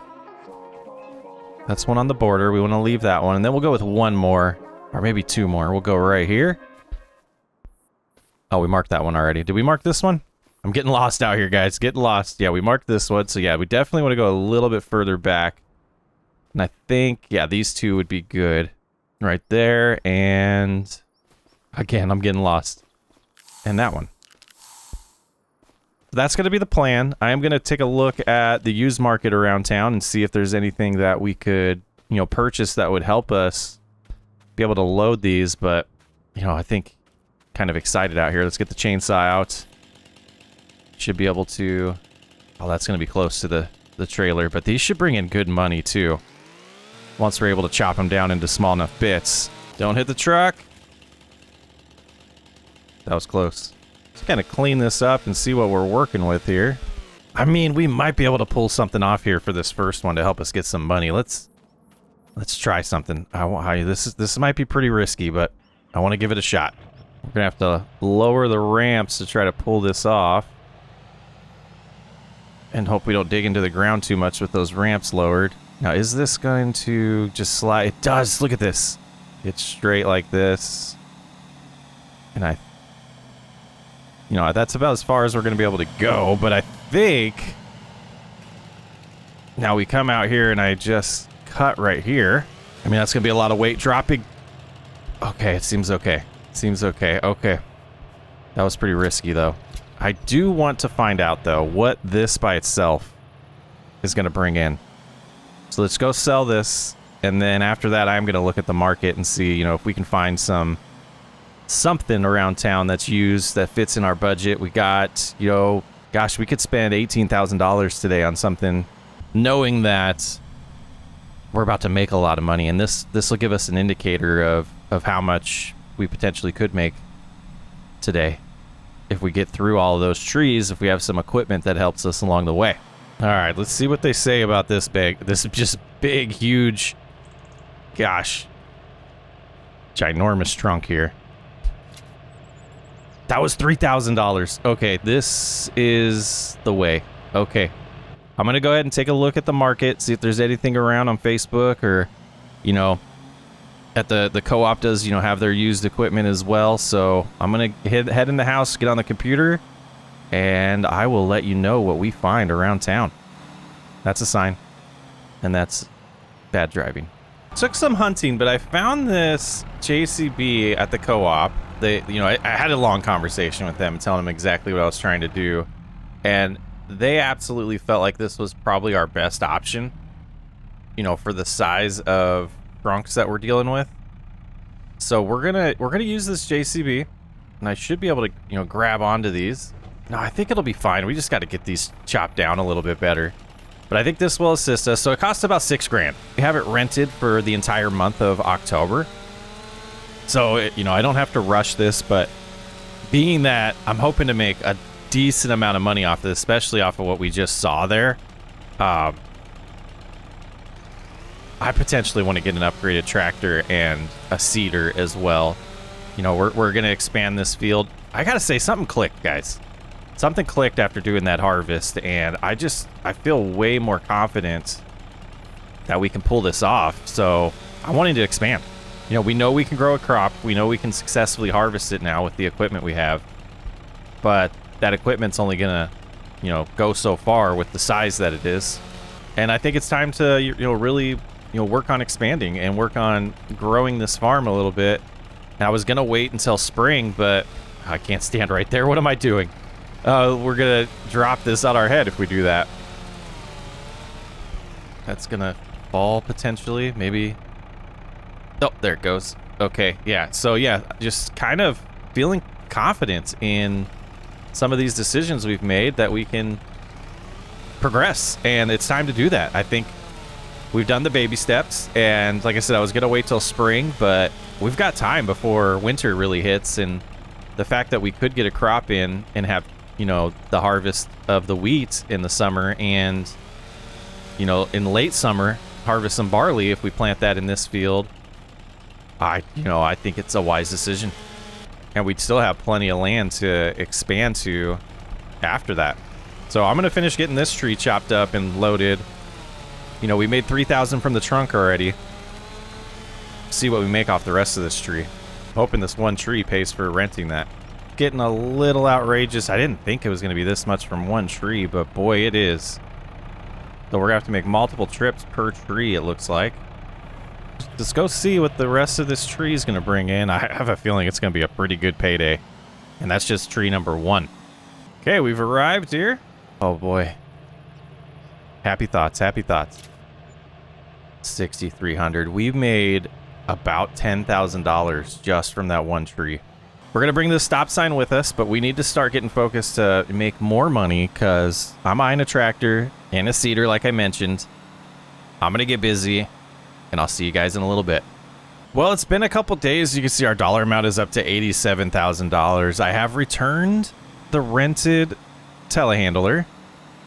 that's one on the border. We want to leave that one. And then we'll go with one more. Or maybe two more. We'll go right here. Oh, we marked that one already. Did we mark this one? I'm getting lost out here, guys. Getting lost. Yeah, we marked this one. So yeah, we definitely want to go a little bit further back. And I think, yeah, these two would be good. Right there. And again, I'm getting lost. And that one. That's going to be the plan. I am going to take a look at the used market around town and see if there's anything that we could, you know, purchase that would help us be able to load these. But, you know, I think kind of excited out here. Let's get the chainsaw out. Should be able to... Oh, that's going to be close to the trailer. But these should bring in good money, too. Once we're able to chop them down into small enough bits. Don't hit the truck. That was close. Let's kind of clean this up and see what we're working with here. I mean, we might be able to pull something off here for this first one to help us get some money. Let's try something. This might be pretty risky, but I want to give it a shot. We're gonna have to lower the ramps to try to pull this off, and hope we don't dig into the ground too much with those ramps lowered. Now, is this going to just slide? It does. Look at this. It's straight like this, and you know, that's about as far as we're going to be able to go, but I think now we come out here and I just cut right here. I mean, that's going to be a lot of weight dropping. Okay, it seems okay. Seems okay. Okay. That was pretty risky, though. I do want to find out, though, what this by itself is going to bring in. So let's go sell this, and then after that, I'm going to look at the market and see, you know, if we can find something around town that's used that fits in our budget. We got, you know, gosh, we could spend $18,000 today on something, knowing that we're about to make a lot of money, and this will give us an indicator of how much we potentially could make today if we get through all of those trees, if we have some equipment that helps us along the way. All right, let's see what they say about this just big, huge, gosh, ginormous trunk here. That was $3,000. Okay, this is the way. Okay. I'm going to go ahead and take a look at the market, see if there's anything around on Facebook, or, you know, at the co-op does, you know, have their used equipment as well. So I'm going to head in the house, get on the computer, and I will let you know what we find around town. That's a sign. And that's bad driving. Took some hunting, but I found this JCB at the co-op. You know, I had a long conversation with them, telling them exactly what I was trying to do, and they absolutely felt like this was probably our best option, you know, for the size of trunks that we're dealing with. So we're gonna use this JCB, and I should be able to, you know, grab onto these. No, I think it'll be fine. We just got to get these chopped down a little bit better. But I think this will assist us. So it costs about $6 grand. We have it rented for the entire month of October. So, you know, I don't have to rush this, but being that I'm hoping to make a decent amount of money off this, especially off of what we just saw there, I potentially want to get an upgraded tractor and a seeder as well. You know, we're going to expand this field. I got to say, something clicked, guys. Something clicked after doing that harvest, and I feel way more confident that we can pull this off. So I wanted to expand. You know, we know we can grow a crop. We know we can successfully harvest it now with the equipment we have. But that equipment's only gonna, you know, go so far with the size that it is. And I think it's time to, you know, really, you know, work on expanding and work on growing this farm a little bit. And I was gonna wait until spring, but I can't stand right there. What am I doing? We're gonna drop this on our head if we do that. That's gonna fall potentially, maybe. Oh, there it goes. Okay, yeah. So yeah, just kind of feeling confident in some of these decisions we've made that we can progress, and it's time to do that. I think we've done the baby steps, and like I said, I was gonna wait till spring, but we've got time before winter really hits, and the fact that we could get a crop in and have, you know, the harvest of the wheat in the summer, and, you know, in late summer harvest some barley if we plant that in this field. I think it's a wise decision. and we'd still have plenty of land to expand to after that. So I'm gonna finish getting this tree chopped up and loaded. You know, we made 3,000 from the trunk already. See what we make off the rest of this tree. Hoping this one tree pays for renting that. Getting a little outrageous. I didn't think it was gonna be this much from one tree, but boy, it is. So we're gonna have to make multiple trips per tree, it looks like. Let's go see what the rest of this tree is gonna bring in. I have a feeling it's gonna be a pretty good payday. And that's just tree number 1. Okay, we've arrived here. Oh boy. Happy thoughts, happy thoughts. 6,300. We've made about $10,000 just from that one tree. We're gonna bring this stop sign with us, but we need to start getting focused to make more money because I'm eyeing a tractor and a seeder like I mentioned. I'm gonna get busy and I'll see you guys in a little bit. Well, it's been a couple days. You can see our dollar amount is up to $87,000. I have returned the rented telehandler,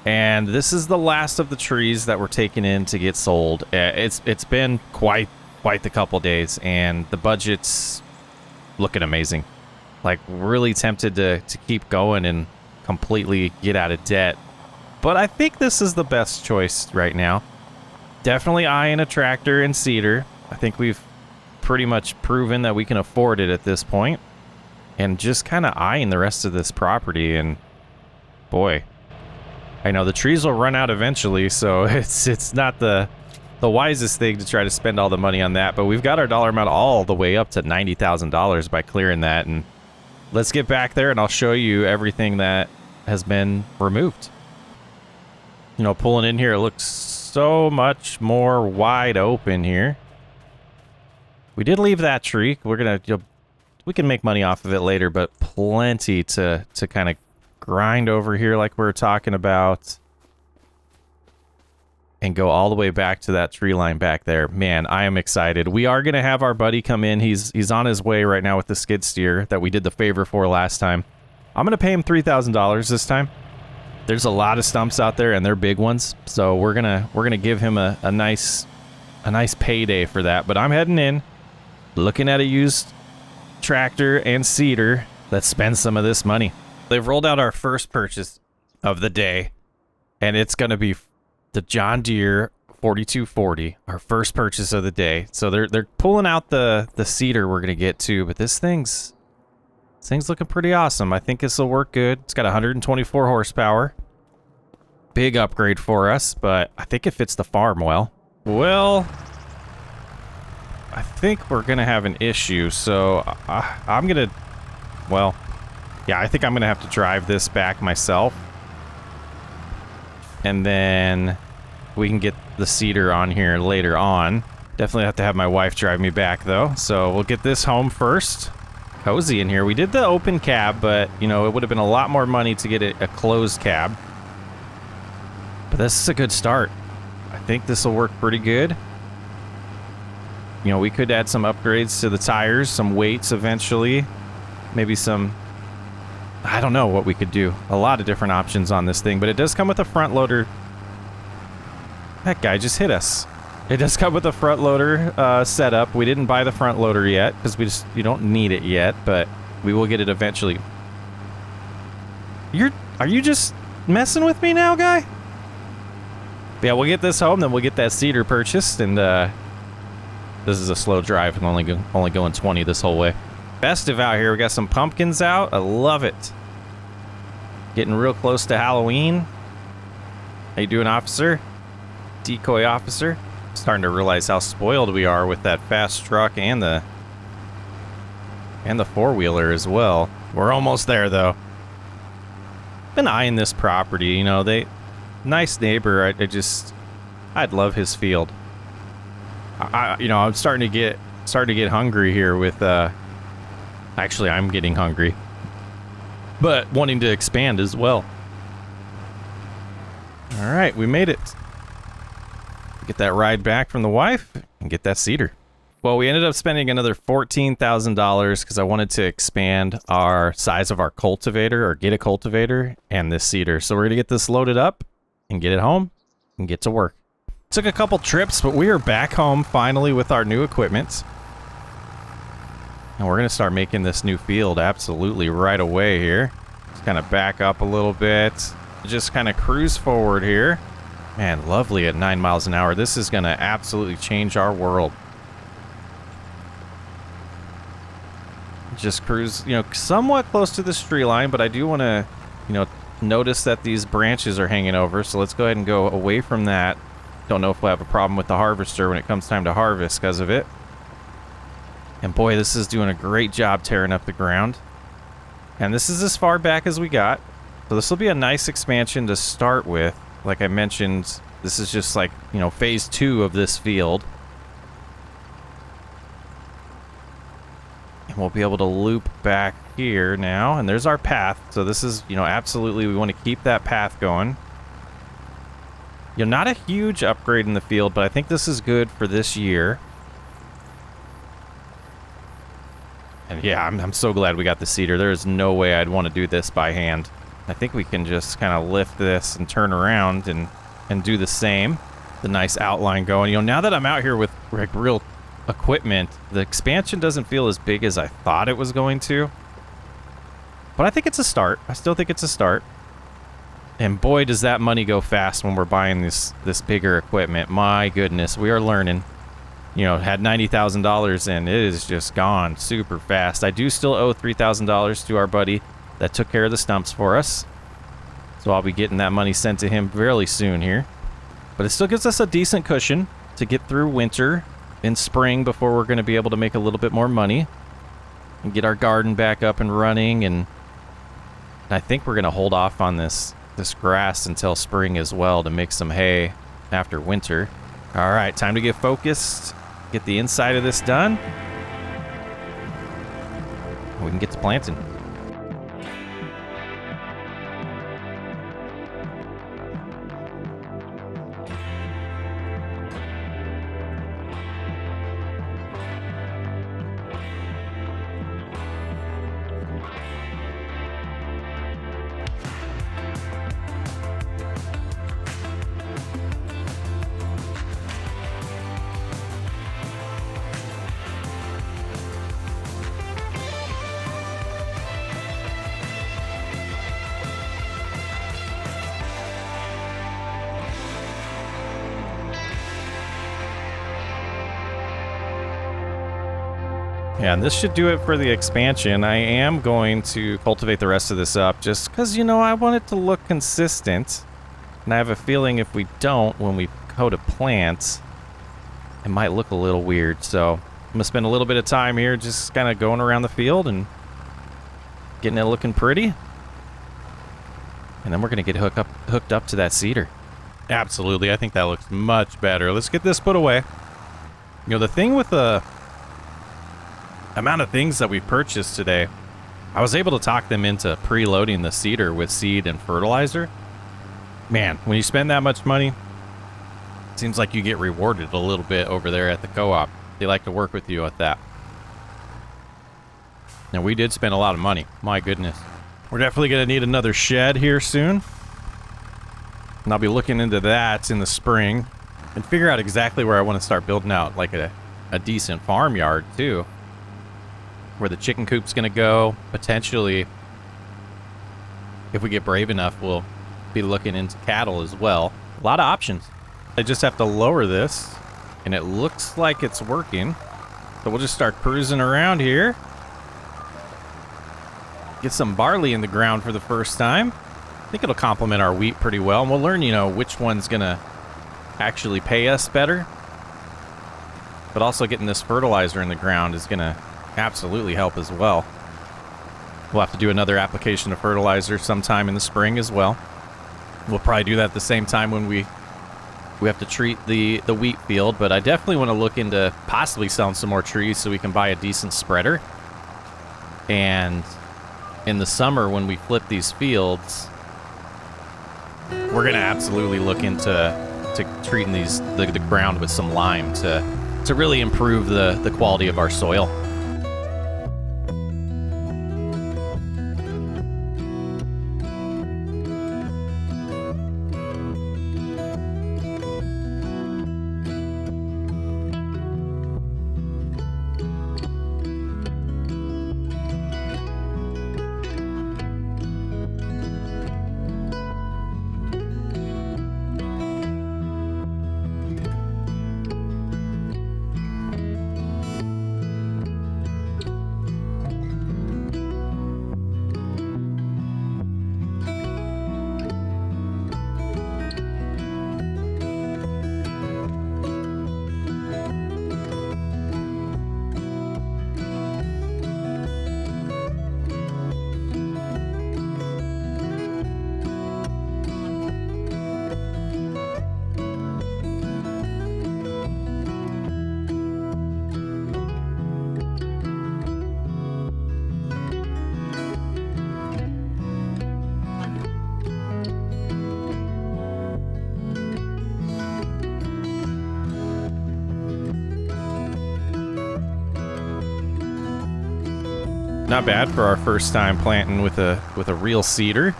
and this is the last of the trees that were taken in to get sold. It's been quite the couple days, and the budget's looking amazing. Like, really tempted to keep going and completely get out of debt, but I think this is the best choice right now. Definitely eyeing a tractor and seeder. I think we've pretty much proven that we can afford it at this point, and just kind of eyeing the rest of this property. And boy, I know the trees will run out eventually, so it's not the wisest thing to try to spend all the money on that, but we've got our dollar amount all the way up to $90,000 by clearing that. And let's get back there and I'll show you everything that has been removed. You know, pulling in here, it looks so much more wide open here. We did leave that tree. We're gonna, we can make money off of it later, but plenty to kind of grind over here like we were talking about, and go all the way back to that tree line back there. Man, I am excited. We are gonna have our buddy come in. He's on his way right now with the skid steer that we did the favor for last time. I'm gonna pay him $3,000 this time. There's a lot of stumps out there and they're big ones, so we're gonna give him a nice payday for that. But I'm heading in, looking at a used tractor and seeder. Let's spend some of this money. They've rolled out our first purchase of the day, and it's gonna be the John Deere 4240, our first purchase of the day. So they're pulling out the seeder we're gonna get to, but this thing's looking pretty awesome. I think this will work good. It's got 124 horsepower. Big upgrade for us, but I think it fits the farm well. Well, I think we're gonna have an issue, so I'm gonna, well, yeah, I think I'm gonna have to drive this back myself, and then we can get the seeder on here later on. Definitely have to have my wife drive me back though, so we'll get this home first. Cozy in here. We did the open cab, but you know, it would have been a lot more money to get a closed cab, but this is a good start. I think this will work pretty good. You know, we could add some upgrades to the tires, some weights eventually, maybe some, I don't know what we could do. A lot of different options on this thing, but it does come with a front loader. That guy just hit us. It does come with a front loader setup. We didn't buy the front loader yet because you don't need it yet, but we will get it eventually. Are you just messing with me now, guy? Yeah, we'll get this home, then we'll get that seeder purchased, and this is a slow drive. I'm only going 20 this whole way. Festive out here. We got some pumpkins out. I love it. Getting real close to Halloween. How you doing, officer? Decoy officer. Starting to realize how spoiled we are with that fast truck and the four-wheeler as well. We're almost there though. Been eyeing this property, you know, nice neighbor. I'd love his field. You know, I'm starting to get hungry here with actually I'm getting hungry, but wanting to expand as well. All right, we made it. Get that ride back from the wife and get that seeder. Well, we ended up spending another $14,000 because I wanted to expand our size of our cultivator, or get a cultivator and this seeder. So we're gonna get this loaded up and get it home and get to work. Took a couple trips, but we are back home finally with our new equipment. And we're going to start making this new field absolutely right away here. Just kind of back up a little bit. Just kind of cruise forward here. Man, lovely at 9 miles an hour. This is going to absolutely change our world. Just cruise, you know, somewhat close to the tree line, but I do want to, you know, notice that these branches are hanging over. So let's go ahead and go away from that. Don't know if we'll have a problem with the harvester when it comes time to harvest because of it. And boy, this is doing a great job tearing up the ground. And this is as far back as we got. So this will be a nice expansion to start with. Like I mentioned, this is just like, you know, phase 2 of this field. And we'll be able to loop back here now. And there's our path. So this is, you know, absolutely, we want to keep that path going. You know, not a huge upgrade in the field, but I think this is good for this year. And yeah, I'm so glad we got the seeder. There is no way I'd want to do this by hand. I think we can just kind of lift this and turn around and do the same. The nice outline going. You know, now that I'm out here with like real equipment, the expansion doesn't feel as big as I thought it was going to. But I think it's a start. I still think it's a start. And boy, does that money go fast when we're buying this bigger equipment. My goodness, we are learning. You know, had $90,000 and it is just gone super fast. I do still owe $3,000 to our buddy that took care of the stumps for us. So I'll be getting that money sent to him fairly soon here. But it still gives us a decent cushion to get through winter and spring before we're going to be able to make a little bit more money and get our garden back up and running. And I think we're going to hold off on this grass until spring as well to make some hay after winter. All right, time to get focused, get the inside of this done. We can get to planting. Yeah, and this should do it for the expansion. I am going to cultivate the rest of this up just because, you know, I want it to look consistent. And I have a feeling if we don't, when we go to plant, it might look a little weird. So I'm going to spend a little bit of time here just kind of going around the field and getting it looking pretty. And then we're going to get hooked up to that cedar. Absolutely. I think that looks much better. Let's get this put away. You know, the thing with the amount of things that we purchased today, I was able to talk them into preloading the cedar with seed and fertilizer. Man, when you spend that much money, it seems like you get rewarded a little bit over there at the co-op. They like to work with you at that. Now, we did spend a lot of money. My goodness. We're definitely going to need another shed here soon. And I'll be looking into that in the spring and figure out exactly where I want to start building out like a decent farmyard too. Where the chicken coop's going to go. Potentially, if we get brave enough, we'll be looking into cattle as well. A lot of options. I just have to lower this, and it looks like it's working. So we'll just start cruising around here. Get some barley in the ground for the first time. I think it'll complement our wheat pretty well, and we'll learn, you know, which one's going to actually pay us better. But also getting this fertilizer in the ground is going to absolutely help as well. We'll have to do another application of fertilizer sometime in the spring as well. We'll probably do that at the same time when we have to treat the wheat field, but I definitely want to look into possibly selling some more trees so we can buy a decent spreader. And in the summer when we flip these fields, we're going to absolutely look into treating the ground with some lime to really improve the quality of our soil. Not bad for our first time planting with a real seeder.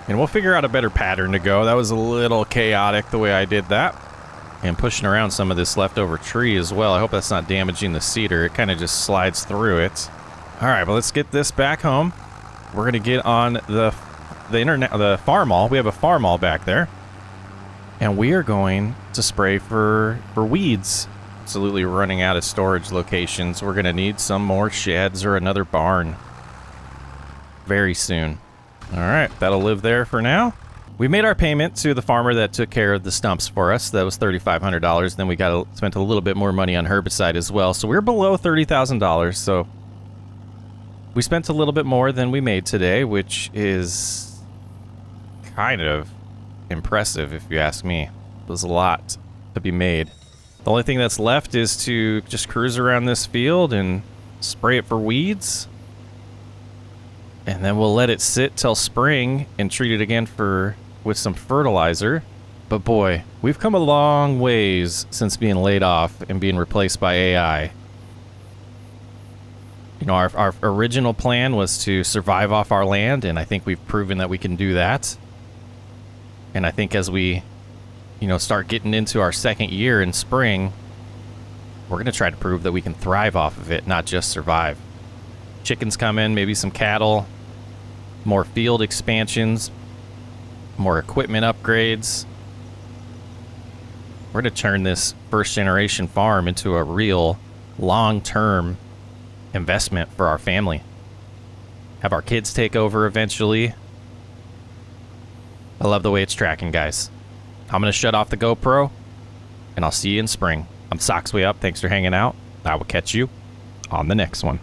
And we'll figure out a better pattern to go. That was a little chaotic the way I did that. And pushing around some of this leftover tree as well. I hope that's not damaging the seeder. It kind of just slides through it. All right, well, let's get this back home. We're going to get on the farm mall. We have a farm mall back there. And we are going to spray for weeds. Absolutely running out of storage locations. We're going to need some more sheds or another barn very soon. All right, that'll live there for now. We made our payment to the farmer that took care of the stumps for us. That was $3,500. Then we spent a little bit more money on herbicide as well. So we're below $30,000. So we spent a little bit more than we made today, which is kind of impressive if you ask me. There's a lot to be made. The only thing that's left is to just cruise around this field and spray it for weeds. And then we'll let it sit till spring and treat it again with some fertilizer. But boy, we've come a long ways since being laid off and being replaced by AI. You know, our original plan was to survive off our land, and I think we've proven that we can do that. And I think as we, start getting into our second year in spring, we're going to try to prove that we can thrive off of it, not just survive. Chickens come in, maybe some cattle, more field expansions, more equipment upgrades. We're going to turn this first generation farm into a real long-term investment for our family. Have our kids take over eventually. I love the way it's tracking, guys. I'm going to shut off the GoPro, and I'll see you in spring. I'm Socksway Up. Thanks for hanging out. I will catch you on the next one.